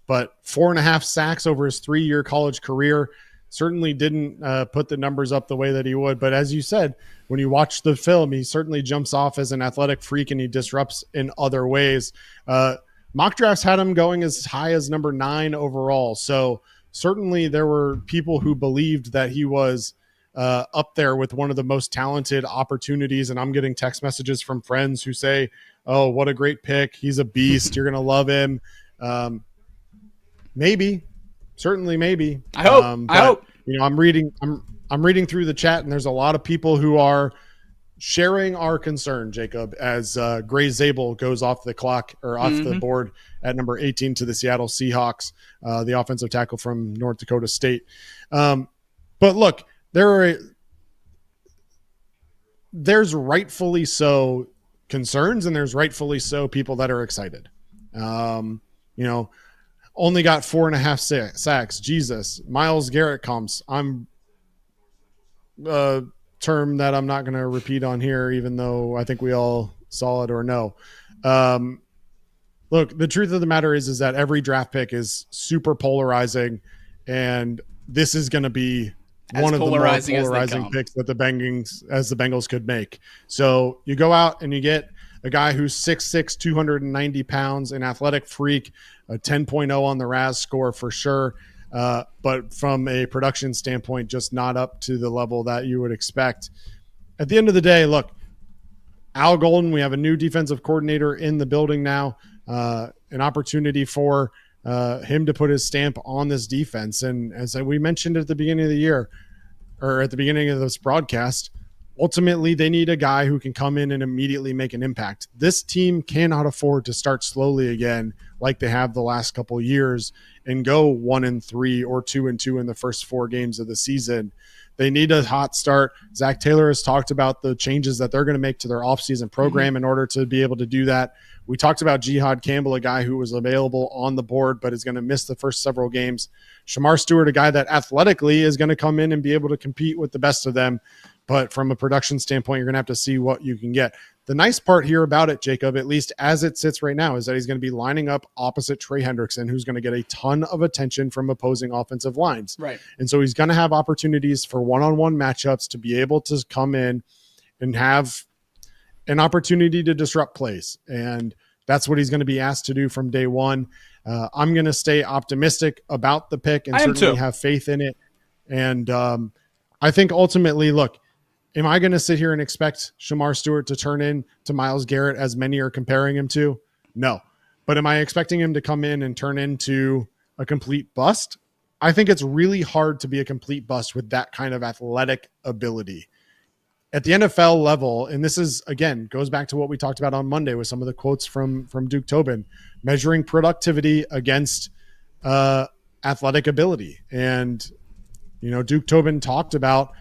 but 4.5 sacks over his 3-year college career certainly didn't put the numbers up the way that he would. But as you said, when you watch the film, he certainly jumps off as an athletic freak and he disrupts in other ways. Mock drafts had him going as high as number 9 overall. So certainly there were people who believed that he was up there with one of the most talented opportunities. And I'm getting text messages from friends who say, oh, what a great pick. He's a beast. You're going to love him. Maybe, certainly maybe. I hope. I'm reading through the chat and there's a lot of people who are sharing our concern, Jacob, as Gray Zabel goes off the clock or off the board at number 18 to the Seattle Seahawks, the offensive tackle from North Dakota State. But look, there's rightfully so concerns and there's rightfully so people that are excited. Only got 4.5 sacks. Jesus. Myles Garrett comps. I'm term that I'm not going to repeat on here, even though I think we all saw it or know. Look, the truth of the matter is that every draft pick is super polarizing, and this is going to be one of the more polarizing picks that the Bengals could make. So you go out and you get a guy who's 6'6", 290 pounds, an athletic freak, a 10.0 on the RAS score for sure. But from a production standpoint, just not up to the level that you would expect. At the end of the day, look, Al Golden, we have a new defensive coordinator in the building now, an opportunity for him to put his stamp on this defense. And as we mentioned at the beginning of the year, or at the beginning of this broadcast, ultimately they need a guy who can come in and immediately make an impact. This team cannot afford to start slowly again like they have the last couple of years and go 1-3 or 2-2 in the first 4 games of the season. They need a hot start. Zach Taylor has talked about the changes that they're going to make to their offseason program in order to be able to do that. We talked about Jihad Campbell, a guy who was available on the board but is going to miss the first several games. Shemar Stewart, a guy that athletically is going to come in and be able to compete with the best of them. But from a production standpoint, you're going to have to see what you can get. The nice part here about it, Jacob, at least as it sits right now, is that he's going to be lining up opposite Trey Hendrickson, who's going to get a ton of attention from opposing offensive lines. Right. And so he's going to have opportunities for one-on-one matchups to be able to come in and have an opportunity to disrupt plays. And that's what he's going to be asked to do from day one. I'm going to stay optimistic about the pick and certainly have faith in it. And I think ultimately, look, am I going to sit here and expect Shemar Stewart to turn in to Myles Garrett as many are comparing him to? No. But am I expecting him to come in and turn into a complete bust? I think it's really hard to be a complete bust with that kind of athletic ability. at the NFL level, and this is, again, goes back to what we talked about on Monday with some of the quotes from Duke Tobin, measuring productivity against athletic ability. And, Duke Tobin talked about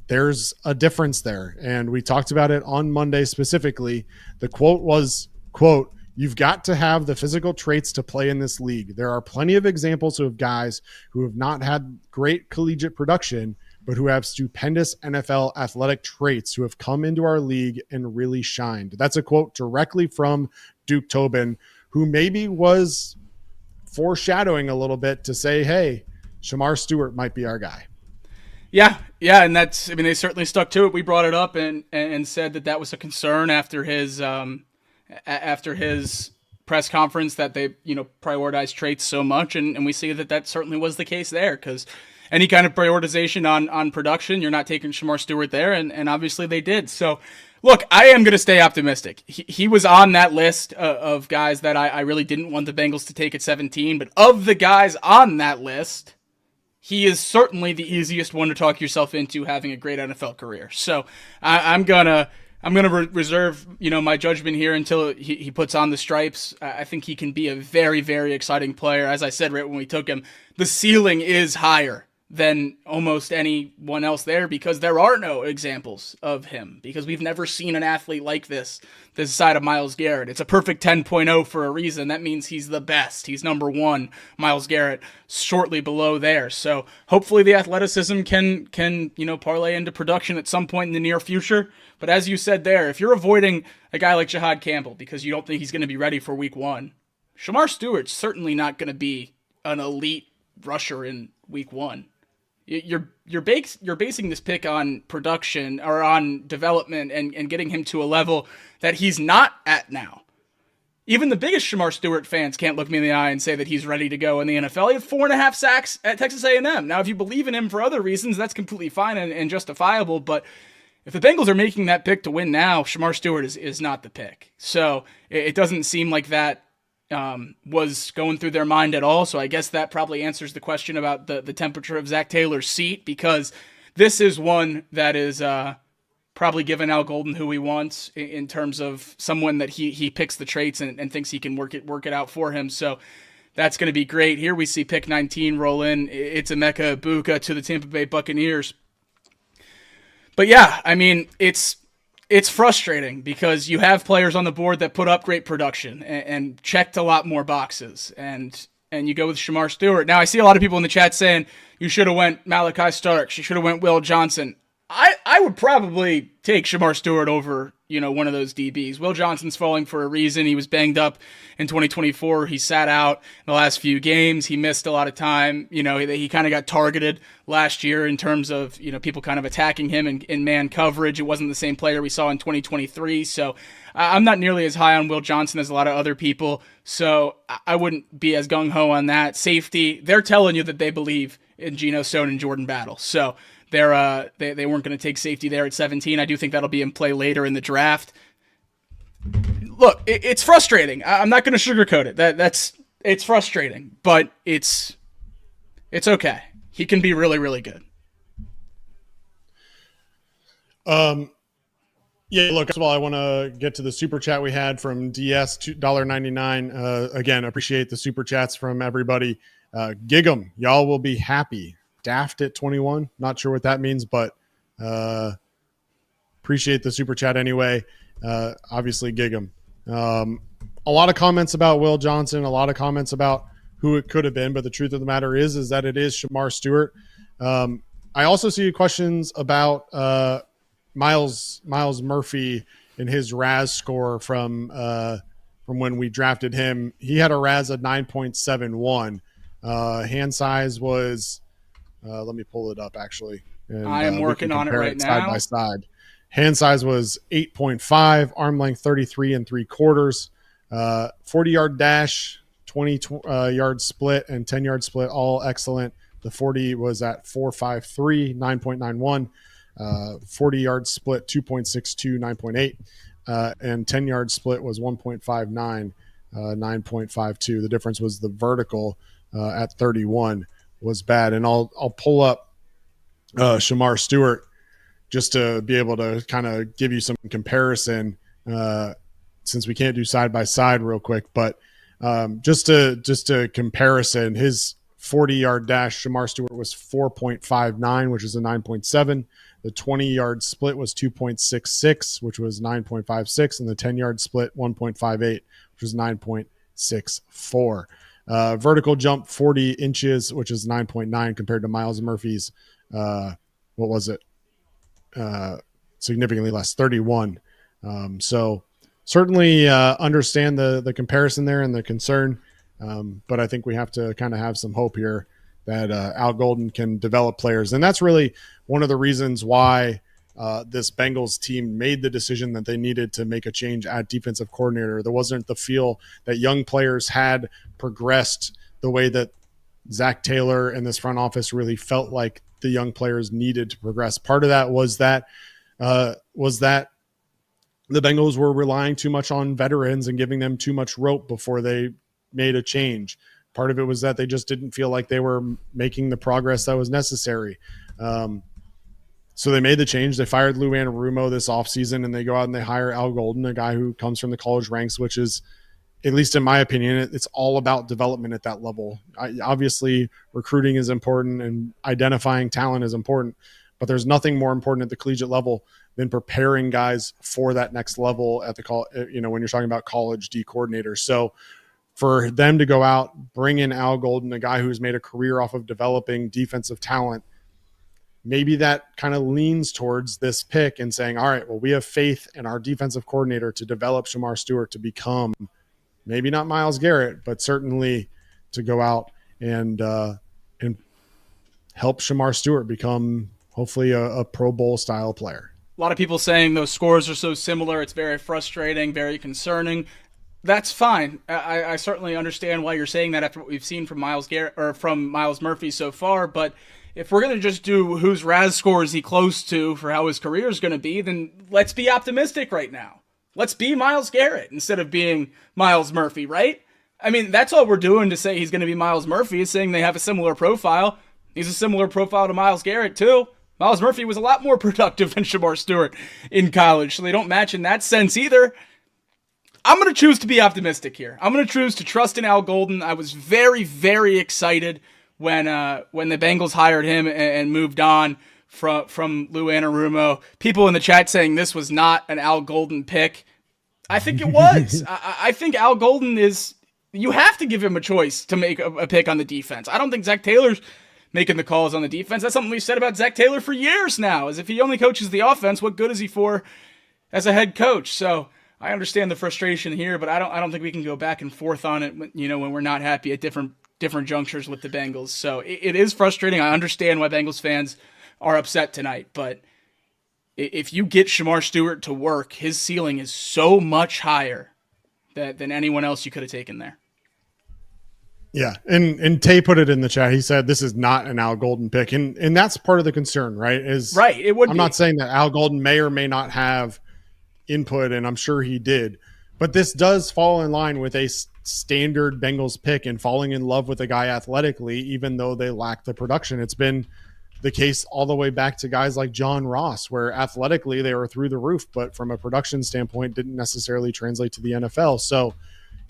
there's a difference there. And we talked about it on Monday specifically. The quote was, quote, "You've got to have the physical traits to play in this league. There are plenty of examples of guys who have not had great collegiate production, but who have stupendous NFL athletic traits who have come into our league and really shined." That's a quote directly from Duke Tobin, who maybe was foreshadowing a little bit to say, hey, Shemar Stewart might be our guy. Yeah, and they certainly stuck to it. We brought it up and said that was a concern after his press conference, that they prioritized traits so much, and we see that certainly was the case there, because any kind of prioritization on production, you're not taking Shemar Stewart there, and obviously they did. So, look, I am going to stay optimistic. He was on that list of guys that I really didn't want the Bengals to take at 17, but of the guys on that list, he is certainly the easiest one to talk yourself into having a great NFL career. So I'm gonna reserve my judgment here until he puts on the stripes. I think he can be a very, very exciting player. As I said right when we took him, the ceiling is higher than almost anyone else there, because there are no examples of him, because we've never seen an athlete like this side of Myles Garrett. It's a perfect 10.0 for a reason. That means he's the best. He's number one. Myles Garrett shortly below there. So hopefully the athleticism can parlay into production at some point in the near future. But as you said there, if you're avoiding a guy like Jahad Campbell because you don't think he's going to be ready for week one, Shemar Stewart's certainly not going to be an elite rusher in week one. You're basing this pick on production or on development and getting him to a level that he's not at now. Even the biggest Shemar Stewart fans can't look me in the eye and say that he's ready to go in the NFL. He had 4.5 sacks at Texas A&M. Now, if you believe in him for other reasons, that's completely fine and justifiable. But if the Bengals are making that pick to win now, Shemar Stewart is not the pick. So it doesn't seem like that was going through their mind at all. So I guess that probably answers the question about the temperature of Zach Taylor's seat, because this is one that is probably giving Al Golden who he wants in terms of someone that he picks the traits and thinks he can work it out for him. So that's going to be great. Here we see pick 19 roll in. It's Emeka Egbuka to the Tampa Bay Buccaneers. But yeah, I mean, it's frustrating because you have players on the board that put up great production and checked a lot more boxes, and you go with Shemar Stewart. Now, I see a lot of people in the chat saying you should have went Malachi Starks, you should have went Will Johnson. I would probably take Shemar Stewart over, one of those DBs. Will Johnson's falling for a reason. He was banged up in 2024. He sat out in the last few games. He missed a lot of time. He kind of got targeted last year in terms of, people kind of attacking him in man coverage. It wasn't the same player we saw in 2023. So I'm not nearly as high on Will Johnson as a lot of other people. So I wouldn't be as gung-ho on that. Safety, they're telling you that they believe in Geno Stone and Jordan Battle. So they weren't going to take safety there at 17. I do think that'll be in play later in the draft. Look, it's frustrating. I'm not going to sugarcoat it. It's frustrating, but it's okay. He can be really, really good. Yeah, look, first of all, I want to get to the super chat we had from DS, $1.99. Again, appreciate the super chats from everybody. Gig'em, y'all will be happy. Daft at 21. Not sure what that means, but appreciate the super chat anyway. Obviously, Gig'em. A lot of comments about Will Johnson, a lot of comments about who it could have been, but the truth of the matter is that it is Shemar Stewart. I also see questions about Miles Murphy and his RAS score from when we drafted him. He had a RAS of 9.71. Hand size was let me pull it up actually. And, I am working on it right now. Side by side. Hand size was 8.5, arm length 33 3/4, 40-yard dash, 20-yard split, and 10-yard split, all excellent. The 40 was at 4.53, 9.91, 40-yard split 2.62, 9.8, and 10-yard split was 1.59, 9.52. The difference was the vertical at 31 was bad. And I'll pull up Shemar Stewart just to be able to kind of give you some comparison, since we can't do side by side real quick, but just a comparison, his 40-yard dash, Shemar Stewart, was 4.59, which is a 9.7. The 20-yard split was 2.66, which was 9.56, and the 10-yard split 1.58, which was 9.64. Vertical jump 40 inches, which is 9.9 compared to Miles Murphy's, significantly less, 31. So certainly understand the comparison there and the concern, but I think we have to kind of have some hope here that Al Golden can develop players. And that's really one of the reasons why this Bengals team made the decision that they needed to make a change at defensive coordinator. There wasn't the feel that young players had progressed the way that Zach Taylor and this front office really felt like the young players needed to progress. Part of that was that the Bengals were relying too much on veterans and giving them too much rope before they made a change. Part of it was that they just didn't feel like they were making the progress that was necessary. So they made the change. They fired Lou Anarumo this offseason, and they go out and they hire Al Golden, a guy who comes from the college ranks, which is, at least in my opinion, it's all about development at that level. Obviously, recruiting is important and identifying talent is important, but there's nothing more important at the collegiate level than preparing guys for that next level at when you're talking about college D coordinators. So for them to go out, bring in Al Golden, a guy who's made a career off of developing defensive talent, maybe that kind of leans towards this pick and saying, all right, well, we have faith in our defensive coordinator to develop Shemar Stewart to become maybe not Myles Garrett, but certainly to go out and help Shemar Stewart become hopefully a Pro Bowl style player. A lot of people saying those scores are so similar. It's very frustrating, very concerning. That's fine. I certainly understand why you're saying that after what we've seen from Myles Garrett or from Myles Murphy so far. But if we're going to just do whose RAS score is he close to for how his career is going to be, then let's be optimistic right now. Let's be Myles Garrett instead of being Myles Murphy, right? I mean, that's all we're doing to say he's going to be Myles Murphy is saying they have a similar profile. He's a similar profile to Myles Garrett, too. Myles Murphy was a lot more productive than Shemar Stewart in college, so they don't match in that sense either. I'm going to choose to be optimistic here. I'm going to choose to trust in Al Golden. I was very, very excited when the Bengals hired him and moved on from Lou Anarumo. People in the chat saying this was not an Al Golden pick. I think it was. I think Al Golden is, you have to give him a choice to make a pick on the defense. I don't think Zach Taylor's making the calls on the defense. That's something we've said about Zach Taylor for years now, is if he only coaches the offense, what good is he for as a head coach? So I understand the frustration here, but I don't think we can go back and forth on it, when we're not happy at different junctures with the Bengals. So it is frustrating. I understand why Bengals fans are upset tonight, but if you get Shemar Stewart to work, his ceiling is so much higher than anyone else you could have taken there. Yeah, and Tay put it in the chat. He said this is not an Al Golden pick, and that's part of the concern, right? It would. I'm not saying that Al Golden may or may not have input, and I'm sure he did, but this does fall in line with a standard Bengals pick and falling in love with a guy athletically, even though they lack the production. It's been the case all the way back to guys like John Ross, where athletically they were through the roof, but from a production standpoint didn't necessarily translate to the NFL. So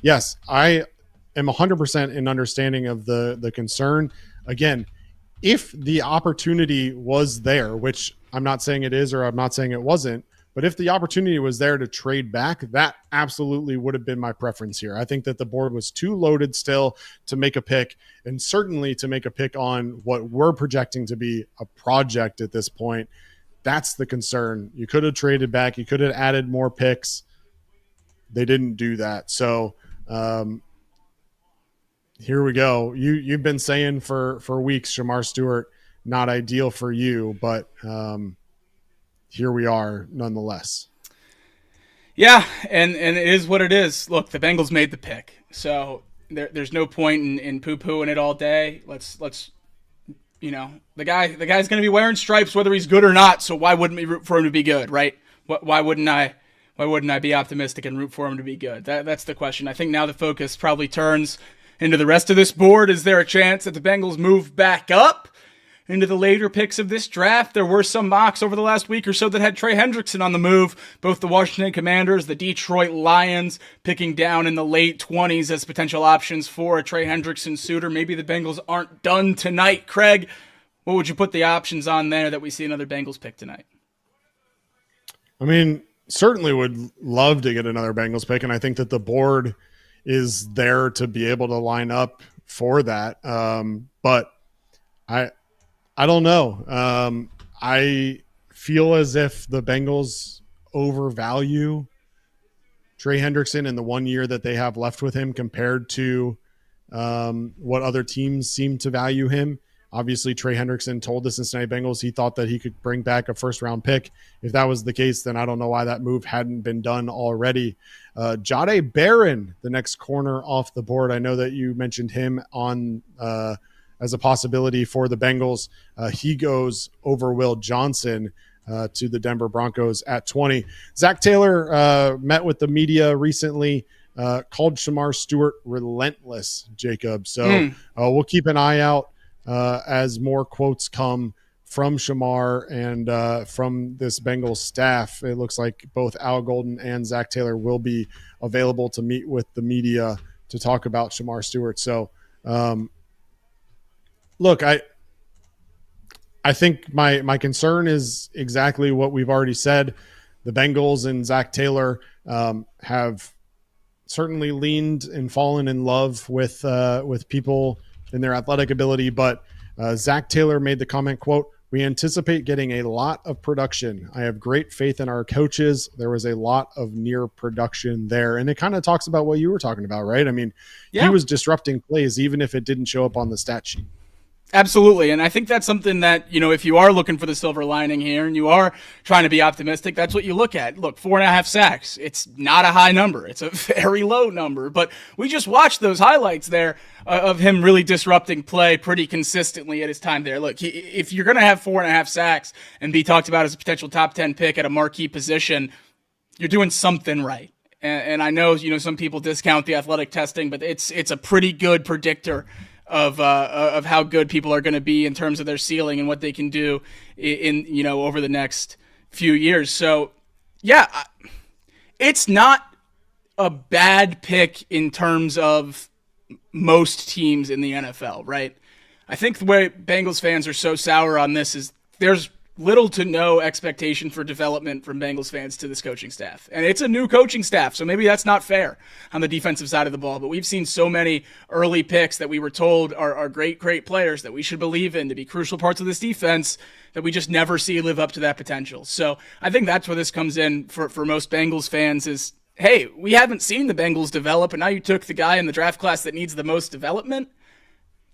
yes, I am 100% in understanding of the concern. Again, if the opportunity was there, which I'm not saying it is, or I'm not saying it wasn't, but if the opportunity was there to trade back, that absolutely would have been my preference here. I think that the board was too loaded still to make a pick, and certainly to make a pick on what we're projecting to be a project at this point. That's the concern. You could have traded back. You could have added more picks. They didn't do that. So here we go. You've been saying for weeks, Shemar Stewart, not ideal for you, but here we are nonetheless. Yeah, and it is what it is. Look, the Bengals made the pick, so there's no point in poo-pooing it all day. Let's the guy's going to be wearing stripes whether he's good or not, so why wouldn't we root for him to be good, right? Why wouldn't I be optimistic and root for him to be good? That's the question. I think now the focus probably turns into the rest of this board. Is there a chance that the Bengals move back up into the later picks of this draft. There were some mocks over the last week or so that had Trey Hendrickson on the move. Both the Washington Commanders, the Detroit Lions picking down in the late 20s as potential options for a Trey Hendrickson suitor. Maybe the Bengals aren't done tonight. Craig, what would you put the options on there that we see another Bengals pick tonight? I mean, certainly would love to get another Bengals pick, and I think that the board is there to be able to line up for that. But I don't know. I feel as if the Bengals overvalue Trey Hendrickson in the 1 year that they have left with him compared to what other teams seem to value him. Obviously, Trey Hendrickson told the Cincinnati Bengals he thought that he could bring back a first-round pick. If that was the case, then I don't know why that move hadn't been done already. Jahdae Barron, the next corner off the board. I know that you mentioned him on as a possibility for the Bengals. He goes over Will Johnson to the Denver Broncos at 20. Zach Taylor met with the media recently, called Shemar Stewart relentless, Jacob. So we'll keep an eye out as more quotes come from Shemar and from this Bengals staff. It looks like both Al Golden and Zach Taylor will be available to meet with the media to talk about Shemar Stewart. So, look, I think my concern is exactly what we've already said. The Bengals and Zach Taylor have certainly leaned and fallen in love with people in their athletic ability, but Zach Taylor made the comment, quote, "We anticipate getting a lot of production. I have great faith in our coaches." There was a lot of near production there. And it kind of talks about what you were talking about, right? I mean, He was disrupting plays, even if it didn't show up on the stat sheet. Absolutely. And I think that's something that, if you are looking for the silver lining here and you are trying to be optimistic, that's what you look at. Look, 4.5 sacks. It's not a high number. It's a very low number. But we just watched those highlights there of him really disrupting play pretty consistently at his time there. Look, if you're going to have 4.5 sacks and be talked about as a potential top 10 pick at a marquee position, you're doing something right. And I know, some people discount the athletic testing, but it's a pretty good predictor of how good people are going to be in terms of their ceiling and what they can do in over the next few years. So, yeah, it's not a bad pick in terms of most teams in the NFL, right? I think the way Bengals fans are so sour on this is there's little to no expectation for development from Bengals fans to this coaching staff. And it's a new coaching staff, so maybe that's not fair on the defensive side of the ball. But we've seen so many early picks that we were told are great players that we should believe in to be crucial parts of this defense that we just never see live up to that potential. So I think that's where this comes in for most Bengals fans is, hey, we haven't seen the Bengals develop, and now you took the guy in the draft class that needs the most development.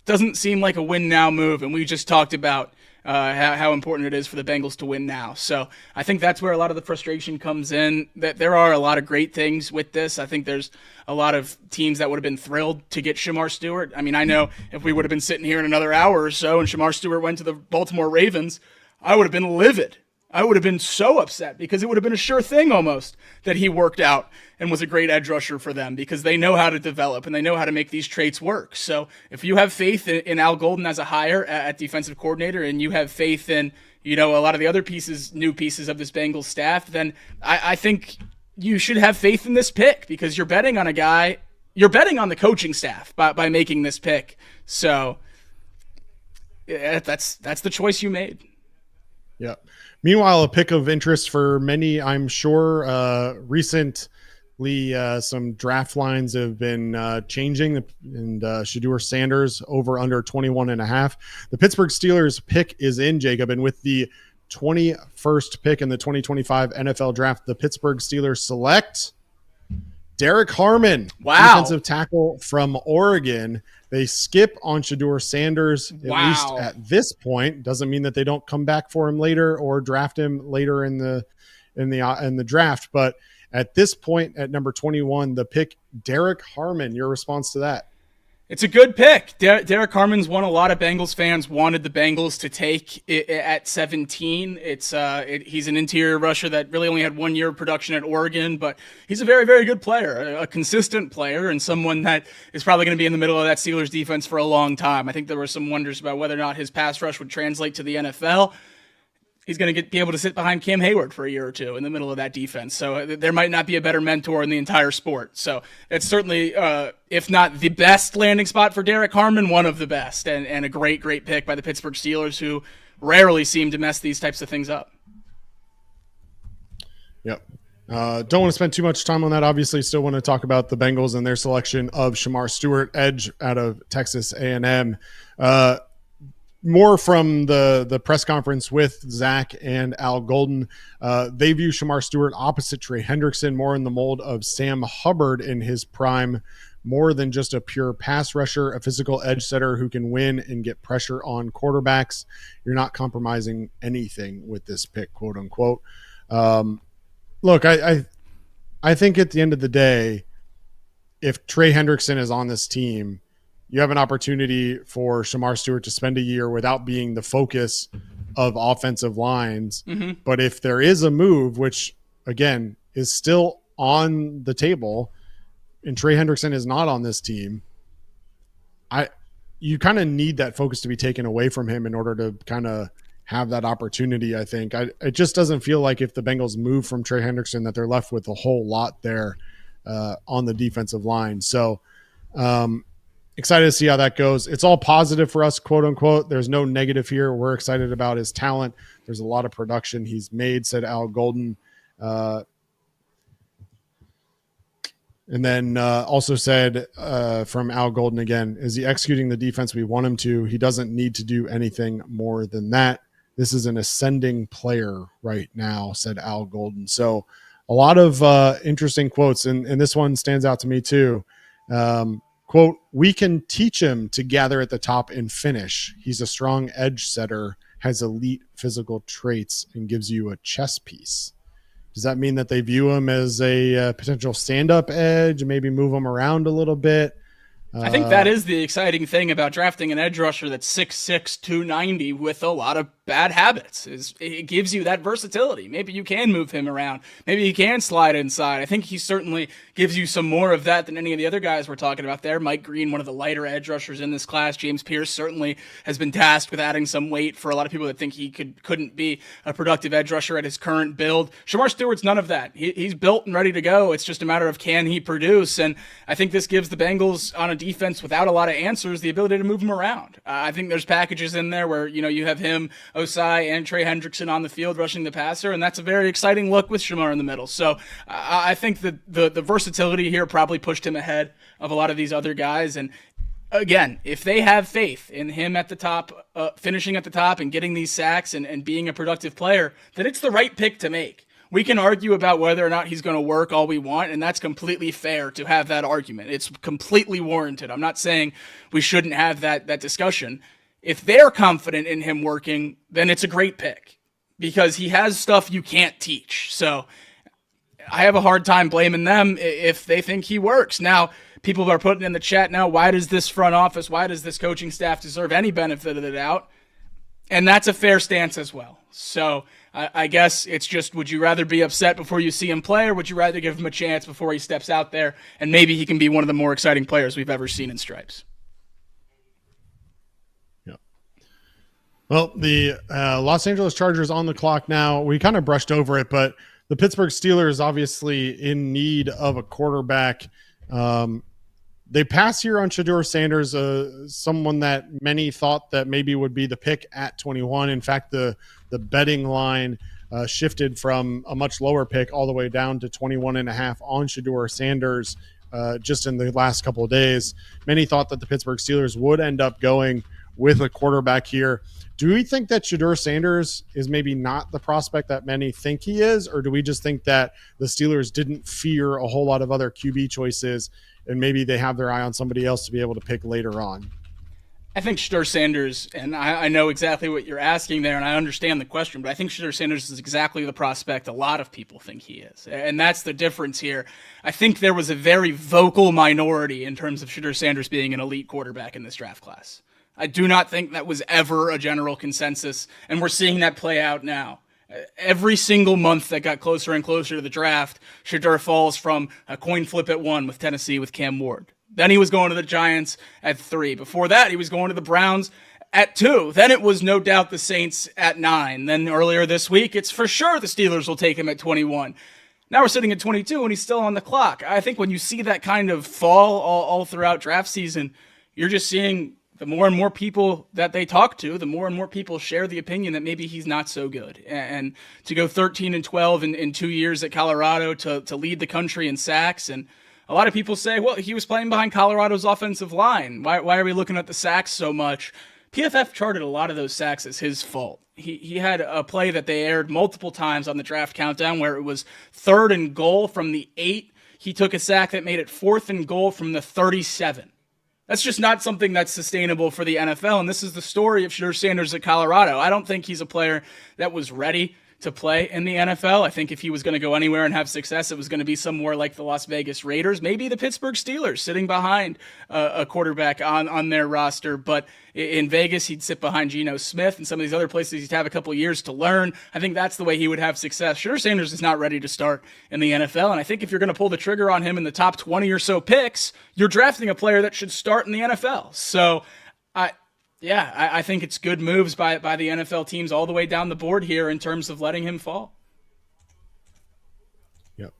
Doesn't seem like a win-now move, and we just talked about how important it is for the Bengals to win now. So I think that's where a lot of the frustration comes in, that there are a lot of great things with this. I think there's a lot of teams that would have been thrilled to get Shemar Stewart. I mean, I know if we would have been sitting here in another hour or so and Shemar Stewart went to the Baltimore Ravens, I would have been livid. I would have been so upset because it would have been a sure thing almost that he worked out and was a great edge rusher for them because they know how to develop and they know how to make these traits work. So if you have faith in Al Golden as a hire at defensive coordinator and you have faith in, a lot of the other new pieces of this Bengals staff, then I think you should have faith in this pick because you're betting on the coaching staff by making this pick. So yeah, that's the choice you made. Yeah. Meanwhile, a pick of interest for many, I'm sure, recently some draft lines have been changing, and Shedeur Sanders over under 21.5. The Pittsburgh Steelers pick is in, Jacob, and with the 21st pick in the 2025 NFL draft, the Pittsburgh Steelers select Derek Harmon, defensive tackle from Oregon. They skip on Shedeur Sanders, at least at this point. Doesn't mean that they don't come back for him later or draft him later in the draft. But at this point, at number 21, the pick Derek Harmon. Your response to that? It's a good pick. Derek Harmon's one a lot of Bengals fans wanted the Bengals to take at 17. He's an interior rusher that really only had 1 year of production at Oregon, but he's a very, very good player, a consistent player, and someone that is probably going to be in the middle of that Steelers defense for a long time. I think there were some wonders about whether or not his pass rush would translate to the NFL. He's going to be able to sit behind Cam Hayward for a year or two in the middle of that defense. So there might not be a better mentor in the entire sport. So it's certainly, if not the best landing spot for Derek Harmon, one of the best, and a great, great pick by the Pittsburgh Steelers, who rarely seem to mess these types of things up. Yep. Don't want to spend too much time on that. Obviously, still want to talk about the Bengals and their selection of Shemar Stewart, edge out of Texas A&M. More from the press conference with Zach and Al Golden. They view Shemar Stewart opposite Trey Hendrickson, more in the mold of Sam Hubbard in his prime, more than just a pure pass rusher, a physical edge setter who can win and get pressure on quarterbacks. You're not compromising anything with this pick, quote unquote. Look, I think at the end of the day, if Trey Hendrickson is on this team, you have an opportunity for Shemar Stewart to spend a year without being the focus of offensive lines. Mm-hmm. But if there is a move, which again is still on the table, and Trey Hendrickson is not on this team, you kind of need that focus to be taken away from him in order to kind of have that opportunity. I think it just doesn't feel like if the Bengals move from Trey Hendrickson that they're left with a whole lot there on the defensive line. So, excited to see how that goes. It's all positive for us, quote unquote. There's no negative here. We're excited about his talent. There's a lot of production he's made, said Al Golden. And then also said from Al Golden again, is he executing the defense we want him to? He doesn't need to do anything more than that. This is an ascending player right now, said Al Golden. So a lot of interesting quotes. And this one stands out to me too. Quote, we can teach him to gather at the top and finish. He's a strong edge setter, has elite physical traits, and gives you a chess piece. Does that mean that they view him as a potential stand-up edge, maybe move him around a little bit? I think that is the exciting thing about drafting an edge rusher that's 6'6", 290 with a lot of bad habits. Is it gives you that versatility. Maybe you can move him around. Maybe he can slide inside. I think he certainly gives you some more of that than any of the other guys we're talking about there. Mike Green, one of the lighter edge rushers in this class. James Pierce certainly has been tasked with adding some weight for a lot of people that think he couldn't be a productive edge rusher at his current build. Shemar Stewart's none of that. He's built and ready to go. It's just a matter of can he produce, and I think this gives the Bengals on a defense without a lot of answers the ability to move him around. I think there's packages in there where you have him, Osai, and Trey Hendrickson on the field rushing the passer, and that's a very exciting look with Shemar in the middle. So I think that the versatility here probably pushed him ahead of a lot of these other guys. And again, if they have faith in him at the top, finishing at the top and getting these sacks and being a productive player, then it's the right pick to make. We can argue about whether or not he's going to work all we want, and that's completely fair to have that argument. It's completely warranted. I'm not saying we shouldn't have that discussion. If they're confident in him working, then it's a great pick because he has stuff you can't teach. So I have a hard time blaming them if they think he works. Now, people are putting in the chat now, why does this front office, why does this coaching staff deserve any benefit of the doubt? And that's a fair stance as well. So I guess it's just, would you rather be upset before you see him play, or would you rather give him a chance before he steps out there and maybe he can be one of the more exciting players we've ever seen in stripes? Yeah. Well, the Los Angeles Chargers on the clock now. We kind of brushed over it, but the Pittsburgh Steelers obviously in need of a quarterback. They pass here on Shedeur Sanders, someone that many thought that maybe would be the pick at 21. In fact, the betting line shifted from a much lower pick all the way down to 21.5 on Shedeur Sanders just in the last couple of days. Many thought that the Pittsburgh Steelers would end up going with a quarterback here. Do we think that Shedeur Sanders is maybe not the prospect that many think he is, or do we just think that the Steelers didn't fear a whole lot of other QB choices and maybe they have their eye on somebody else to be able to pick later on? I think Shedeur Sanders, and I know exactly what you're asking there, and I understand the question, but I think Shedeur Sanders is exactly the prospect a lot of people think he is. And that's the difference here. I think there was a very vocal minority in terms of Shedeur Sanders being an elite quarterback in this draft class. I do not think that was ever a general consensus, and we're seeing that play out now. Every single month that got closer and closer to the draft, Shedeur falls from a coin flip at 1 with Tennessee with Cam Ward. Then he was going to the Giants at 3. Before that, he was going to the Browns at 2. Then it was no doubt the Saints at 9. Then earlier this week, it's for sure the Steelers will take him at 21. Now we're sitting at 22 and he's still on the clock. I think when you see that kind of fall all throughout draft season, you're just seeing the more and more people that they talk to, the more and more people share the opinion that maybe he's not so good. And to go 13-12 in 2 years at Colorado to lead the country in sacks, and a lot of people say, well, he was playing behind Colorado's offensive line. Why are we looking at the sacks so much? PFF charted a lot of those sacks as his fault. He had a play that they aired multiple times on the draft countdown where it was 3rd and goal from the 8. He took a sack that made it 4th and goal from the 37. That's just not something that's sustainable for the NFL, and this is the story of Shedeur Sanders at Colorado. I don't think he's a player that was ready to play in the NFL. I think if he was going to go anywhere and have success, it was going to be somewhere like the Las Vegas Raiders, maybe the Pittsburgh Steelers, sitting behind a quarterback on their roster. But in Vegas, he'd sit behind Geno Smith, and some of these other places he'd have a couple years to learn. I think that's the way he would have success. Shedeur Sanders is not ready to start in the NFL, and I think if you're going to pull the trigger on him in the top 20 or so picks, you're drafting a player that should start in the NFL. So I think it's good moves by the NFL teams all the way down the board here in terms of letting him fall. Yep.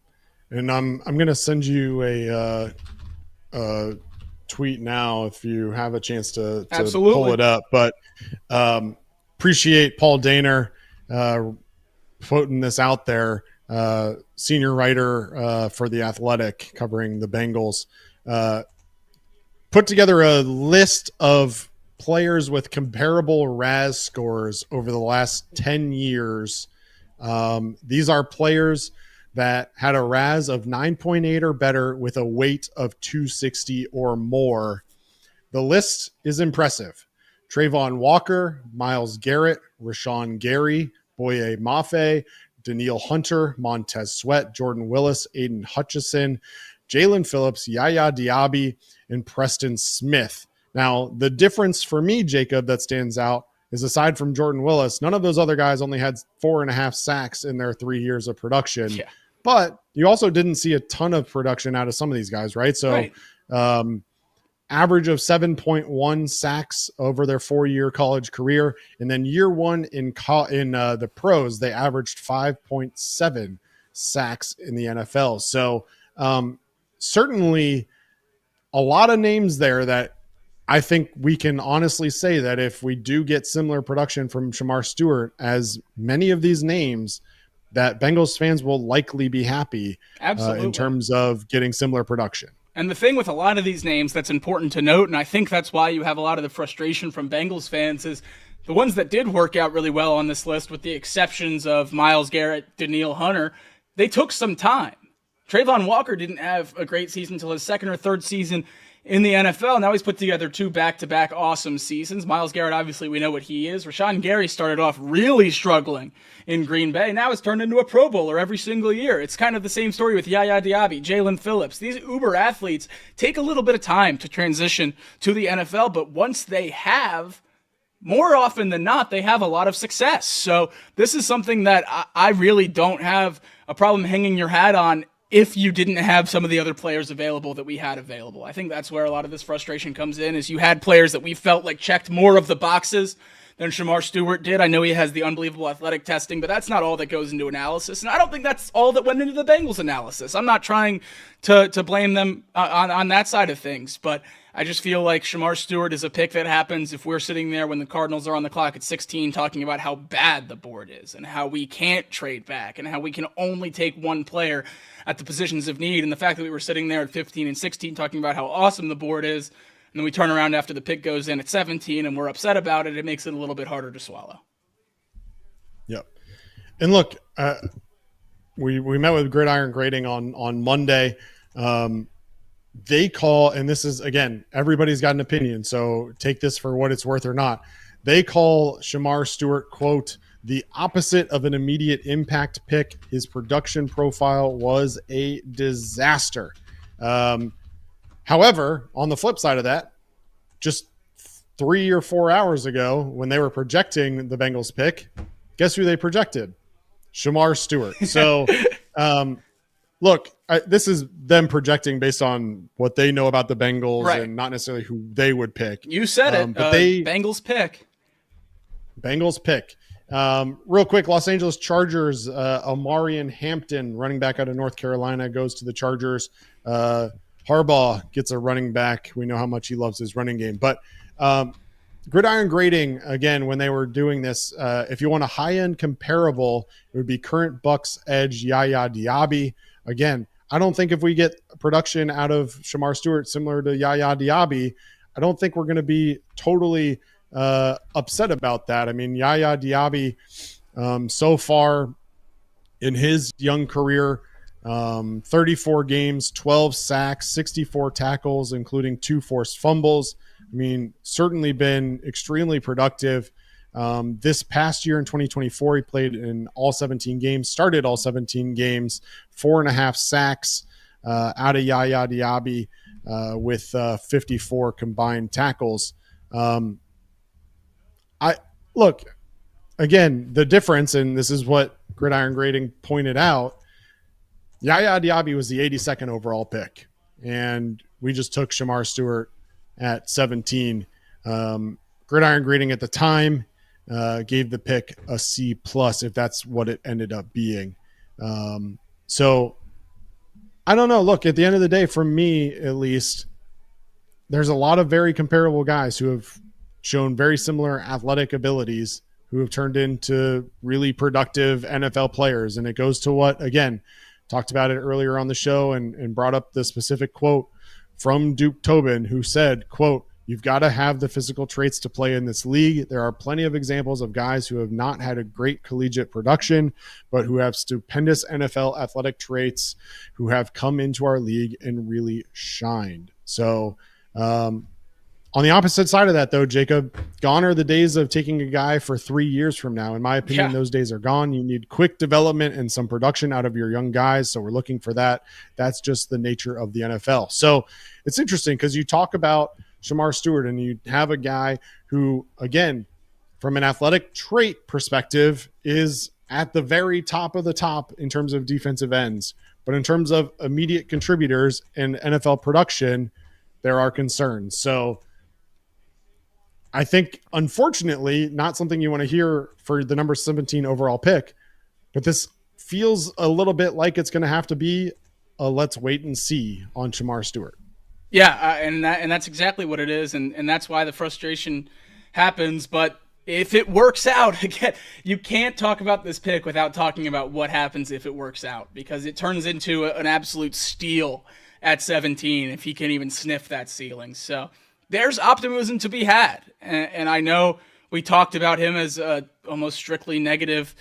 And I'm going to send you a tweet now if you have a chance to pull it up. But appreciate Paul Dehner putting this out there, senior writer for The Athletic covering the Bengals. Put together a list of players with comparable RAS scores over the last 10 years. These are players that had a RAS of 9.8 or better with a weight of 260 or more. The list is impressive. Trayvon Walker, Myles Garrett, Rashawn Gary, Boye Mafe, Danielle Hunter, Montez Sweat, Jordan Willis, Aiden Hutchison, Jalen Phillips, Yaya Diaby, and Preston Smith. Now, the difference for me, Jacob, that stands out is aside from Jordan Willis, none of those other guys only had 4.5 sacks in their 3 years of production. Yeah. But you also didn't see a ton of production out of some of these guys, right? So average of 7.1 sacks over their 4-year college career. And then year one in the pros, they averaged 5.7 sacks in the NFL. So certainly a lot of names there that I think we can honestly say that if we do get similar production from Shemar Stewart as many of these names, that Bengals fans will likely be happy in terms of getting similar production. And the thing with a lot of these names that's important to note, and I think that's why you have a lot of the frustration from Bengals fans, is the ones that did work out really well on this list, with the exceptions of Myles Garrett, Danielle Hunter, they took some time. Trayvon Walker didn't have a great season until his 2nd or 3rd season in the NFL. Now he's put together 2 back-to-back awesome seasons. Myles Garrett, obviously, we know what he is. Rashawn Gary started off really struggling in Green Bay. Now has turned into a Pro Bowler every single year. It's kind of the same story with Yaya Diaby, Jalen Phillips. These uber athletes take a little bit of time to transition to the NFL, but once they have, more often than not, they have a lot of success. So this is something that I really don't have a problem hanging your hat on if you didn't have some of the other players available that we had available. I think that's where a lot of this frustration comes in, is you had players that we felt like checked more of the boxes than Shemar Stewart did. I know he has the unbelievable athletic testing, but that's not all that goes into analysis. And I don't think that's all that went into the Bengals analysis. I'm not trying to blame them on that side of things, but I just feel like Shemar Stewart is a pick that happens if we're sitting there when the Cardinals are on the clock at 16 talking about how bad the board is and how we can't trade back and how we can only take one player at the positions of need. And the fact that we were sitting there at 15 and 16 talking about how awesome the board is, and then we turn around after the pick goes in at 17 and we're upset about it, it makes it a little bit harder to swallow. Yep. And look, we met with Gridiron Grading on Monday. they call, and this is, again, everybody's got an opinion, so take this for what it's worth or not. They call Shemar Stewart, quote, the opposite of an immediate impact pick. His production profile was a disaster. However, on the flip side of that, just 3 or 4 hours ago, when they were projecting the Bengals pick, guess who they projected? Shemar Stewart. So, look, this is them projecting based on what they know about the Bengals, right, and not necessarily who they would pick. You said it. But Bengals pick. Bengals pick. Real quick, Los Angeles Chargers, Amarian Hampton, running back out of North Carolina, goes to the Chargers. Harbaugh gets a running back. We know how much he loves his running game. But Gridiron Grading, again, when they were doing this, if you want a high-end comparable, it would be current Bucks edge Yaya Diaby. Again, I don't think if we get production out of Shemar Stewart similar to Yaya Diaby, I don't think we're going to be totally upset about that. I mean, Yaya Diaby, so far in his young career, 34 games, 12 sacks, 64 tackles, including 2 forced fumbles. I mean, certainly been extremely productive. This past year in 2024, he played in all 17 games, started all 17 games, 4.5 sacks out of Yaya Diaby with 54 combined tackles. Look, again, the difference, and this is what Gridiron Grading pointed out, Yaya Diaby was the 82nd overall pick, and we just took Shemar Stewart at 17. Gridiron Grading at the time gave the pick a C+, if that's what it ended up being. So I don't know. Look, at the end of the day, for me at least, there's a lot of very comparable guys who have shown very similar athletic abilities who have turned into really productive NFL players. And it goes to what, again, talked about it earlier on the show and brought up the specific quote from Duke Tobin, who said, quote, "You've got to have the physical traits to play in this league. There are plenty of examples of guys who have not had a great collegiate production, but who have stupendous NFL athletic traits, who have come into our league and really shined." So, on the opposite side of that, though, Jacob, gone are the days of taking a guy for 3 years from now. In my opinion, those days are gone. You need quick development and some production out of your young guys. So we're looking for that. That's just the nature of the NFL. So it's interesting because you talk about Shemar Stewart and you have a guy who, again, from an athletic trait perspective, is at the very top of the top in terms of defensive ends. But in terms of immediate contributors and NFL production, there are concerns. So I think, unfortunately, not something you want to hear for the number 17 overall pick, but this feels a little bit like it's going to have to be a let's wait and see on Shemar Stewart. Yeah, and that's exactly what it is, and that's why the frustration happens. But if it works out, again, you can't talk about this pick without talking about what happens if it works out, because it turns into an absolute steal at 17 if he can even sniff that ceiling. So there's optimism to be had, and I know we talked about him as a almost strictly negative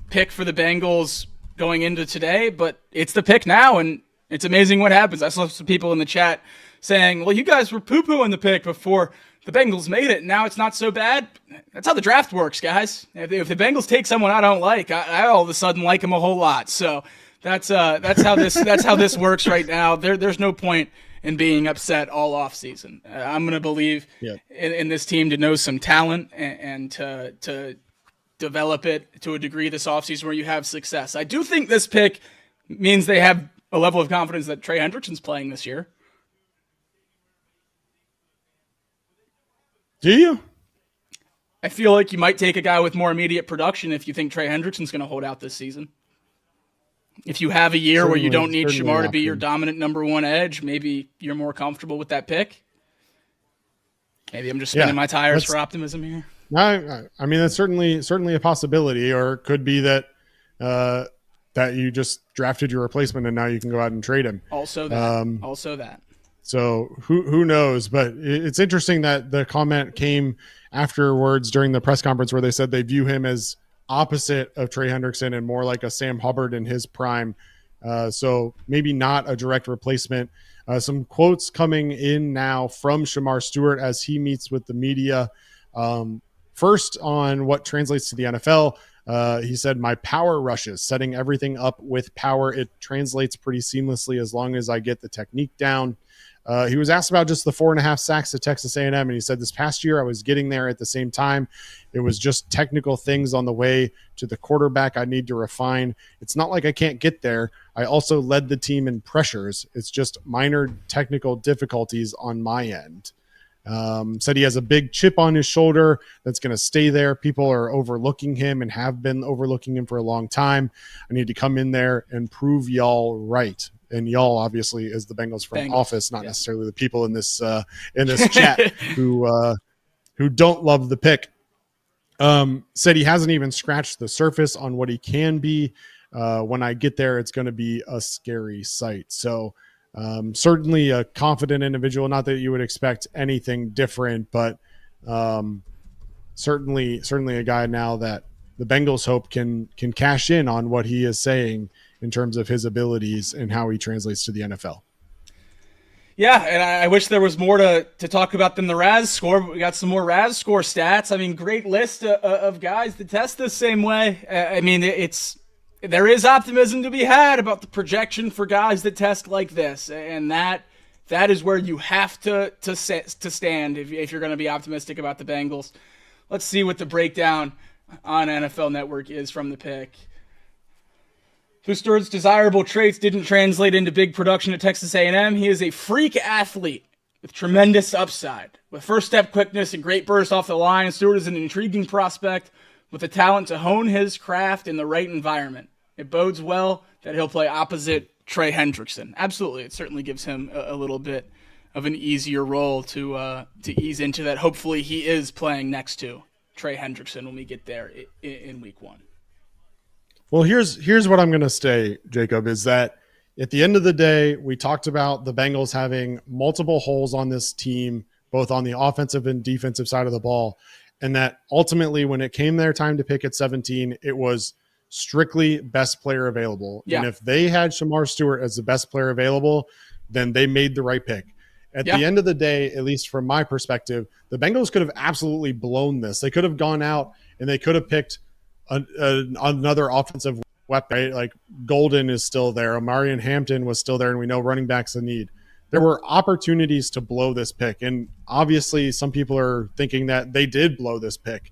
pick for the Bengals going into today, but it's the pick now, and it's amazing what happens. I saw some people in the chat saying, well, you guys were poo-pooing the pick before the Bengals made it, and now it's not so bad. That's how the draft works, guys. If the Bengals take someone I don't like, I all of a sudden like him a whole lot. So that's how this works right now. There's no point in being upset all offseason. I'm going to believe in this team to know some talent and to develop it to a degree this offseason where you have success. I do think this pick means they have a level of confidence that Trey Hendrickson's playing this year. Do you? I feel like you might take a guy with more immediate production if you think Trey Hendrickson's going to hold out this season. If you have a year where you don't need Shemar to be your dominant number one edge, maybe you're more comfortable with that pick. Maybe I'm just spinning my tires for optimism here. No, I mean, that's certainly a possibility, or it could be that that you just drafted your replacement and now you can go out and trade him. Also that. So who knows? But it's interesting that the comment came afterwards during the press conference where they said they view him as opposite of Trey Hendrickson and more like a Sam Hubbard in his prime. So maybe not a direct replacement. Some quotes coming in now from Shemar Stewart as he meets with the media. First, on what translates to the NFL, he said, "My power rushes, setting everything up with power. It translates pretty seamlessly as long as I get the technique down." He was asked about just the 4.5 sacks at Texas A&M, and he said, "This past year I was getting there at the same time. It was just technical things on the way to the quarterback I need to refine. It's not like I can't get there. I also led the team in pressures. It's just minor technical difficulties on my end." Said he has a big chip on his shoulder that's going to stay there. People are overlooking him and have been overlooking him for a long time. I need to come in there and prove y'all right. And y'all obviously is the Bengals front office, not necessarily the people in this chat who don't love the pick. Said he hasn't even scratched the surface on what he can be. When I get there, it's going to be a scary sight. So certainly a confident individual. Not that you would expect anything different, but certainly a guy now that the Bengals hope can cash in on what he is saying in terms of his abilities and how he translates to the NFL. Yeah, and I wish there was more to talk about than the RAS score, but we got some more RAS score stats. I mean, great list of guys that test the same way. I mean, there is optimism to be had about the projection for guys that test like this, and that is where you have to stand if you're going to be optimistic about the Bengals. Let's see what the breakdown on NFL Network is from the pick. Stewart's desirable traits didn't translate into big production at Texas A&M. He is a freak athlete with tremendous upside. With first-step quickness and great burst off the line, Stewart is an intriguing prospect with the talent to hone his craft in the right environment. It bodes well that he'll play opposite Trey Hendrickson. Absolutely, it certainly gives him a little bit of an easier role to ease into that. Hopefully he is playing next to Trey Hendrickson when we get there in week 1. Well, here's what I'm going to say, Jacob, is that at the end of the day, we talked about the Bengals having multiple holes on this team, both on the offensive and defensive side of the ball, and that ultimately when it came their time to pick at 17, it was strictly best player available. Yeah. And if they had Shemar Stewart as the best player available, then they made the right pick. At the end of the day, at least from my perspective, the Bengals could have absolutely blown this. They could have gone out and they could have picked another offensive weapon, right? Like Golden is still there. Amarian Hampton was still there, and we know running back's a need. There were opportunities to blow this pick, and obviously some people are thinking that they did blow this pick.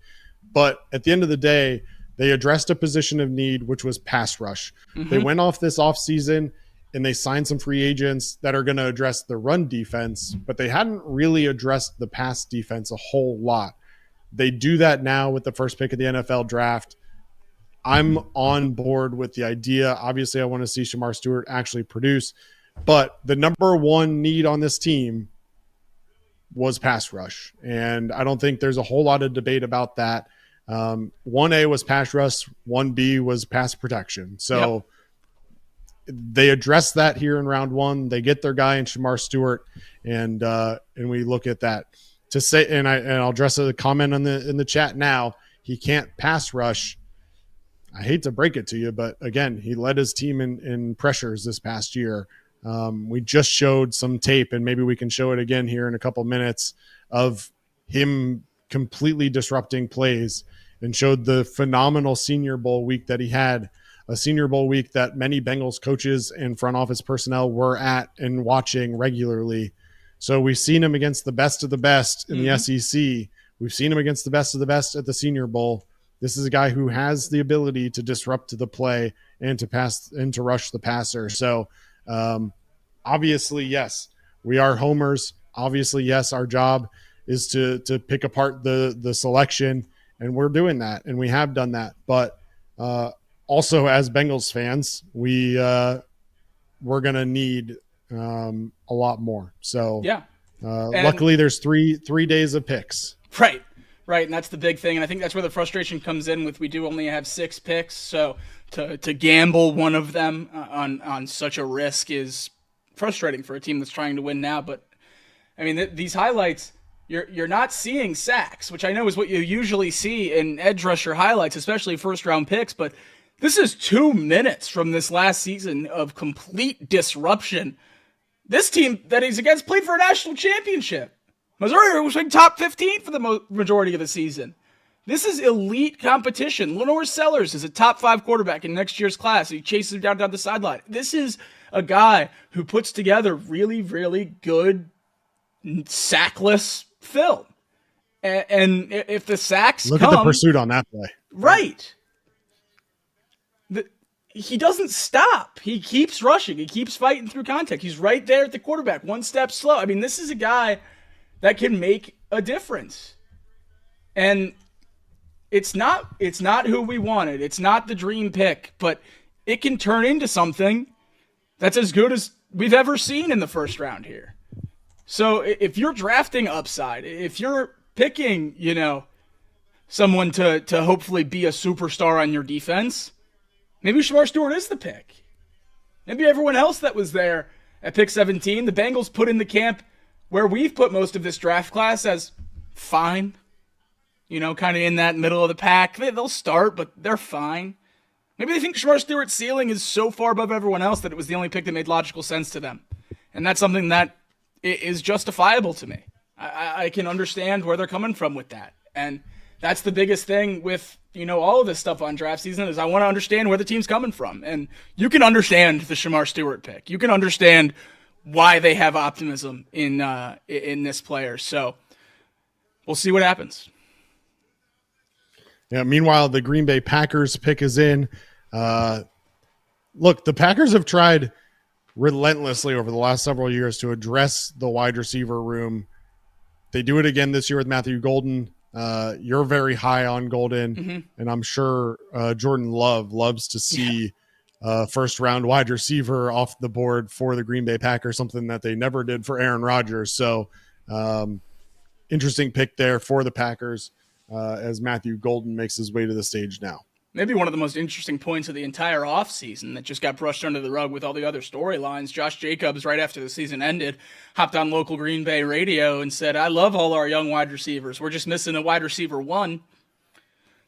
But at the end of the day, they addressed a position of need, which was pass rush. Mm-hmm. They went off this offseason, and they signed some free agents that are going to address the run defense, but they hadn't really addressed the pass defense a whole lot. They do that now with the first pick of the NFL draft. I'm on board with the idea. Obviously, I want to see Shemar Stewart actually produce, but the number one need on this team was pass rush, and I don't think there's a whole lot of debate about that. 1A was pass rush, 1B was pass protection. So they address that here in round 1. They get their guy in Shemar Stewart, and we look at that to say. And I'll address a comment in the chat now. He can't pass rush. I hate to break it to you, but again, he led his team in pressures this past year. We just showed some tape, and maybe we can show it again here in a couple minutes, of him completely disrupting plays, and showed the phenomenal Senior Bowl week that he had, a Senior Bowl week that many Bengals coaches and front office personnel were at and watching regularly. So we've seen him against the best of the best in the SEC. We've seen him against the best of the best at the Senior Bowl. This is a guy who has the ability to disrupt the play and to pass and to rush the passer. So obviously, yes, we are homers. Obviously, yes, our job is to pick apart the selection, and we're doing that, and we have done that. But also, as Bengals fans, we're going to need a lot more. So luckily, there's three days of picks. Right, and that's the big thing, and I think that's where the frustration comes in with we do only have 6 picks, so to gamble one of them on such a risk is frustrating for a team that's trying to win now. But I mean, these highlights, you're not seeing sacks, which I know is what you usually see in edge rusher highlights, especially first round picks, but This is 2 minutes from this last season of complete disruption. This team that he's against played for a national championship. Missouri was like top 15 for the majority of the season. This is elite competition. Lenore Sellers is a top 5 quarterback in next year's class. He chases him down the sideline. This is a guy who puts together really, really good sackless film. And if the sacks Look at the pursuit on that play. Right. He doesn't stop. He keeps rushing. He keeps fighting through contact. He's right there at the quarterback, one step slow. I mean, this is a guy that can make a difference. And it's not who we wanted. It's not the dream pick, but it can turn into something that's as good as we've ever seen in the first round here. So if you're drafting upside, if you're picking, someone to hopefully be a superstar on your defense, maybe Shemar Stewart is the pick. Maybe everyone else that was there at pick 17, the Bengals put in the camp where we've put most of this draft class as fine. Kind of in that middle of the pack. They'll start, but they're fine. Maybe they think Shemar Stewart's ceiling is so far above everyone else that it was the only pick that made logical sense to them. And that's something that is justifiable to me. I can understand where they're coming from with that. And that's the biggest thing with, all of this stuff on draft season is I want to understand where the team's coming from. And you can understand the Shemar Stewart pick. You can understand why they have optimism in this player. So we'll see what happens. Yeah. Meanwhile, the Green Bay Packers pick is in. Look, the Packers have tried relentlessly over the last several years to address the wide receiver room. They do it again this year with Matthew Golden. You're very high on Golden, and I'm sure Jordan Love loves to see first-round wide receiver off the board for the Green Bay Packers, something that they never did for Aaron Rodgers. So interesting pick there for the Packers as Matthew Golden makes his way to the stage now. Maybe one of the most interesting points of the entire offseason that just got brushed under the rug with all the other storylines. Josh Jacobs, right after the season ended, hopped on local Green Bay radio and said, I love all our young wide receivers. We're just missing a wide receiver one.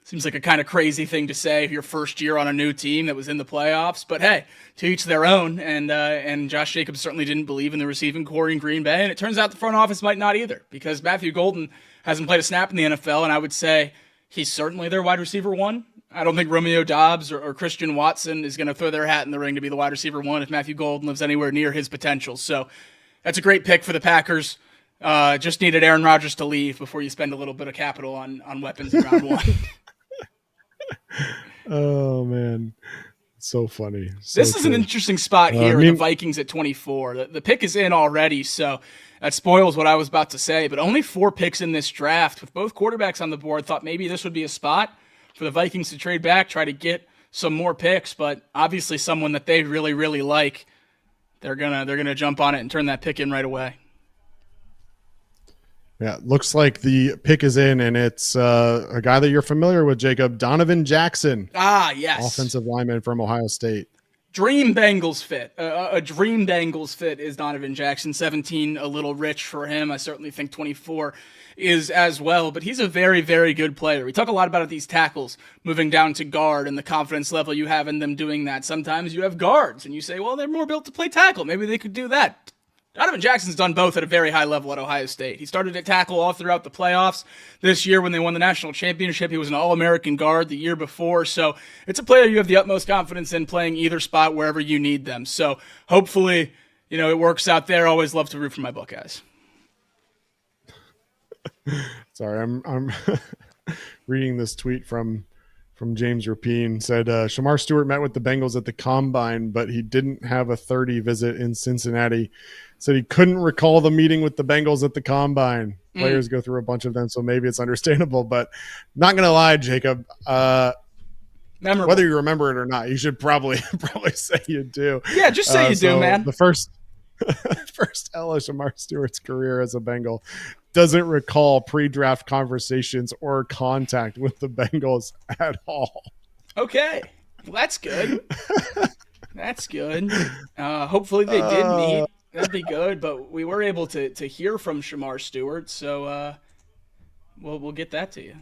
Seems like a kind of crazy thing to say your first year on a new team that was in the playoffs. But hey, to each their own. And Josh Jacobs certainly didn't believe in the receiving core in Green Bay. And it turns out the front office might not either, because Matthew Golden hasn't played a snap in the NFL. And I would say he's certainly their wide receiver one. I don't think Romeo Doubs or Christian Watson is going to throw their hat in the ring to be the wide receiver one if Matthew Golden lives anywhere near his potential. So that's a great pick for the Packers. Just needed Aaron Rodgers to leave before you spend a little bit of capital on weapons in round one. Oh, man. So funny. This is an interesting spot here with the Vikings at 24. The pick is in already, so that spoils what I was about to say. But only 4 picks in this draft with both quarterbacks on the board. Thought maybe this would be a spot for the Vikings to trade back, try to get some more picks, but obviously someone that they really, really like. They're gonna jump on it and turn that pick in right away. Yeah, looks like the pick is in, and it's a guy that you're familiar with, Jacob, Donovan Jackson. Ah, yes. Offensive lineman from Ohio State. Dream Bengals fit. A dream Bengals fit is Donovan Jackson. 17, a little rich for him. I certainly think 24 is as well, but he's a very, very good player. We talk a lot about these tackles moving down to guard and the confidence level you have in them doing that. Sometimes you have guards, and you say, well, they're more built to play tackle. Maybe they could do that. Donovan Jackson's done both at a very high level at Ohio State. He started at tackle all throughout the playoffs. This year when they won the national championship, he was an All-American guard the year before. So it's a player you have the utmost confidence in playing either spot wherever you need them. So hopefully, it works out there. Always love to root for my Buckeyes. Sorry, I'm reading this tweet from James Rapine. Said Shemar Stewart met with the Bengals at the Combine, but he didn't have a 30 visit in Cincinnati. Said he couldn't recall the meeting with the Bengals at the Combine. Players go through a bunch of them, so maybe it's understandable. But not going to lie, Jacob, whether you remember it or not, you should probably say you do. Yeah, just say you do, man. The first L of Shemar Stewart's career as a Bengal doesn't recall pre-draft conversations or contact with the Bengals at all. Okay, well, that's good. That's good. Hopefully they did meet. That'd be good, but we were able to hear from Shemar Stewart, so we'll get that to you.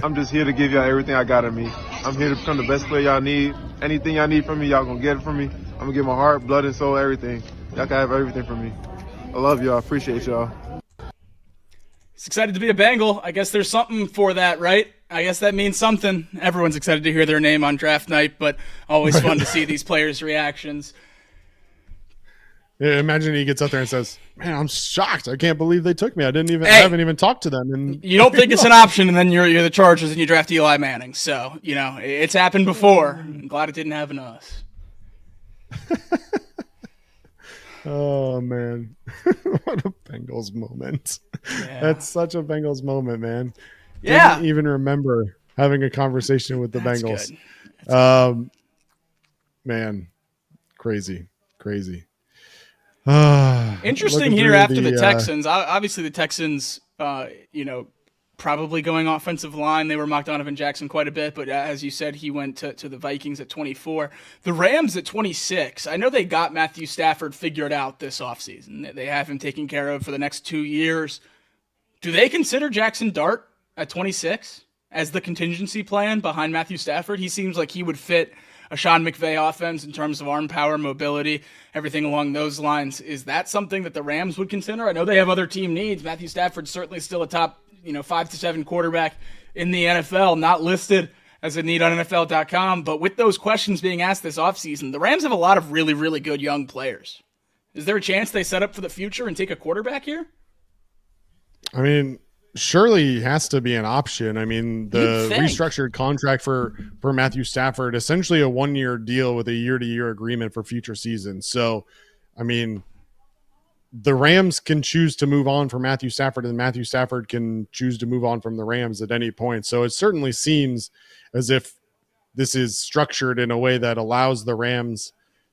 I'm just here to give y'all everything I got in me. I'm here to become the best player y'all need. Anything y'all need from me, y'all gonna get it from me. I'm gonna give my heart, blood, and soul, everything. Y'all can have everything from me. I love y'all. Appreciate y'all. He's excited to be a Bengal. I guess there's something for that, right? I guess that means something. Everyone's excited to hear their name on draft night, but always fun to see these players' reactions. Yeah, imagine he gets up there and says, "Man, I'm shocked. I can't believe they took me. I haven't even talked to them." And you don't think it's an option, and then you're the Chargers and you draft Eli Manning. So, it's happened before. I'm glad it didn't happen to us. Oh, man. What a Bengals moment. Yeah. That's such a Bengals moment, man. Yeah. Didn't even remember having a conversation with the Bengals. Good. Man, crazy. Interesting here after the Texans. Obviously, the Texans, probably going offensive line. They were mocked Donovan Jackson quite a bit, but as you said, he went to the Vikings at 24. The Rams at 26. I know they got Matthew Stafford figured out this offseason. They have him taken care of for the next 2 years. Do they consider Jackson Dart at 26 as the contingency plan behind Matthew Stafford? He seems like he would fit a Sean McVay offense in terms of arm power, mobility, everything along those lines. Is that something that the Rams would consider? I know they have other team needs. Matthew Stafford's certainly still a top 5 to 7 quarterback in the NFL, not listed as a need on NFL.com. But with those questions being asked this offseason, the Rams have a lot of really, really good young players. Is there a chance they set up for the future and take a quarterback here? I mean, surely has to be an option. I mean, the restructured contract for Matthew Stafford, essentially a 1-year deal with a year-to-year agreement for future seasons. So, I mean, the Rams can choose to move on from Matthew Stafford, and Matthew Stafford can choose to move on from the Rams at any point. So it certainly seems as if this is structured in a way that allows the Rams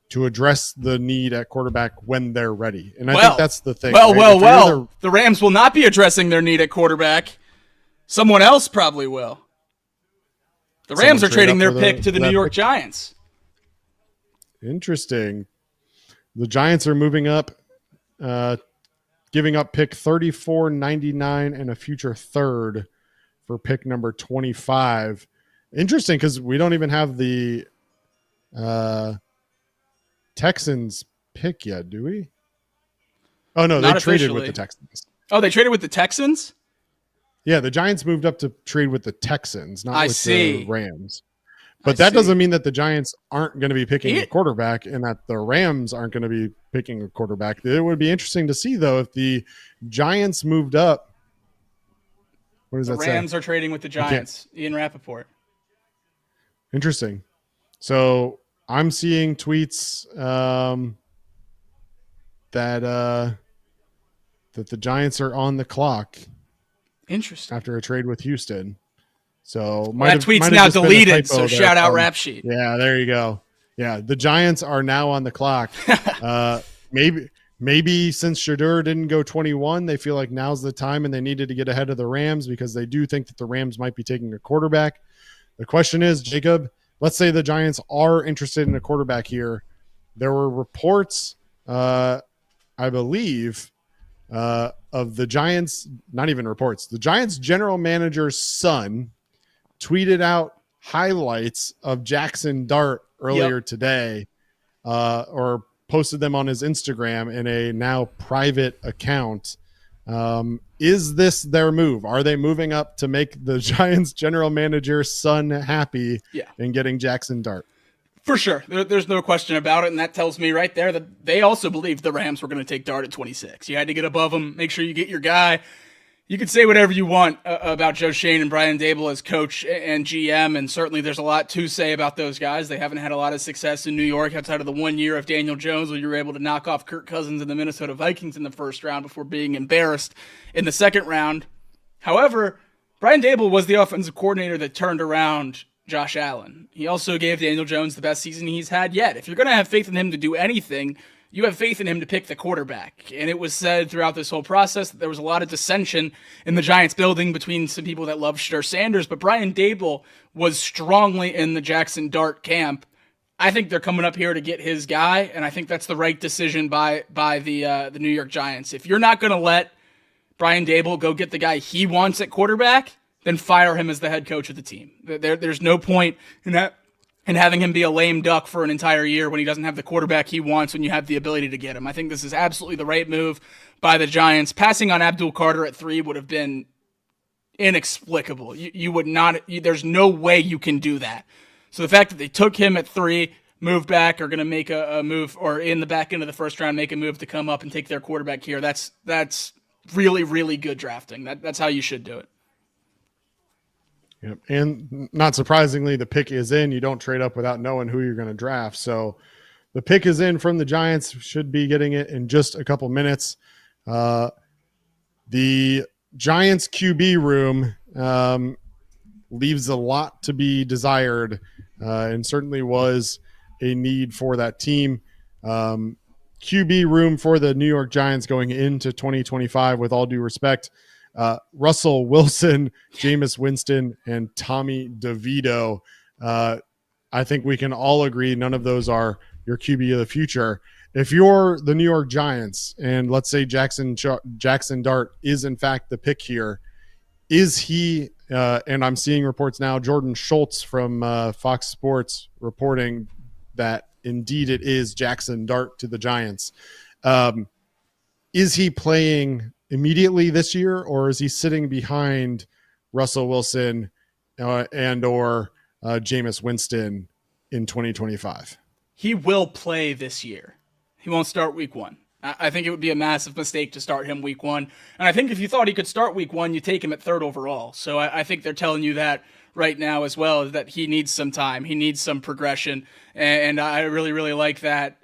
to address the need at quarterback when they're ready. And I think that's the thing. The Rams will not be addressing their need at quarterback. Someone else probably will. The Rams are trading their pick to the New York Giants. Interesting. The Giants are moving up, giving up pick 34, 99, and a future third for pick number 25. Interesting, because we don't even have the Texans pick yet, do we? Oh, no, they traded with the Texans. Oh, they traded with the Texans? Yeah, the Giants moved up to trade with the Texans, not with the Rams. But that doesn't mean that the Giants aren't going to be picking a quarterback and that the Rams aren't going to be picking a quarterback. It would be interesting to see, though, if the Giants moved up. What does that say? The Rams are trading with the Giants. Ian Rappaport. Interesting. So I'm seeing tweets that the Giants are on the clock. Interesting. After a trade with Houston. So that tweet's now deleted, so shout out Rap Sheet. Yeah, there you go. Yeah, the Giants are now on the clock. Maybe since Shadur didn't go 21, they feel like now's the time and they needed to get ahead of the Rams because they do think that the Rams might be taking a quarterback. The question is, Jacob, let's say the Giants are interested in a quarterback here. There were reports, I believe, of the Giants, not even reports, the Giants general manager's son tweeted out highlights of Jackson Dart earlier today, or posted them on his Instagram in a now private account. Is this their move? Are they moving up to make the Giants general manager's son happy and getting Jackson Dart? For sure. There's no question about it, and that tells me right there that they also believed the Rams were going to take Dart at 26. You had to get above them, make sure you get your guy. You could say whatever you want about Joe Schoen and Brian Daboll as coach and GM, and certainly there's a lot to say about those guys. They haven't had a lot of success in New York outside of the 1 year of Daniel Jones where you were able to knock off Kirk Cousins and the Minnesota Vikings in the first round before being embarrassed in the second round. However, Brian Daboll was the offensive coordinator that turned around Josh Allen. He also gave Daniel Jones the best season he's had yet. If you're going to have faith in him to do anything, you have faith in him to pick the quarterback. And it was said throughout this whole process that there was a lot of dissension in the Giants building between some people that loved Shadur Sanders, but Brian Daboll was strongly in the Jackson Dart camp. I think they're coming up here to get his guy, and I think that's the right decision by the New York Giants. If you're not going to let Brian Daboll go get the guy he wants at quarterback, then fire him as the head coach of the team. There's no point in that, and having him be a lame duck for an entire year when he doesn't have the quarterback he wants when you have the ability to get him. I think this is absolutely the right move by the Giants. Passing on Abdul Carter at 3 would have been inexplicable. You would not, there's no way you can do that. So the fact that they took him at 3, moved back, are going to make a move, or in the back end of the first round, make a move to come up and take their quarterback here. That's really, really good drafting. That's how you should do it. Yep. And not surprisingly, the pick is in. You don't trade up without knowing who you're going to draft. So the pick is in from the Giants. Should be getting it in just a couple minutes. The Giants QB room leaves a lot to be desired, and certainly was a need for that team. QB room for the New York Giants going into 2025, with all due respect, Russell Wilson, Jameis Winston, and Tommy DeVito. I think we can all agree none of those are your QB of the future. If you're the New York Giants, and let's say Jackson Dart is in fact the pick here, is he, and I'm seeing reports now, Jordan Schultz from Fox Sports reporting that indeed it is Jackson Dart to the Giants. Is he playing immediately this year, or is he sitting behind Russell Wilson and or Jameis Winston in 2025? He will play this year. He won't start week 1. I think it would be a massive mistake to start him week 1. And I think if you thought he could start week 1, you take him at 3rd overall. So I think they're telling you that right now as well, is that he needs some time. He needs some progression. And I really, really like that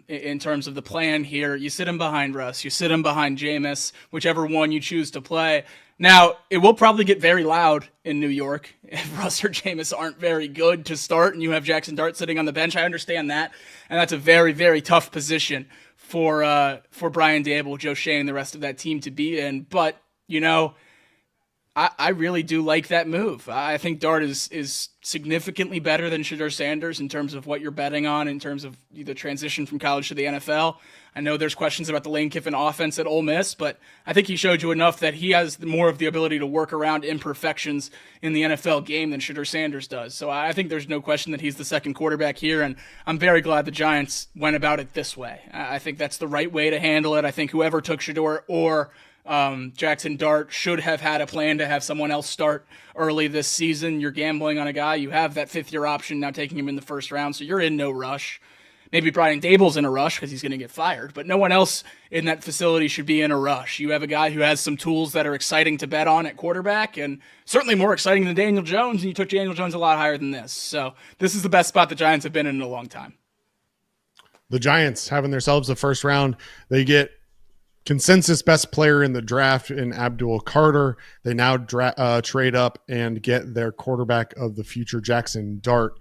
in terms of the plan here. You sit him behind Russ. You sit him behind Jameis, whichever one you choose to play. Now, it will probably get very loud in New York if Russ or Jameis aren't very good to start and you have Jackson Dart sitting on the bench. I understand that. And that's a very, very tough position for Brian Daboll, Joe Shane, and the rest of that team to be in. But, you know, I really do like that move. I think Dart is significantly better than Shedeur Sanders in terms of what you're betting on, in terms of the transition from college to the NFL. I know there's questions about the Lane Kiffin offense at Ole Miss, but I think he showed you enough that he has more of the ability to work around imperfections in the NFL game than Shedeur Sanders does. So I think there's no question that he's the second quarterback here, and I'm very glad the Giants went about it this way. I think that's the right way to handle it. I think whoever took Shedeur or Jackson Dart should have had a plan to have someone else start early this season. You're gambling on a guy. You have that 5th-year option now, taking him in the first round, so you're in no rush. Maybe Brian Daboll's in a rush because he's going to get fired, but no one else in that facility should be in a rush. You have a guy who has some tools that are exciting to bet on at quarterback, and certainly more exciting than Daniel Jones, and you took Daniel Jones a lot higher than this. So this is the best spot the Giants have been in a long time. The Giants having themselves a first round. They get consensus best player in the draft in Abdul Carter. They now trade up and get their quarterback of the future. Jackson Dart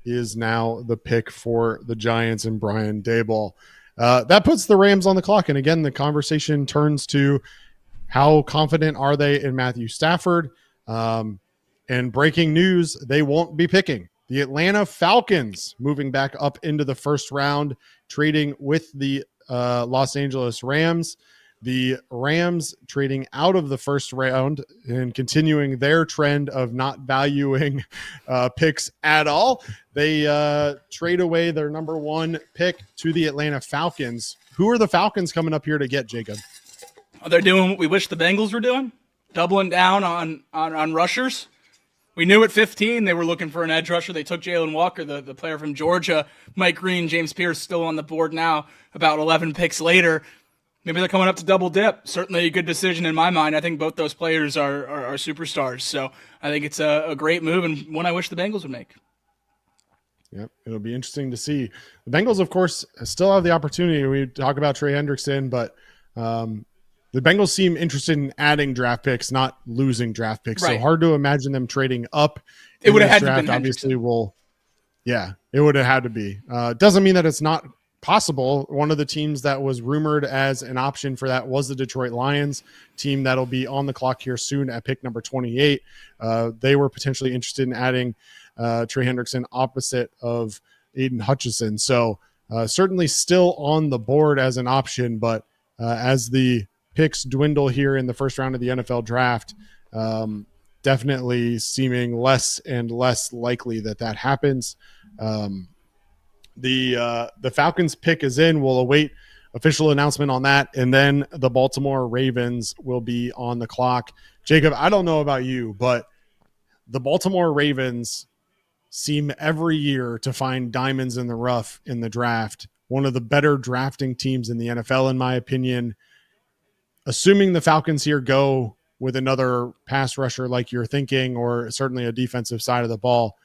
is now the pick for the Giants and Brian Daboll. That puts the Rams on the clock. And again, the conversation turns to how confident are they in Matthew Stafford? And breaking news, they won't be picking. The Atlanta Falcons moving back up into the first round, trading with the Los Angeles Rams. The Rams trading out of the first round and continuing their trend of not valuing picks at all. They trade away their number 1 pick to the Atlanta Falcons. Who are the Falcons coming up here to get, Jacob? They're doing what we wish the Bengals were doing, doubling down on rushers. We knew at 15 they were looking for an edge rusher. They took Jalen Walker, the player from Georgia. Mike Green, James Pierce still on the board now, about 11 picks later. Maybe they're coming up to double dip. Certainly a good decision in my mind. I think both those players are superstars. So I think it's a great move and one I wish the Bengals would make. Yep, it'll be interesting to see. The Bengals, of course, still have the opportunity. We talk about Trey Hendrickson, but the Bengals seem interested in adding draft picks, not losing draft picks. Right. So hard to imagine them trading up. It would have had draft. to be Obviously, it would have had to be. Doesn't mean that it's not possible. One of the teams that was rumored as an option for that was the Detroit Lions, team that'll be on the clock here soon at pick number 28. They were potentially interested in adding Trey Hendrickson opposite of Aiden Hutchinson. So certainly still on the board as an option, but as the picks dwindle here in the first round of the NFL draft, definitely seeming less and less likely that happens. The Falcons pick is in. We'll await official announcement on that, and then the Baltimore Ravens will be on the clock. Jacob, I don't know about you, but the Baltimore Ravens seem every year to find diamonds in the rough in the draft. One of the better drafting teams in the NFL, in my opinion. Assuming the Falcons here go with another pass rusher like you're thinking, or certainly a defensive side of the ball,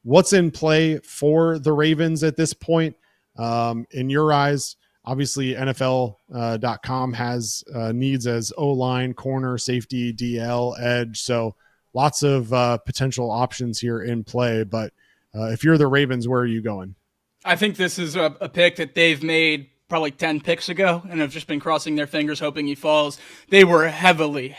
what's in play for the Ravens at this point? In your eyes, obviously NFL.com has needs as O-line, corner, safety, DL, edge. So lots of potential options here in play. But if you're the Ravens, where are you going? I think this is a pick that they've made probably 10 picks ago and have just been crossing their fingers hoping he falls. They were heavily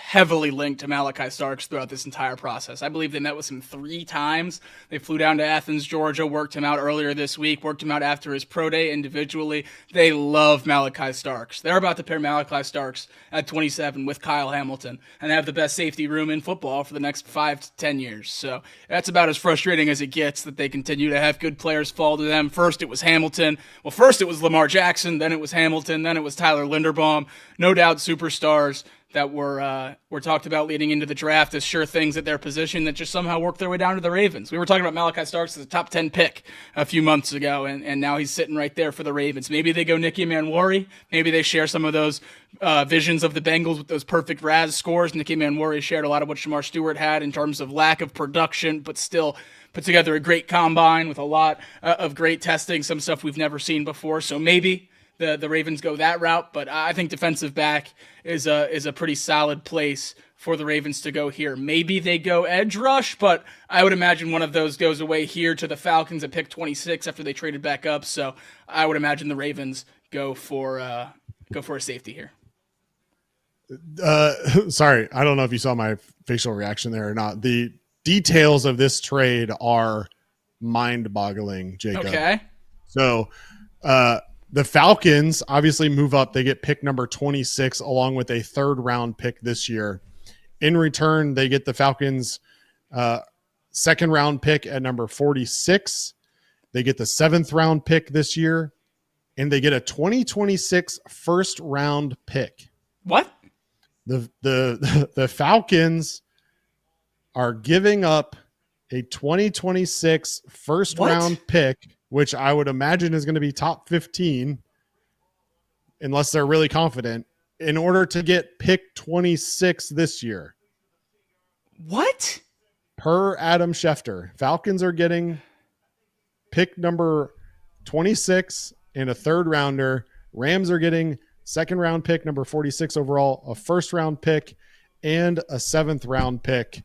linked to Malachi Starks throughout this entire process. I believe they met with him 3 times. They flew down to Athens, Georgia, worked him out earlier this week, worked him out after his pro day individually. They love Malachi Starks. They're about to pair Malachi Starks at 27 with Kyle Hamilton and have the best safety room in football for the next 5 to 10 years. So that's about as frustrating as it gets that they continue to have good players fall to them. First it was Hamilton. Well, first it was Lamar Jackson, then it was Hamilton, then it was Tyler Linderbaum. No doubt superstars that were talked about leading into the draft as sure things at their position that just somehow worked their way down to the Ravens. We were talking about Malachi Starks as a top 10 pick a few months ago, and now he's sitting right there for the Ravens. Maybe they go Nicky Manwari. Maybe they share some of those visions of the Bengals with those perfect RAS scores. Nicky Manwari shared a lot of what Shemar Stewart had in terms of lack of production, but still put together a great combine with a lot of great testing, some stuff we've never seen before. So maybe the Ravens go that route, but I think defensive back is a pretty solid place for the Ravens to go here. Maybe they go edge rush, but I would imagine one of those goes away here to the Falcons at pick 26 after they traded back up. So I would imagine the Ravens go for a safety here. Sorry, I don't know if you saw my facial reaction there or not. The details of this trade are mind-boggling, Jacob. Okay. So, the Falcons obviously move up. They get pick number 26 along with a 3rd round pick this year. In return, they get the Falcons' 2nd round pick at number 46. They get the 7th round pick this year, and they get a 2026 1st round pick. What? The Falcons are giving up a 2026 1st round pick, which I would imagine is going to be top 15, unless they're really confident, in order to get pick 26 this year. What? Per Adam Schefter, Falcons are getting pick number 26 and a 3rd rounder. Rams are getting 2nd round pick, number 46 overall, a 1st round pick, and a 7th round pick.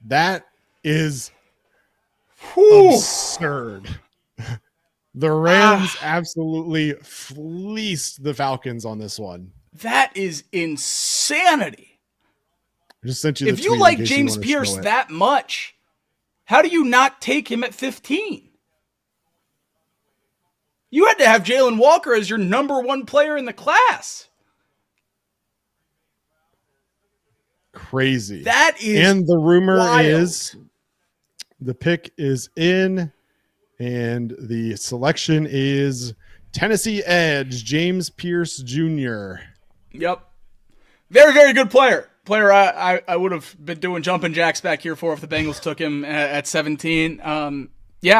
That is absurd. The Rams absolutely fleeced the Falcons on this one. That is insanity. I just sent you the If tweet you like in case you James wanna Pierce show it. that much, how do you not take him at 15? You had to have Jalen Walker as your number 1 player in the class. Crazy. That is And the rumor wild. is the pick is in, and the selection is Tennessee edge James Pierce Jr. Yep. Very, very good player. I would have been doing jumping jacks back here for if the Bengals took him at 17.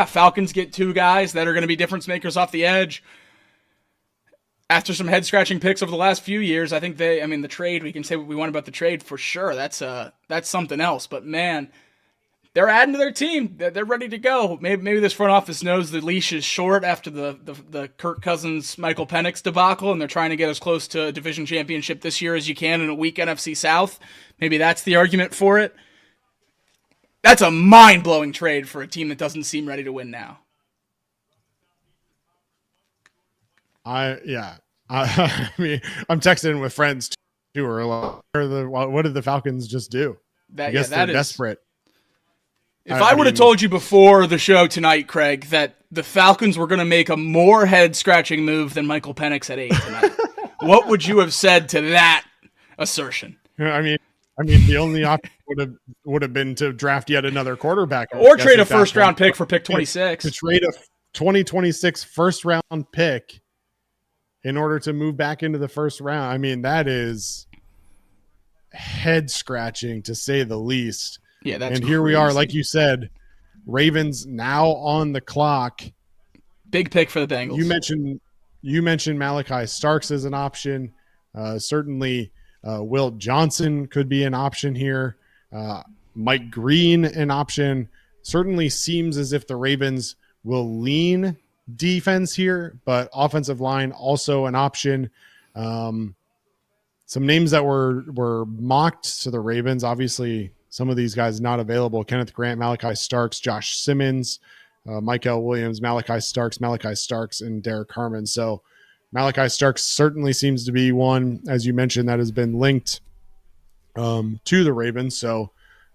Falcons get 2 guys that are going to be difference makers off the edge. After some head-scratching picks over the last few years, I think the trade, we can say what we want about the trade for sure. That's something else. But, man, they're adding to their team. They're ready to go. Maybe this front office knows the leash is short after the Kirk Cousins, Michael Penix debacle, and they're trying to get as close to a division championship this year as you can in a weak NFC South. Maybe that's the argument for it. That's a mind-blowing trade for a team that doesn't seem ready to win now. I mean, I'm texting with friends too. Or what did the Falcons just do? I guess they're desperate. If I would have told you before the show tonight, Craig, that the Falcons were going to make a more head-scratching move than Michael Penix at 8 tonight, what would you have said to that assertion? I mean, I mean, the only option would have been to draft yet another quarterback, or trade a first round pick for pick 26. To trade a 2026 first round pick in order to move back into the first round. I mean, that is head scratching to say the least. Yeah, that's and here crazy. we are, like you said, Ravens now on the clock. Big pick for the Bengals. You mentioned Malachi Starks as an option. Certainly, Will Johnson could be an option here. Mike Green an option. Certainly seems as if the Ravens will lean defense here, but offensive line also an option. Some names that were mocked to the Ravens. Obviously, some of these guys not available. Kenneth Grant, Malachi Starks, Josh Simmons, Michael Williams, Malachi Starks, and Derek Harmon. So Malachi Starks certainly seems to be one, as you mentioned, that has been linked to the Ravens. So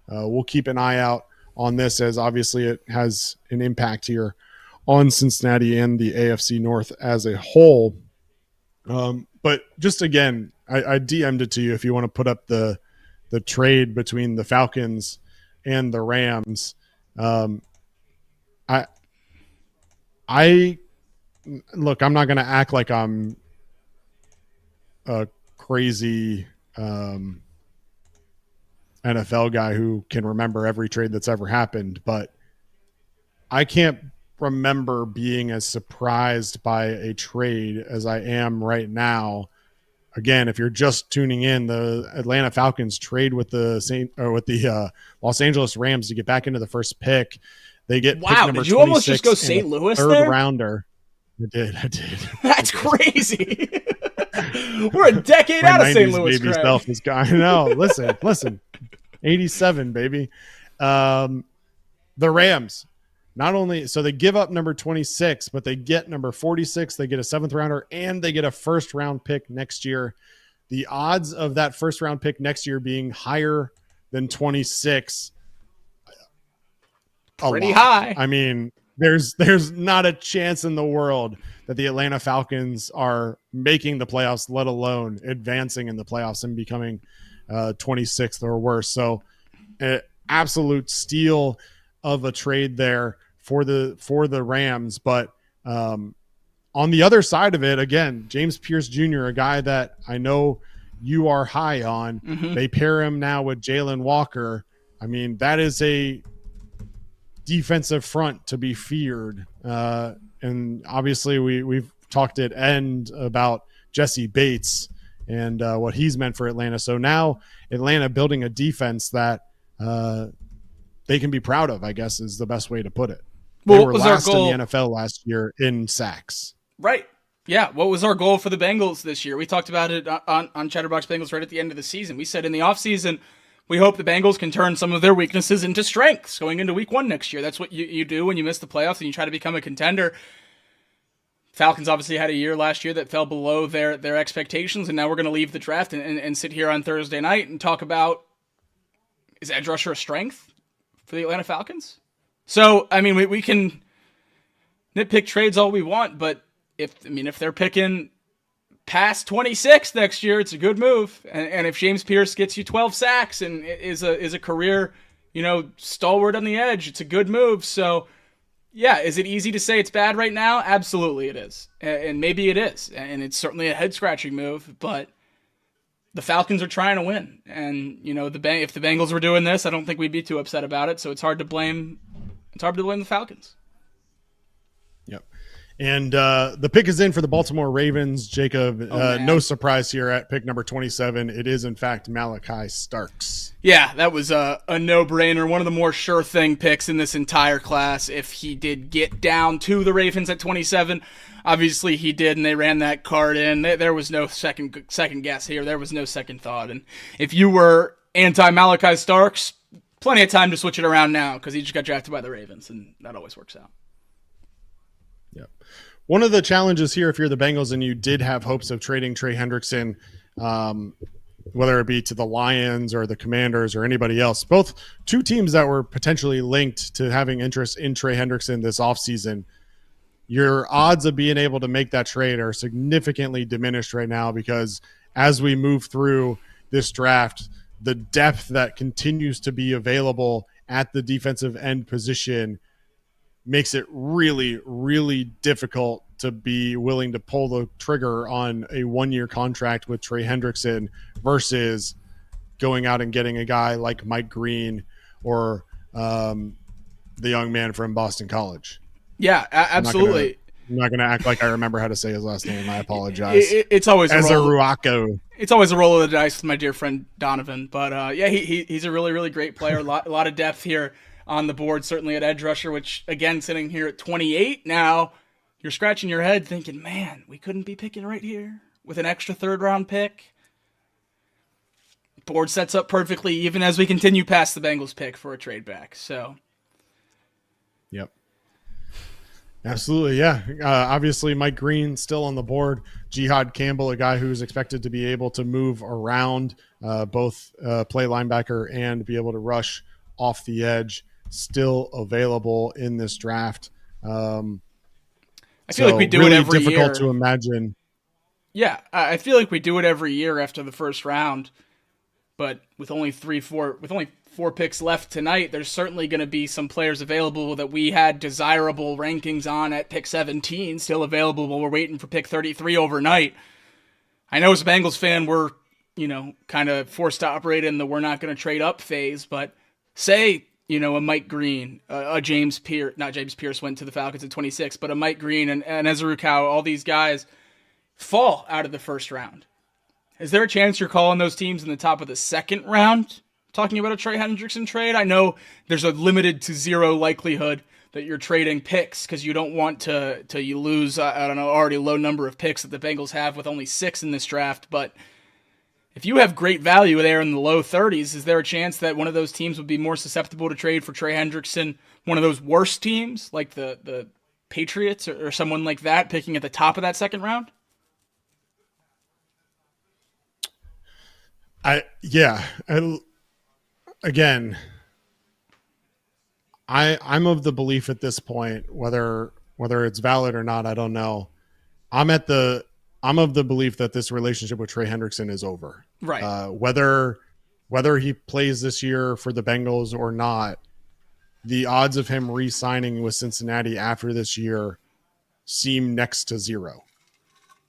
we'll keep an eye out on this, as obviously it has an impact here on Cincinnati and the AFC North as a whole. But just again, I DM'd it to you if you want to put up the trade between the Falcons and the Rams. I look, I'm not going to act like I'm a crazy NFL guy who can remember every trade that's ever happened, but I can't remember being as surprised by a trade as I am right now. Again, if you're just tuning in, the Atlanta Falcons trade with the Los Angeles Rams to get back into the first pick. They get pick number did you almost just go St. Louis third there? Rounder. I did. That's crazy. We're a decade out of St. Louis. Baby self is guy. No, listen. 87, baby. The Rams. Not only so they give up number 26, but they get number 46. They get a 7th rounder and they get a first round pick next year. The odds of that first round pick next year being higher than 26, pretty high. I mean, there's not a chance in the world that the Atlanta Falcons are making the playoffs, let alone advancing in the playoffs and becoming 26th or worse. So, absolute steal of a trade there for the Rams. But on the other side of it, again, James Pierce Jr., a guy that I know you are high on. Mm-hmm. They pair him now with Jalen Walker. I mean, that is a defensive front to be feared. And obviously we've talked at end about Jesse Bates and what he's meant for Atlanta. So now Atlanta building a defense that they can be proud of, I guess is the best way to put it. Well, they were last in the NFL last year in sacks. Right. Yeah. What was our goal for the Bengals this year? We talked about it on Chatterbox Bengals right at the end of the season. We said in the offseason, we hope the Bengals can turn some of their weaknesses into strengths going into week 1 next year. That's what you do when you miss the playoffs and you try to become a contender. Falcons obviously had a year last year that fell below their expectations, and now we're going to leave the draft and sit here on Thursday night and talk about, is edge rusher a strength for the Atlanta Falcons? So, I mean, we can nitpick trades all we want, but if they're picking past 26 next year, it's a good move. And if James Pierce gets you 12 sacks and is a career, stalwart on the edge, it's a good move. So, yeah, is it easy to say it's bad right now? Absolutely it is. And maybe it is. And it's certainly a head-scratching move, but the Falcons are trying to win. And, if the Bengals were doing this, I don't think we'd be too upset about it. So it's hard to blame the Falcons. Yep. And the pick is in for the Baltimore Ravens, Jacob. No surprise here at pick number 27. It is, in fact, Malachi Starks. Yeah, that was a no-brainer. One of the more sure-thing picks in this entire class. If he did get down to the Ravens at 27, obviously he did, and they ran that card in. There was no second guess here. There was no second thought. And if you were anti-Malachi Starks, plenty of time to switch it around now because he just got drafted by the Ravens, and that always works out. Yep. One of the challenges here, if you're the Bengals and you did have hopes of trading Trey Hendrickson, whether it be to the Lions or the Commanders or anybody else, both two teams that were potentially linked to having interest in Trey Hendrickson this offseason, your odds of being able to make that trade are significantly diminished right now because as we move through this draft, the depth that continues to be available at the defensive end position makes it really, really difficult to be willing to pull the trigger on a 1-year contract with Trey Hendrickson versus going out and getting a guy like Mike Green or the young man from Boston College. Yeah, absolutely. I'm not going to act like I remember how to say his last name. I apologize. It's always as a Ruaco. It's always a roll of the dice with my dear friend Donovan. But yeah, he's a really, really great player. A lot of depth here on the board, certainly at edge rusher, which, again, sitting here at 28 now, you're scratching your head thinking, man, we couldn't be picking right here with an extra third-round pick. Board sets up perfectly, even as we continue past the Bengals pick for a trade back. So, yep. Absolutely, yeah. Obviously, Mike Green still on the board. Jihad Campbell, a guy who's expected to be able to move around, both play linebacker and be able to rush off the edge, still available in this draft. I feel like we do it every year. Difficult to imagine. Yeah, I feel like we do it every year after the first round, but with only four picks left tonight, there's certainly going to be some players available that we had desirable rankings on at pick 17, still available while we're waiting for pick 33 overnight. I know as a Bengals fan, we're, kind of forced to operate in the we're not going to trade up phase, but say, a Mike Green, a James Pierce, not James Pierce went to the Falcons at 26, but a Mike Green and Ezra Cow, all these guys fall out of the first round. Is there a chance you're calling those teams in the top of the second round? Talking about a Trey Hendrickson trade? I know there's a limited to zero likelihood that you're trading picks because you don't want to you lose, already low number of picks that the Bengals have with only 6 in this draft. But if you have great value there in the low 30s, is there a chance that one of those teams would be more susceptible to trade for Trey Hendrickson, one of those worst teams like the Patriots or someone like that picking at the top of that second round? Again, I'm of the belief at this point, whether it's valid or not, I don't know. I'm of the belief that this relationship with Trey Hendrickson is over. Right. Whether he plays this year for the Bengals or not, the odds of him re-signing with Cincinnati after this year seem next to zero.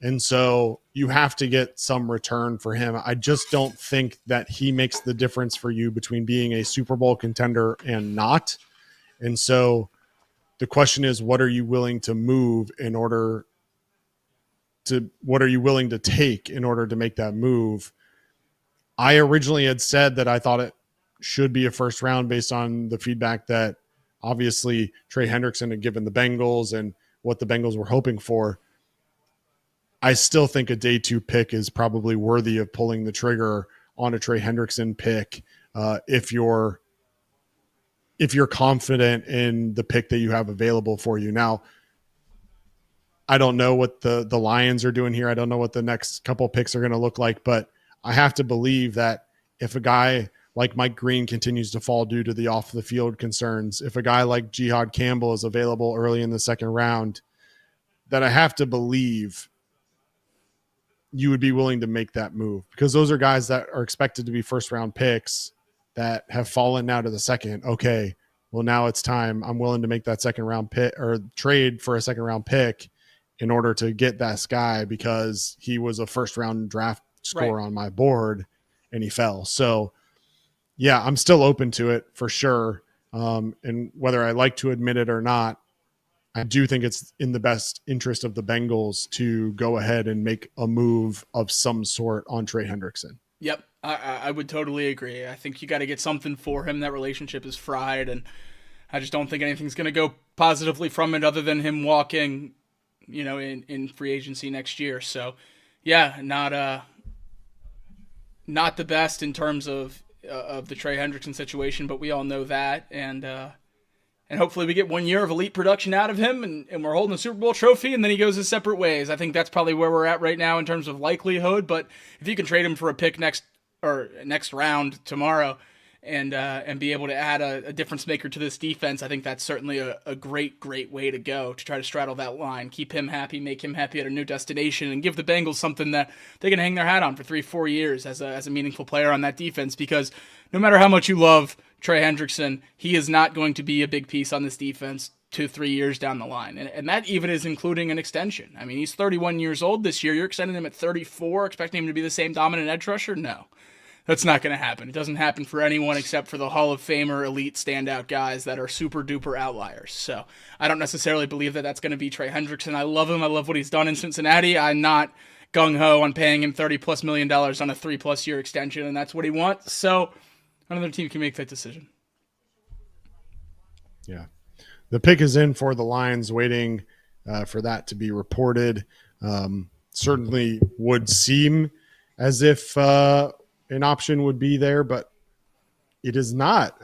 And so you have to get some return for him. I just don't think that he makes the difference for you between being a Super Bowl contender and not. And so the question is, what are you willing to move what are you willing to take in order to make that move? I originally had said that I thought it should be a first round based on the feedback that obviously Trey Hendrickson had given the Bengals and what the Bengals were hoping for. I still think a day 2 pick is probably worthy of pulling the trigger on a Trey Hendrickson pick if you're confident in the pick that you have available for you. Now, I don't know what the Lions are doing here. I don't know what the next couple picks are going to look like, but I have to believe that if a guy like Mike Green continues to fall due to the off the field concerns, if a guy like Jihad Campbell is available early in the second round, that I have to believe you would be willing to make that move, because those are guys that are expected to be first round picks that have fallen now to the second. Okay, well, now it's time. I'm willing to make that second round pick or trade for a second round pick in order to get that guy because he was a first round draft score on my board and he fell. So yeah, I'm still open to it for sure. And whether I like to admit it or not, I do think it's in the best interest of the Bengals to go ahead and make a move of some sort on Trey Hendrickson. Yep, I would totally agree. I think you got to get something for him. That relationship is fried, and I just don't think anything's going to go positively from it other than him walking, in free agency next year. So, yeah, not the best in terms of the Trey Hendrickson situation, but we all know that, and hopefully we get 1 year of elite production out of him and we're holding a Super Bowl trophy and then he goes his separate ways. I think that's probably where we're at right now in terms of likelihood. But if you can trade him for a pick next round tomorrow and be able to add a difference maker to this defense, I think that's certainly a great way to go, to try to straddle that line, keep him happy, make him happy at a new destination, and give the Bengals something that they can hang their hat on for 3-4 years as a meaningful player on that defense, because no matter how much you love Trey Hendrickson, he is not going to be a big piece on this defense 2-3 years down the line. And that even is including an extension. I mean, he's 31 years old this year. You're extending him at 34, expecting him to be the same dominant edge rusher? No. That's not going to happen. It doesn't happen for anyone except for the Hall of Famer, elite, standout guys that are super-duper outliers. So I don't necessarily believe that that's going to be Trey Hendrickson. I love him. I love what he's done in Cincinnati. I'm not gung-ho on paying him $30+ million on a 3+ year extension, and that's what he wants. So another team can make that decision. Yeah. The pick is in for the Lions, waiting for that to be reported. Certainly would seem as if an option would be there, but it is not.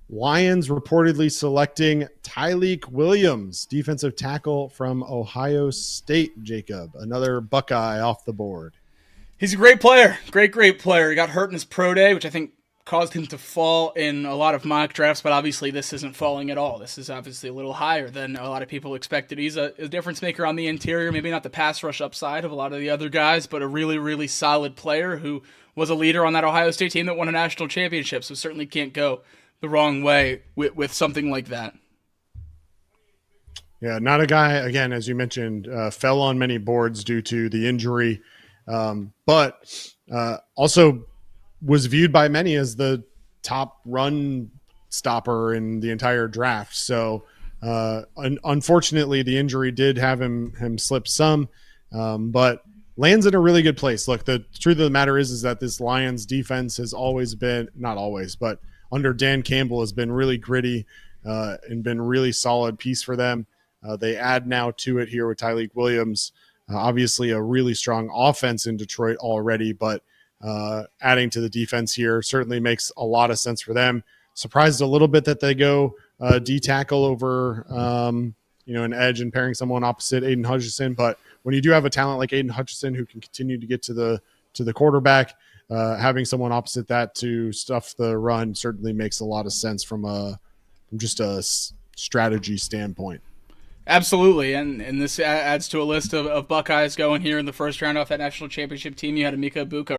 Lions reportedly selecting Tylere Williams, defensive tackle from Ohio State, Jacob. Another Buckeye off the board. He's a great player. Great player. He got hurt in his pro day, which I think caused him to fall in a lot of mock drafts, but obviously this isn't falling at all. This is obviously a little higher than a lot of people expected. He's a difference maker on the interior, maybe not the pass rush upside of a lot of the other guys, but a really solid player who was a leader on that Ohio State team that won a national championship, so certainly can't go the wrong way with something like that. Yeah, not a guy, again, as you mentioned, fell on many boards due to the injury, but also was viewed by many as the top run stopper in the entire draft. So unfortunately, the injury did have him slip some, but lands in a really good place. Look, the truth of the matter is that this Lions defense has always been, not always, but under Dan Campbell has been really gritty and been really solid piece for them. They add now to it here with Tylere Williams, obviously a really strong offense in Detroit already, but adding to the defense here certainly makes a lot of sense for them. Surprised a little bit that they go D-tackle over an edge and pairing someone opposite Aiden Hutchinson, but when you do have a talent like Aiden Hutchinson who can continue to get to the quarterback, having someone opposite that to stuff the run certainly makes a lot of sense from just a strategy standpoint. Absolutely, and this adds to a list of Buckeyes going here in the first round off that national championship team. You had Emeka Egbuka.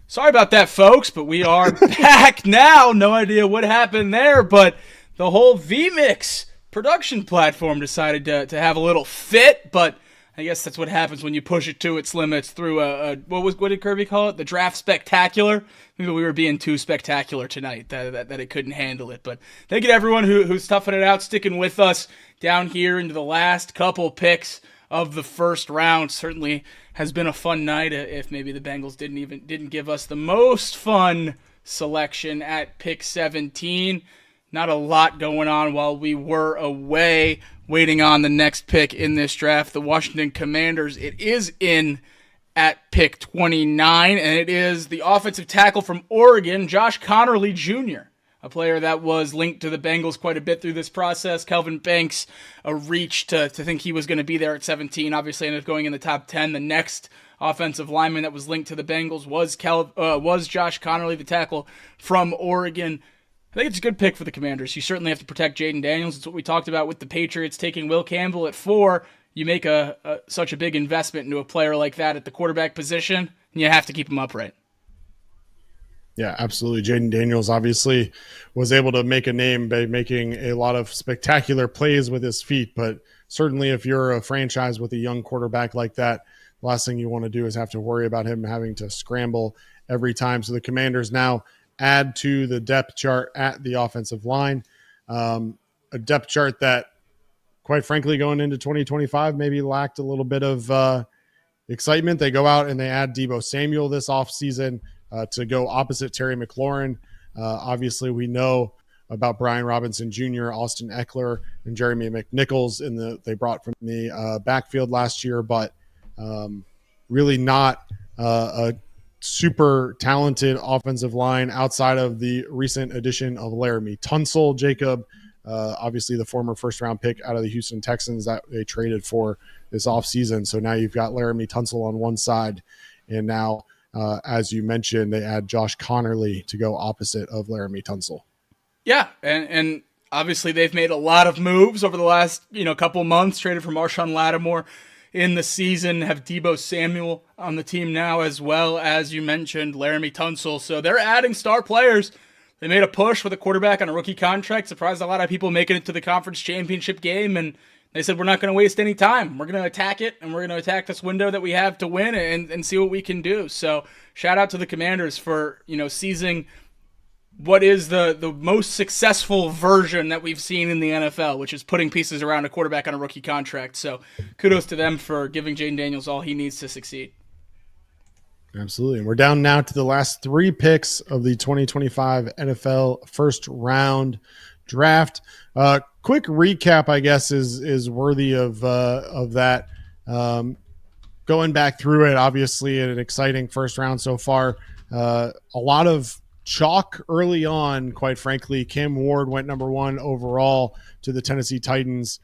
Sorry about that, folks, but we are back now. No idea what happened there, but the whole VMix production platform decided to have a little fit, but I guess that's what happens when you push it to its limits through what did Kirby call it? The draft spectacular? Maybe we were being too spectacular tonight that it couldn't handle it. But thank you to everyone who's toughing it out, sticking with us down here into the last couple picks of the first round. Certainly has been a fun night, if maybe the Bengals didn't give us the most fun selection at pick 17. Not a lot going on while we were away waiting on the next pick in this draft. The Washington Commanders, it is in at pick 29, and it is the offensive tackle from Oregon, Josh Conerly Jr., a player that was linked to the Bengals quite a bit through this process. Kelvin Banks, a reach to think he was going to be there at 17, obviously ended up going in the top 10. The next offensive lineman that was linked to the Bengals was Josh Conerly, the tackle from Oregon. I think it's a good pick for the Commanders. You certainly have to protect Jaden Daniels. It's what we talked about with the Patriots taking Will Campbell at 4. You make such a big investment into a player like that at the quarterback position, and you have to keep him upright. Yeah, absolutely. Jaden Daniels obviously was able to make a name by making a lot of spectacular plays with his feet, but certainly if you're a franchise with a young quarterback like that, the last thing you want to do is have to worry about him having to scramble every time. So the Commanders now add to the depth chart at the offensive line. A depth chart that, quite frankly, going into 2025, maybe lacked a little bit of excitement. They go out and they add Deebo Samuel this offseason to go opposite Terry McLaurin. Obviously, we know about Brian Robinson Jr., Austin Eckler, and Jeremy McNichols they brought from the backfield last year, but really not a super talented offensive line outside of the recent addition of Laramie Tunsil, Jacob, obviously the former first-round pick out of the Houston Texans that they traded for this offseason. So now you've got Laramie Tunsil on one side, and now, as you mentioned, they add Josh Connerly to go opposite of Laramie Tunsil. Yeah, and obviously they've made a lot of moves over the last couple months. Traded for Marshawn Lattimore in the season, have Deebo Samuel on the team now, as well as you mentioned Laramie Tunsil. So they're adding star players. They made a push with a quarterback on a rookie contract. Surprised a lot of people making it to the conference championship game, and they said, we're not going to waste any time. We're going to attack it, and we're going to attack this window that we have to win and see what we can do. So shout out to the Commanders for seizing what is the most successful version that we've seen in the NFL, which is putting pieces around a quarterback on a rookie contract. So kudos to them for giving Jaden Daniels all he needs to succeed. Absolutely. And we're down now to the last 3 picks of the 2025 NFL first round draft. Quick recap, I guess, is worthy of that. Going back through it, obviously an exciting first round so far. A lot of chalk early on, quite frankly. Cam Ward went number 1 overall to the Tennessee Titans.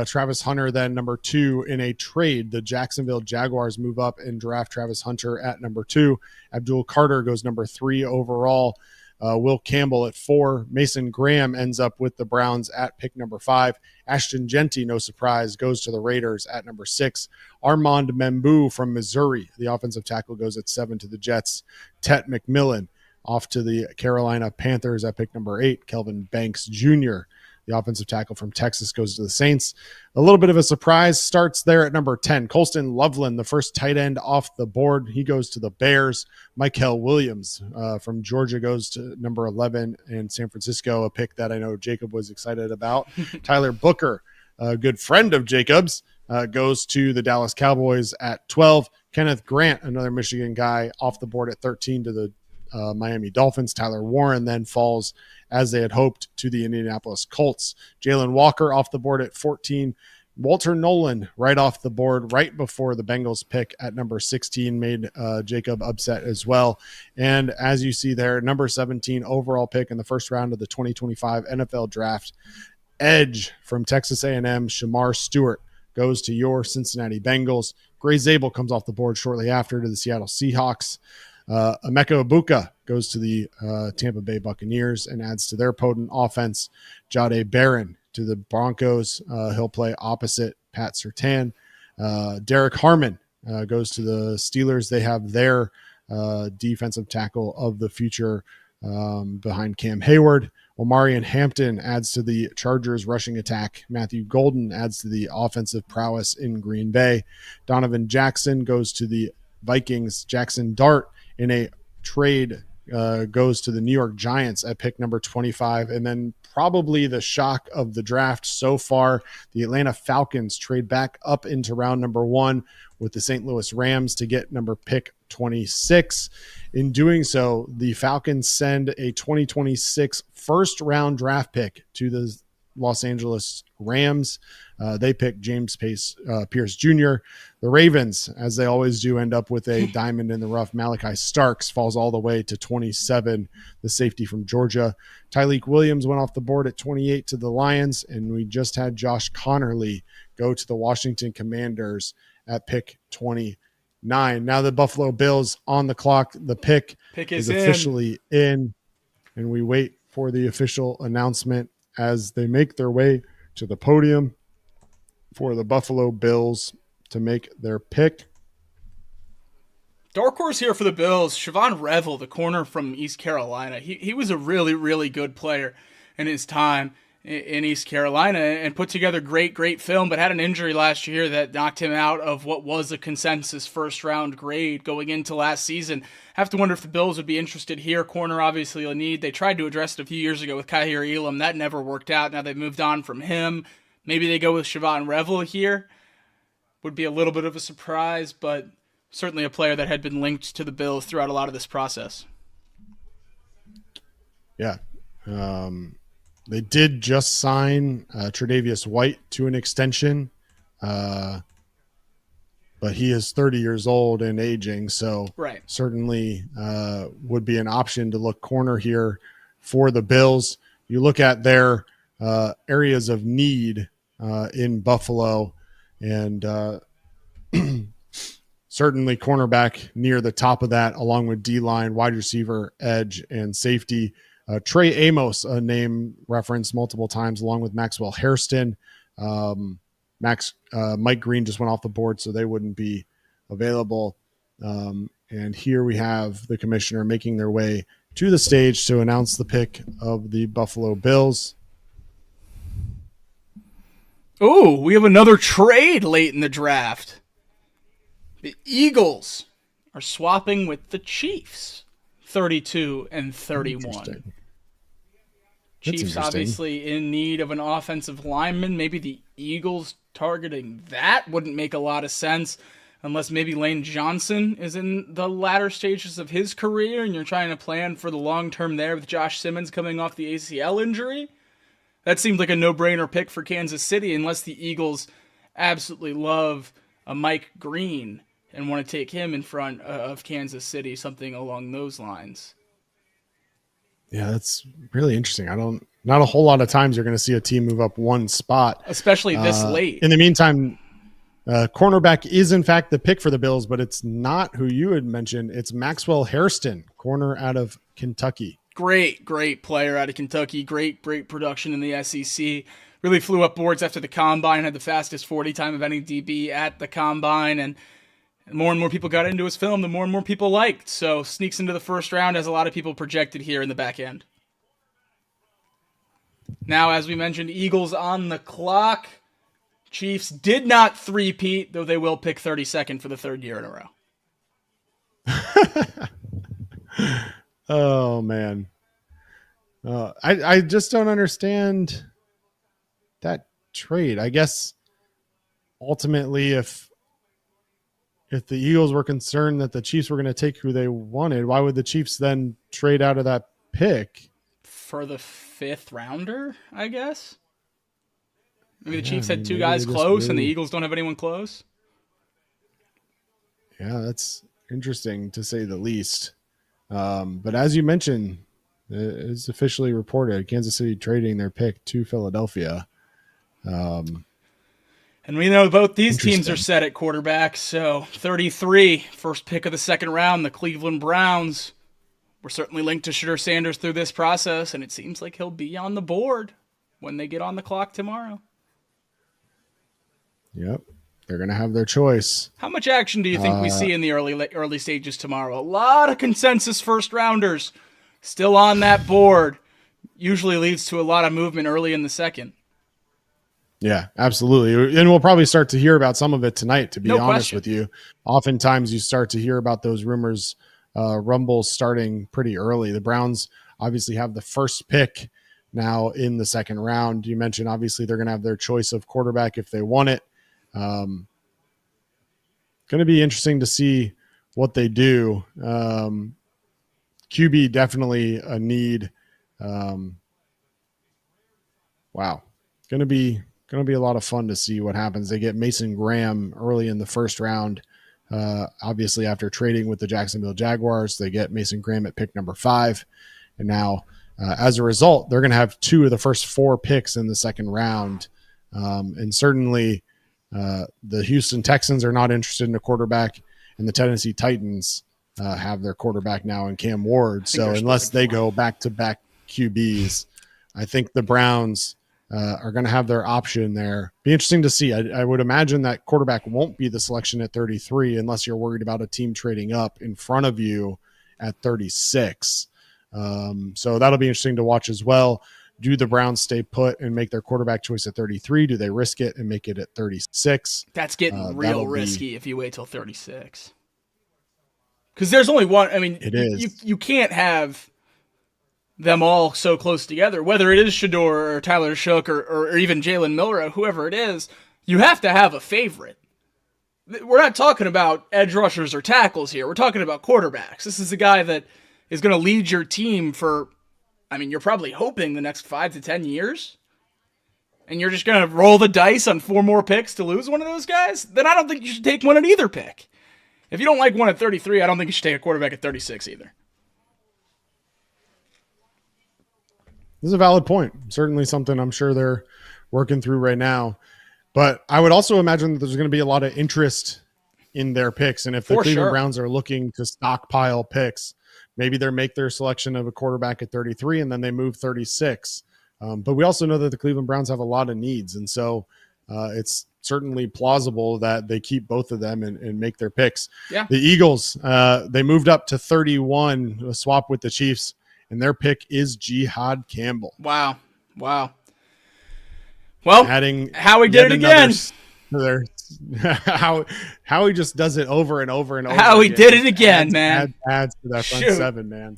Travis Hunter then number 2 in a trade. The Jacksonville Jaguars move up and draft Travis Hunter at number 2. Abdul Carter goes number 3 overall. Will Campbell at 4. Mason Graham ends up with the Browns at pick number 5. Ashton Genty, no surprise, goes to the Raiders at number 6. Armand Membu from Missouri, the offensive tackle, goes at 7 to the Jets. Tet McMillan off to the Carolina Panthers at pick number 8. Kelvin Banks Jr., the offensive tackle from Texas, goes to the Saints. A little bit of a surprise starts there at number 10. Colston Loveland, the first tight end off the board. He goes to the Bears. Michael Williams from Georgia goes to number 11. And San Francisco, a pick that I know Jacob was excited about. Tyler Booker, a good friend of Jacob's, goes to the Dallas Cowboys at 12. Kenneth Grant, another Michigan guy, off the board at 13 to the Miami Dolphins. Tyler Warren then falls, as they had hoped, to the Indianapolis Colts. Jalen Walker off the board at 14. Walter Nolan right off the board right before the Bengals pick at number 16 made Jacob upset as well. And as you see there, number 17 overall pick in the first round of the 2025 NFL draft, edge from Texas A&M, Shemar Stewart, goes to your Cincinnati Bengals. Gray Zabel comes off the board shortly after to the Seattle Seahawks. Emeka Ibuka goes to the Tampa Bay Buccaneers and adds to their potent offense. Jahdae Barron to the Broncos. He'll play opposite Pat Surtain. Derek Harmon goes to the Steelers. They have their defensive tackle of the future behind Cam Hayward. Omarion Hampton adds to the Chargers rushing attack. Matthew Golden adds to the offensive prowess in Green Bay. Donovan Jackson goes to the Vikings. Jackson Dart in a trade goes to the New York Giants at pick number 25. And then probably the shock of the draft so far, the Atlanta Falcons trade back up into round number 1 with the St. Louis Rams to get number pick 26. In doing so, the Falcons send a 2026 first round draft pick to the Los Angeles Rams. They pick James Pierce Jr. The Ravens, as they always do, end up with a diamond in the rough. Malachi Starks falls all the way to 27, the safety from Georgia. Tyleik Williams went off the board at 28 to the Lions, and we just had Josh Connerly go to the Washington Commanders at pick 29. Now the Buffalo Bills on the clock. The pick is officially in, and we wait for the official announcement as they make their way to the podium for the Buffalo Bills to make their pick. Dark horse here for the Bills, Siobhan Revel, the corner from East Carolina. He was a really, really good player in his time in East Carolina and put together great film, but had an injury last year that knocked him out of what was a consensus first-round grade going into last season. Have to wonder if the Bills would be interested here. Corner, obviously, a need. They tried to address it a few years ago with Kaiir Elam. That never worked out. Now they've moved on from him. Maybe they go with Siobhan Revel here. Would be a little bit of a surprise, but certainly a player that had been linked to the Bills throughout a lot of this process. Yeah. They did just sign Tre'Davious White to an extension, but he is 30 years old and aging, so certainly would be an option to look corner here for the Bills. You look at their areas of need in Buffalo, and certainly cornerback near the top of that, along with D-line, wide receiver, edge, and safety. Trey Amos, a name referenced multiple times, along with Maxwell Hairston. Mike Green just went off the board, so they wouldn't be available. And here we have the commissioner making their way to the stage to announce the pick of the Buffalo Bills. Oh, we have another trade late in the draft. The Eagles are swapping with the Chiefs, 32 and 31. Chiefs obviously in need of an offensive lineman. Maybe the Eagles targeting that wouldn't make a lot of sense unless maybe Lane Johnson is in the latter stages of his career and you're trying to plan for the long term there with Josh Simmons coming off the ACL injury. That seemed like a no-brainer pick for Kansas City unless the Eagles absolutely love a Mike Green and want to take him in front of Kansas City, something along those lines. Yeah, that's really interesting. Not a whole lot of times you're going to see a team move up one spot. Especially this late. In the meantime, cornerback is in fact the pick for the Bills, but it's not who you had mentioned. It's Maxwell Hairston, corner out of Kentucky. Great player out of Kentucky. Great production in the SEC. Really flew up boards after the Combine, had the fastest 40 time of any DB at the Combine, and more and more people got into his film, the more and more people liked. So sneaks into the first round as a lot of people projected here in the back end. Now, as we mentioned, Eagles on the clock. Chiefs did not three-peat, though they will pick 32nd for the third year in a row. Oh, man. I just don't understand that trade. I guess ultimately if the Eagles were concerned that the Chiefs were going to take who they wanted, why would the Chiefs then trade out of that pick? For the fifth rounder, I guess? Maybe the Chiefs had two guys close and the Eagles don't have anyone close? Yeah, that's interesting to say the least. But as you mentioned, it's officially reported Kansas City trading their pick to Philadelphia. And we know both these teams are set at quarterback. So 33, first pick of the second round, the Cleveland Browns. We're certainly linked to Shedeur Sanders through this process, and it seems like he'll be on the board when they get on the clock tomorrow. Yep. They're going to have their choice. How much action do you think we see in the early stages tomorrow? A lot of consensus first rounders still on that board. Usually leads to a lot of movement early in the second. Yeah, absolutely. And we'll probably start to hear about some of it tonight, to be honest with you. Oftentimes you start to hear about those rumors, rumbles starting pretty early. The Browns obviously have the first pick now in the second round. You mentioned obviously they're going to have their choice of quarterback if they want it. Going to be interesting to see what they do. QB definitely a need. Wow. Going to be a lot of fun to see what happens. They get Mason Graham early in the first round. Obviously after trading with the Jacksonville Jaguars, they get Mason Graham at pick number 5. And now as a result, they're going to have 2 of the first 4 picks in the second round. And certainly the Houston Texans are not interested in a quarterback, and the Tennessee Titans have their quarterback now in Cam Ward. So unless they go back-to-back QBs, I think the Browns are going to have their option there. Be interesting to see. I would imagine that quarterback won't be the selection at 33 unless you're worried about a team trading up in front of you at 36. So that'll be interesting to watch as well. Do the Browns stay put and make their quarterback choice at 33? Do they risk it and make it at 36? That's getting real risky if you wait till 36. Because there's only one. I mean, it is. You can't have them all so close together, whether it is Shedeur or Tylere Shook or even Jalen Milroe, whoever it is. You have to have a favorite. We're not talking about edge rushers or tackles here. We're talking about quarterbacks. This is a guy that is going to lead your team for, I mean, you're probably hoping the next 5 to 10 years. And you're just going to roll the dice on 4 more picks to lose one of those guys? Then I don't think you should take one at either pick. If you don't like one at 33, I don't think you should take a quarterback at 36 either. This is a valid point. Certainly something I'm sure they're working through right now. But I would also imagine that there's going to be a lot of interest in their picks. And if the Cleveland Browns are looking to stockpile picks, maybe they make their selection of a quarterback at 33 and then they move 36. But we also know that the Cleveland Browns have a lot of needs. And so it's certainly plausible that they keep both of them and make their picks. Yeah. The Eagles, they moved up to 31, a swap with the Chiefs, and their pick is Jihad Campbell. Wow. Well, Howie did it again. Howie just does it over and over and over. Howie did it again, man. Adds to that front seven, man.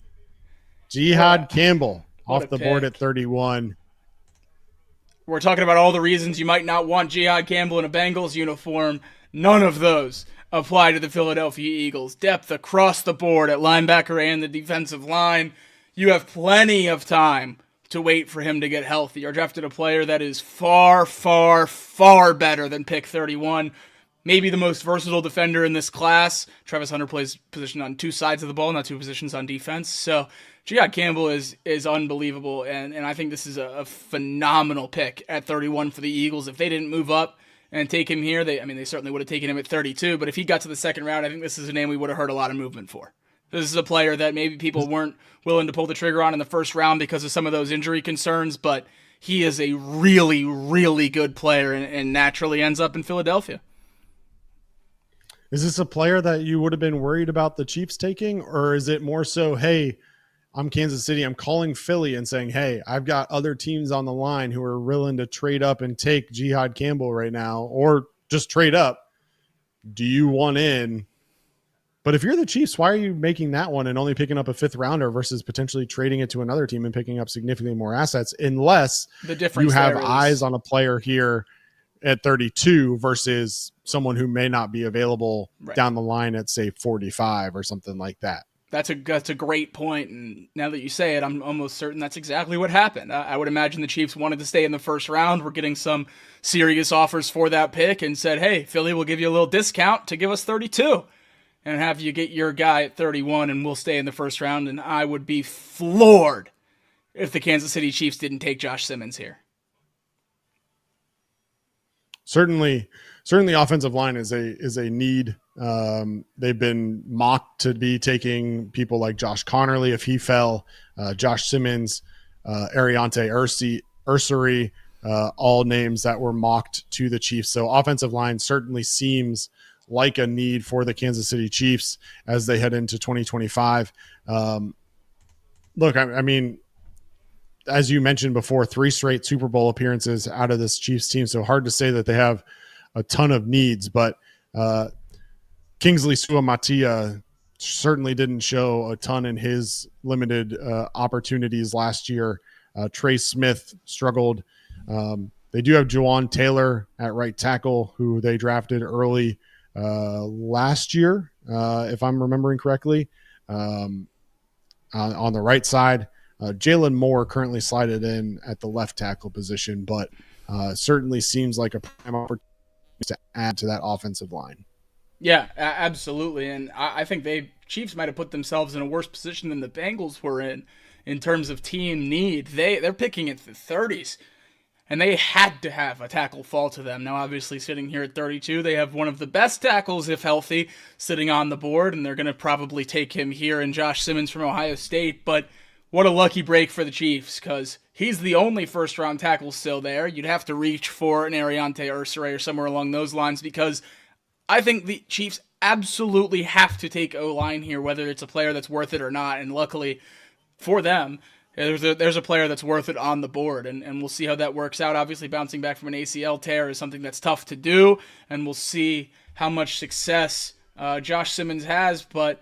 Jihad Campbell off the board at 31. We're talking about all the reasons you might not want Jihad Campbell in a Bengals uniform. None of those apply to the Philadelphia Eagles. Depth across the board at linebacker and the defensive line. You have plenty of time to wait for him to get healthy. You're drafted a player that is far, far, far better than pick 31. Maybe the most versatile defender in this class. Travis Hunter plays position on 2 sides of the ball, not 2 positions on defense. So Jihad Campbell is unbelievable, and I think this is a phenomenal pick at 31 for the Eagles. If they didn't move up and take him here, they certainly would have taken him at 32, but if he got to the second round, I think this is a name we would have heard a lot of movement for. This is a player that maybe people weren't willing to pull the trigger on in the first round because of some of those injury concerns, but he is a really, really good player and naturally ends up in Philadelphia. Is this a player that you would have been worried about the Chiefs taking, or is it more so, hey, I'm Kansas City, I'm calling Philly and saying, hey, I've got other teams on the line who are willing to trade up and take Jihad Campbell right now, or just trade up. Do you want in? But if you're the Chiefs, why are you making that one and only picking up a 5th rounder versus potentially trading it to another team and picking up significantly more assets, unless you have eyes on a player here at 32 versus someone who may not be available down the line at, say, 45 or something like that? That's a great point, and now that you say it, I'm almost certain that's exactly what happened. I would imagine the Chiefs wanted to stay in the first round. We're getting some serious offers for that pick and said, hey, Philly will give you a little discount to give us 32. And have you get your guy at 31 and we'll stay in the first round. And I would be floored if the Kansas City Chiefs didn't take Josh Simmons here. Certainly offensive line is a need. They've been mocked to be taking people like Josh Connerly if he fell, Josh Simmons, Ariante Ursery, all names that were mocked to the Chiefs. So offensive line certainly seems like a need for the Kansas City Chiefs as they head into 2025. Look, I mean, as you mentioned before, 3 straight Super Bowl appearances out of this Chiefs team. So hard to say that they have a ton of needs, but Kingsley Suamatia certainly didn't show a ton in his limited opportunities last year. Trey Smith struggled. They do have Juwan Taylor at right tackle, who they drafted early last year, if I'm remembering correctly, on the right side. Jalen Moore currently slided in at the left tackle position, but certainly seems like a prime opportunity to add to that offensive line. Yeah, absolutely. And I think Chiefs might have put themselves in a worse position than the Bengals were in terms of team need. They're picking at the 30s. And they had to have a tackle fall to them. Now, obviously, sitting here at 32, they have one of the best tackles, if healthy, sitting on the board, and they're going to probably take him here in Josh Simmons from Ohio State. But what a lucky break for the Chiefs, because he's the only first-round tackle still there. You'd have to reach for an Ariante Ursery or somewhere along those lines, because I think the Chiefs absolutely have to take O-line here, whether it's a player that's worth it or not. And luckily for them, There's a player that's worth it on the board, and we'll see how that works out. Obviously, bouncing back from an ACL tear is something that's tough to do, and we'll see how much success Josh Simmons has. But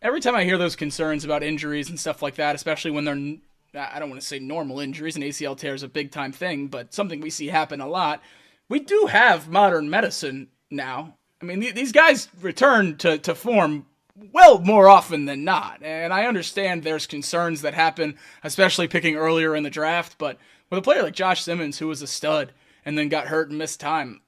every time I hear those concerns about injuries and stuff like that, especially when they're, I don't want to say normal injuries, an ACL tear is a big-time thing, but something we see happen a lot, we do have modern medicine now. I mean, these guys return to form well more often than not. And I understand there's concerns that happen, especially picking earlier in the draft. But with a player like Josh Simmons, who was a stud and then got hurt and missed time,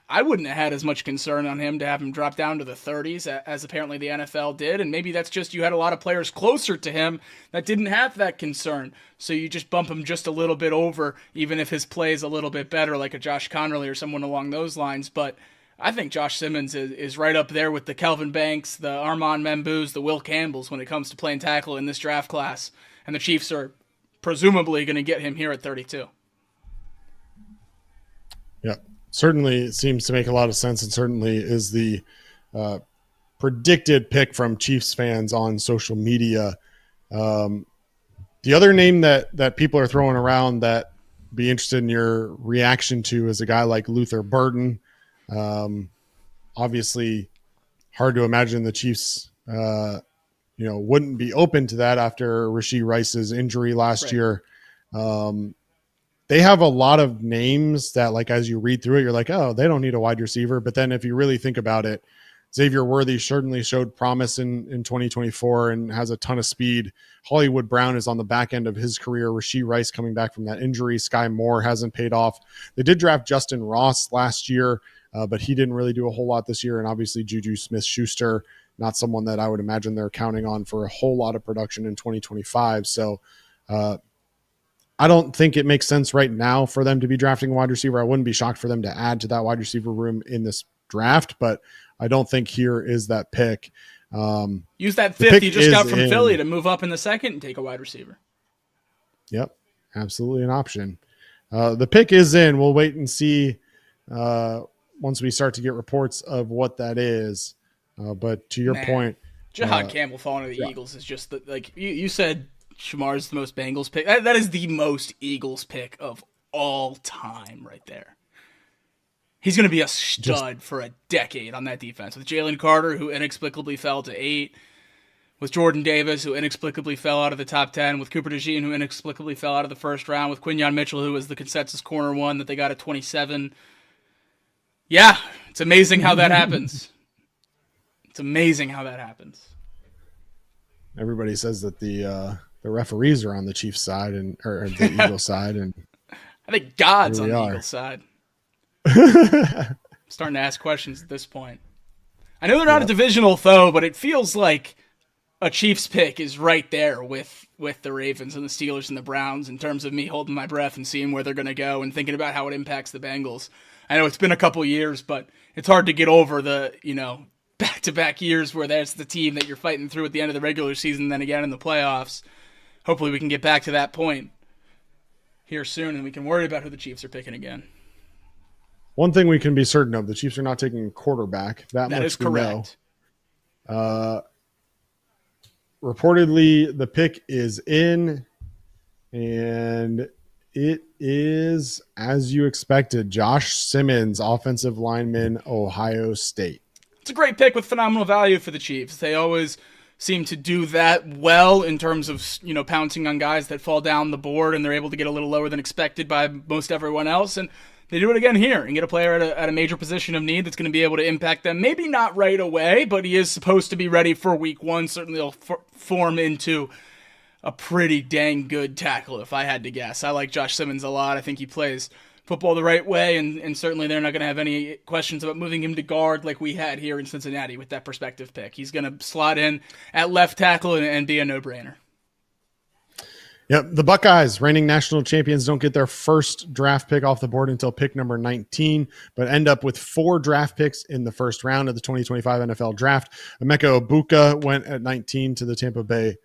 I wouldn't have had as much concern on him to have him drop down to the 30s as apparently the NFL did. And maybe that's just you had a lot of players closer to him that didn't have that concern. So you just bump him just a little bit over, even if his play is a little bit better, like a Josh Connerly or someone along those lines. But I think Josh Simmons is right up there with the Kelvin Banks, the Armand Membous, the Will Campbells when it comes to playing tackle in this draft class. And the Chiefs are presumably going to get him here at 32. Yeah, certainly seems to make a lot of sense, and certainly is the predicted pick from Chiefs fans on social media. The other name that people are throwing around that be interested in your reaction to is a guy like Luther Burden. Obviously hard to imagine the Chiefs, wouldn't be open to that after Rashee Rice's injury last year. They have a lot of names that, like, as you read through it, you're like, oh, they don't need a wide receiver. But then if you really think about it, Xavier Worthy certainly showed promise in 2024 and has a ton of speed. Hollywood Brown is on the back end of his career. Rashee Rice coming back from that injury. Sky Moore hasn't paid off. They did draft Justin Ross last year, but he didn't really do a whole lot this year. And obviously Juju Smith-Schuster, not someone that I would imagine they're counting on for a whole lot of production in 2025. So I don't think it makes sense right now for them to be drafting a wide receiver. I wouldn't be shocked for them to add to that wide receiver room in this draft, but I don't think here is that pick. Use that fifth you just got from Philly to move up in the second and take a wide receiver. Yep, absolutely an option. The pick is in. We'll wait and see once we start to get reports of what that is. But to your point, Jahad Campbell falling to the Eagles is just like you said. Shemar is the most Bengals pick. That is the most Eagles pick of all time, right there. He's going to be a stud for a decade on that defense with Jalen Carter, who inexplicably fell to 8, with Jordan Davis, who inexplicably fell out of the top 10, with Cooper DeJean, who inexplicably fell out of the first round, with Quinyon Mitchell, who was the consensus corner one that they got at 27. Yeah, it's amazing how that happens. It's amazing how that happens. Everybody says that the referees are on the Chiefs side or the Eagles side, and I think God's on the Eagles side. I'm starting to ask questions at this point. I know they're not a divisional foe, but it feels like a Chiefs pick is right there with the Ravens and the Steelers and the Browns in terms of me holding my breath and seeing where they're going to go and thinking about how it impacts the Bengals. I know it's been a couple years, but it's hard to get over the, back-to-back years where there's the team that you're fighting through at the end of the regular season, then again in the playoffs. Hopefully we can get back to that point here soon, and we can worry about who the Chiefs are picking again. One thing we can be certain of, the Chiefs are not taking a quarterback. That much is correct. Reportedly, the pick is in, and it is, as you expected, Josh Simmons, offensive lineman, Ohio State. It's a great pick with phenomenal value for the Chiefs. They always seem to do that well in terms of, pouncing on guys that fall down the board and they're able to get a little lower than expected by most everyone else. And they do it again here and get a player at a major position of need that's going to be able to impact them. Maybe not right away, but he is supposed to be ready for week 1. Certainly he'll form into a pretty dang good tackle, if I had to guess. I like Josh Simmons a lot. I think he plays football the right way, and certainly they're not going to have any questions about moving him to guard like we had here in Cincinnati with that perspective pick. He's going to slot in at left tackle and be a no-brainer. Yep, the Buckeyes, reigning national champions, don't get their first draft pick off the board until pick number 19, but end up with 4 draft picks in the first round of the 2025 NFL Draft. Emeka Egbuka went at 19 to the Tampa Bay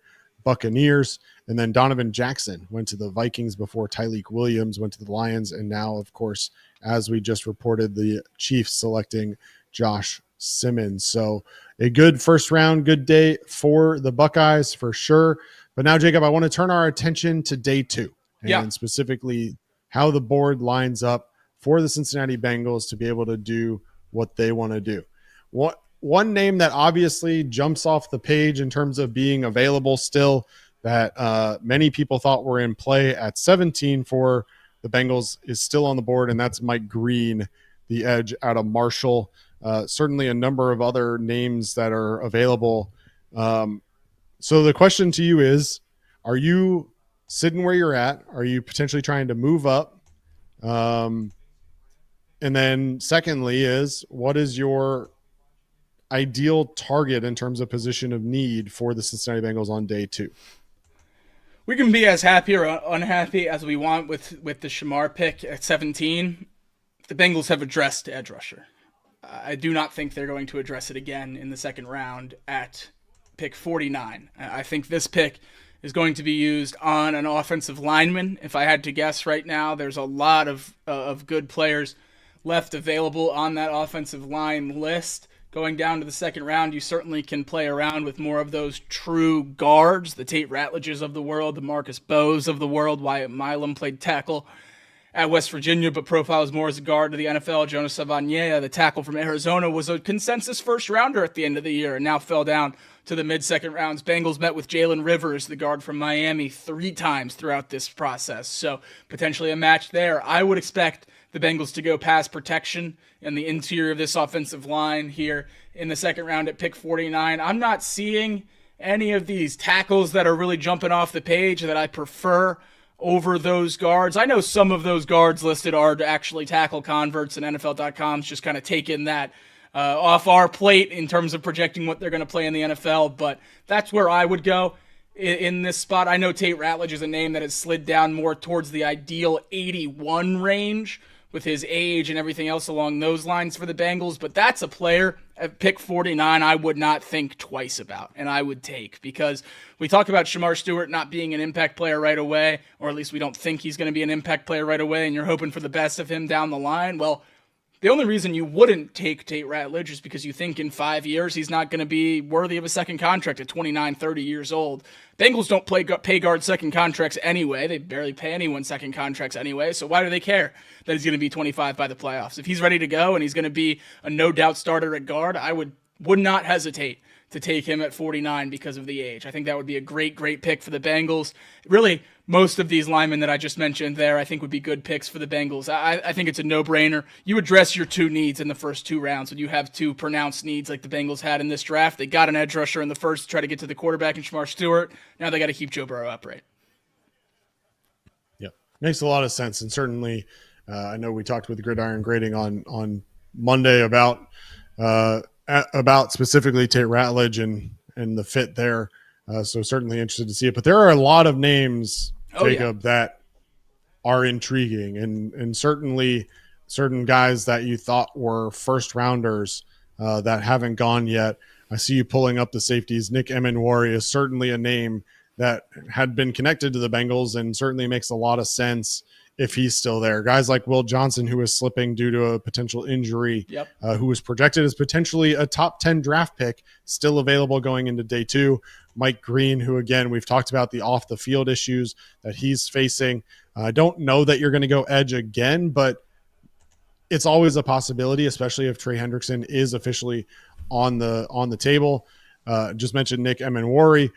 Buccaneers, and then Donovan Jackson went to the Vikings before Tyleik Williams went to the Lions, and now, of course, as we just reported, the Chiefs selecting Josh Simmons. So a good first round, good day for the Buckeyes for sure. But now, Jacob, I want to turn our attention to day 2 Yeah. and specifically how the board lines up for the Cincinnati Bengals to be able to do what they want to do. One name that obviously jumps off the page in terms of being available still that many people thought were in play at 17 for the Bengals is still on the board, and that's Mike Green, the edge out of Marshall. Certainly a number of other names that are available. So the question to you is, are you sitting where you're at? Are you potentially trying to move up? And then secondly is, what is your ideal target in terms of position of need for the Cincinnati Bengals on day 2? We can be as happy or unhappy as we want with the Shemar pick at 17. The Bengals have addressed edge rusher. I do not think they're going to address it again in the second round at pick 49. I think this pick is going to be used on an offensive lineman. If I had to guess right now, there's a lot of good players left available on that offensive line list. Going down to the second round, you certainly can play around with more of those true guards, the Tate Ratledges of the world, the Marcus Bowes of the world. Wyatt Milam played tackle at West Virginia, but profiles more as a guard to the NFL. Jonas Savagnia, the tackle from Arizona, was a consensus first rounder at the end of the year and now fell down to the mid-second rounds. Bengals met with Jalen Rivers, the guard from Miami, 3 times throughout this process. So potentially a match there. I would expect the Bengals to go pass protection in the interior of this offensive line here in the second round at pick 49. I'm not seeing any of these tackles that are really jumping off the page that I prefer over those guards. I know some of those guards listed are actually tackle converts, and NFL.com's just kind of taken that off our plate in terms of projecting what they're going to play in the NFL, but that's where I would go in this spot. I know Tate Ratledge is a name that has slid down more towards the ideal 81 range with his age and everything else along those lines for the Bengals, but that's a player at pick 49 I would not think twice about, and I would take, because we talk about Shemar Stewart not being an impact player right away, or at least we don't think he's going to be an impact player right away, and you're hoping for the best of him down the line. Well, the only reason you wouldn't take Tate Ratledge is because you think in 5 years he's not going to be worthy of a second contract at 29, 30 years old. Bengals don't pay guard second contracts anyway. They barely pay anyone second contracts anyway, so why do they care that he's going to be 25 by the playoffs? If he's ready to go and he's going to be a no-doubt starter at guard, I would not hesitate to take him at 49 because of the age. I think that would be a great pick for the Bengals. Really, most of these linemen that I just mentioned there, I think would be good picks for the Bengals. I think it's a no-brainer. You address your 2 needs in the first 2 rounds when you have 2 pronounced needs like the Bengals had in this draft. They got an edge rusher in the first to try to get to the quarterback in Shemar Stewart. Now they got to keep Joe Burrow upright. Yeah, makes a lot of sense. And certainly, I know we talked with Gridiron Grading on Monday about specifically Tate Ratledge and the fit there. So certainly interested to see it. But there are a lot of names, Jacob, that are intriguing, and certainly certain guys that you thought were first rounders that haven't gone yet. I see you pulling up the safeties. Nick Emery is certainly a name that had been connected to the Bengals and certainly makes a lot of sense if he's still there. Guys like Will Johnson, who is slipping due to a potential injury, who was projected as potentially a top 10 draft pick, still available going into day 2. Mike Green, who, again, we've talked about the off-the-field issues that he's facing. I don't know that you're going to go edge again, but it's always a possibility, especially if Trey Hendrickson is officially on the table. Just mentioned Nick Emery.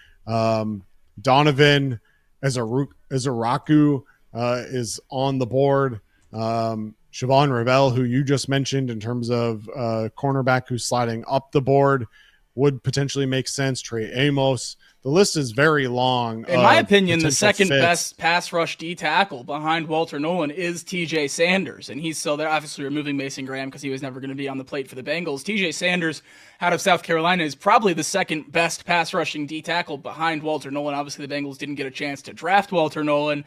Donovan Ezaraku is on the board. Siobhan Ravel, who you just mentioned in terms of cornerback who's sliding up the board, would potentially make sense. Trey Amos. The list is very long. In my opinion, the second best pass rush D tackle behind Walter Nolan is TJ Sanders, and he's still there. Obviously, removing Mason Graham because he was never going to be on the plate for the Bengals. TJ Sanders out of South Carolina is probably the second best pass rushing D tackle behind Walter Nolan. Obviously, the Bengals didn't get a chance to draft Walter Nolan.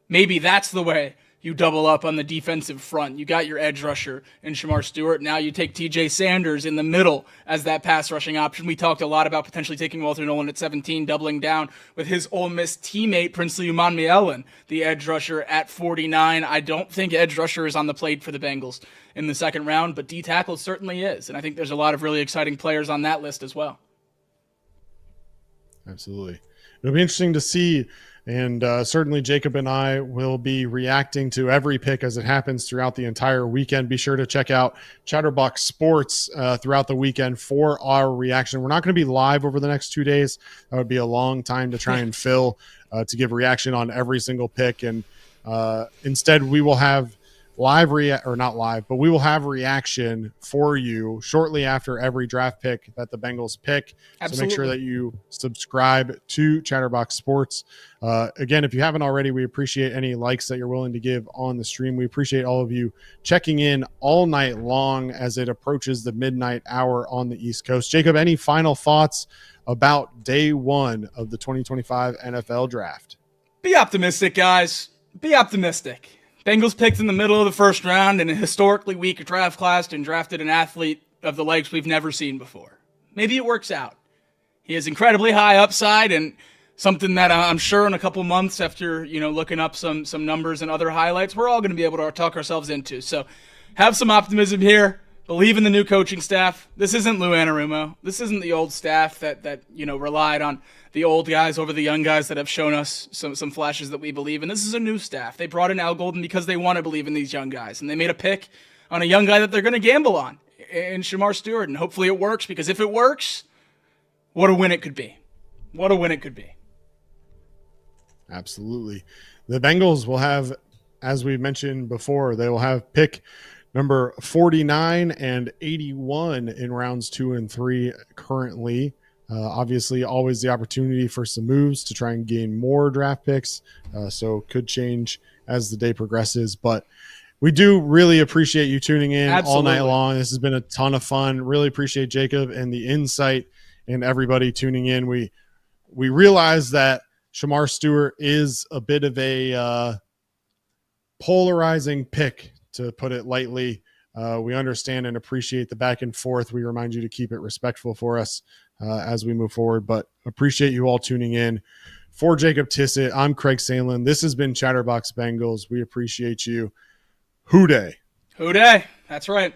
Maybe that's the way you double up on the defensive front. You got your edge rusher in Shemar Stewart. Now you take TJ Sanders in the middle as that pass rushing option. We talked a lot about potentially taking Walter Nolan at 17, doubling down with his Ole Miss teammate, Princely Umanmielen, the edge rusher at 49. I don't think edge rusher is on the plate for the Bengals in the second round, but D tackle certainly is. And I think there's a lot of really exciting players on that list as well. Absolutely. It'll be interesting to see. And certainly Jacob and I will be reacting to every pick as it happens throughout the entire weekend. Be sure to check out Chatterbox Sports throughout the weekend for our reaction. We're not going to be live over the next 2 days. That would be a long time to try and fill to give reaction on every single pick. And instead, we will have we will have reaction for you shortly after every draft pick that the Bengals pick. Absolutely. So make sure that you subscribe to Chatterbox Sports. Again, if you haven't already, we appreciate any likes that you're willing to give on the stream. We appreciate all of you checking in all night long as it approaches the midnight hour on the East Coast. Jacob, any final thoughts about day one of the 2025 NFL draft? Be optimistic, guys. Be optimistic. Bengals picked in the middle of the first round in a historically weak draft class and drafted an athlete of the legs we've never seen before. Maybe it works out. He has incredibly high upside and something that I'm sure in a couple months after, looking up some numbers and other highlights, we're all going to be able to talk ourselves into. So have some optimism here. Believe in the new coaching staff. This isn't Lou Anarumo. This isn't the old staff that relied on the old guys over the young guys that have shown us some flashes that we believe in. This is a new staff. They brought in Al Golden because they want to believe in these young guys, and they made a pick on a young guy that they're going to gamble on in Shemar Stewart, and hopefully it works, because if it works, what a win it could be. What a win it could be. Absolutely. The Bengals will have, as we mentioned before, they will have pick number 49 and 81 in rounds 2 and 3 currently. Obviously, always the opportunity for some moves to try and gain more draft picks. So could change as the day progresses. But we do really appreciate you tuning in all night long. This has been a ton of fun. Really appreciate Jacob and the insight and everybody tuning in. We realize that Shemar Stewart is a bit of a polarizing pick, to put it lightly. We understand and appreciate the back and forth. We remind you to keep it respectful for us as we move forward, but appreciate you all tuning in. For Jacob Tissot, I'm Craig Sandlin. This has been Chatterbox Bengals. We appreciate you. Hoo day. Hoo day. That's right.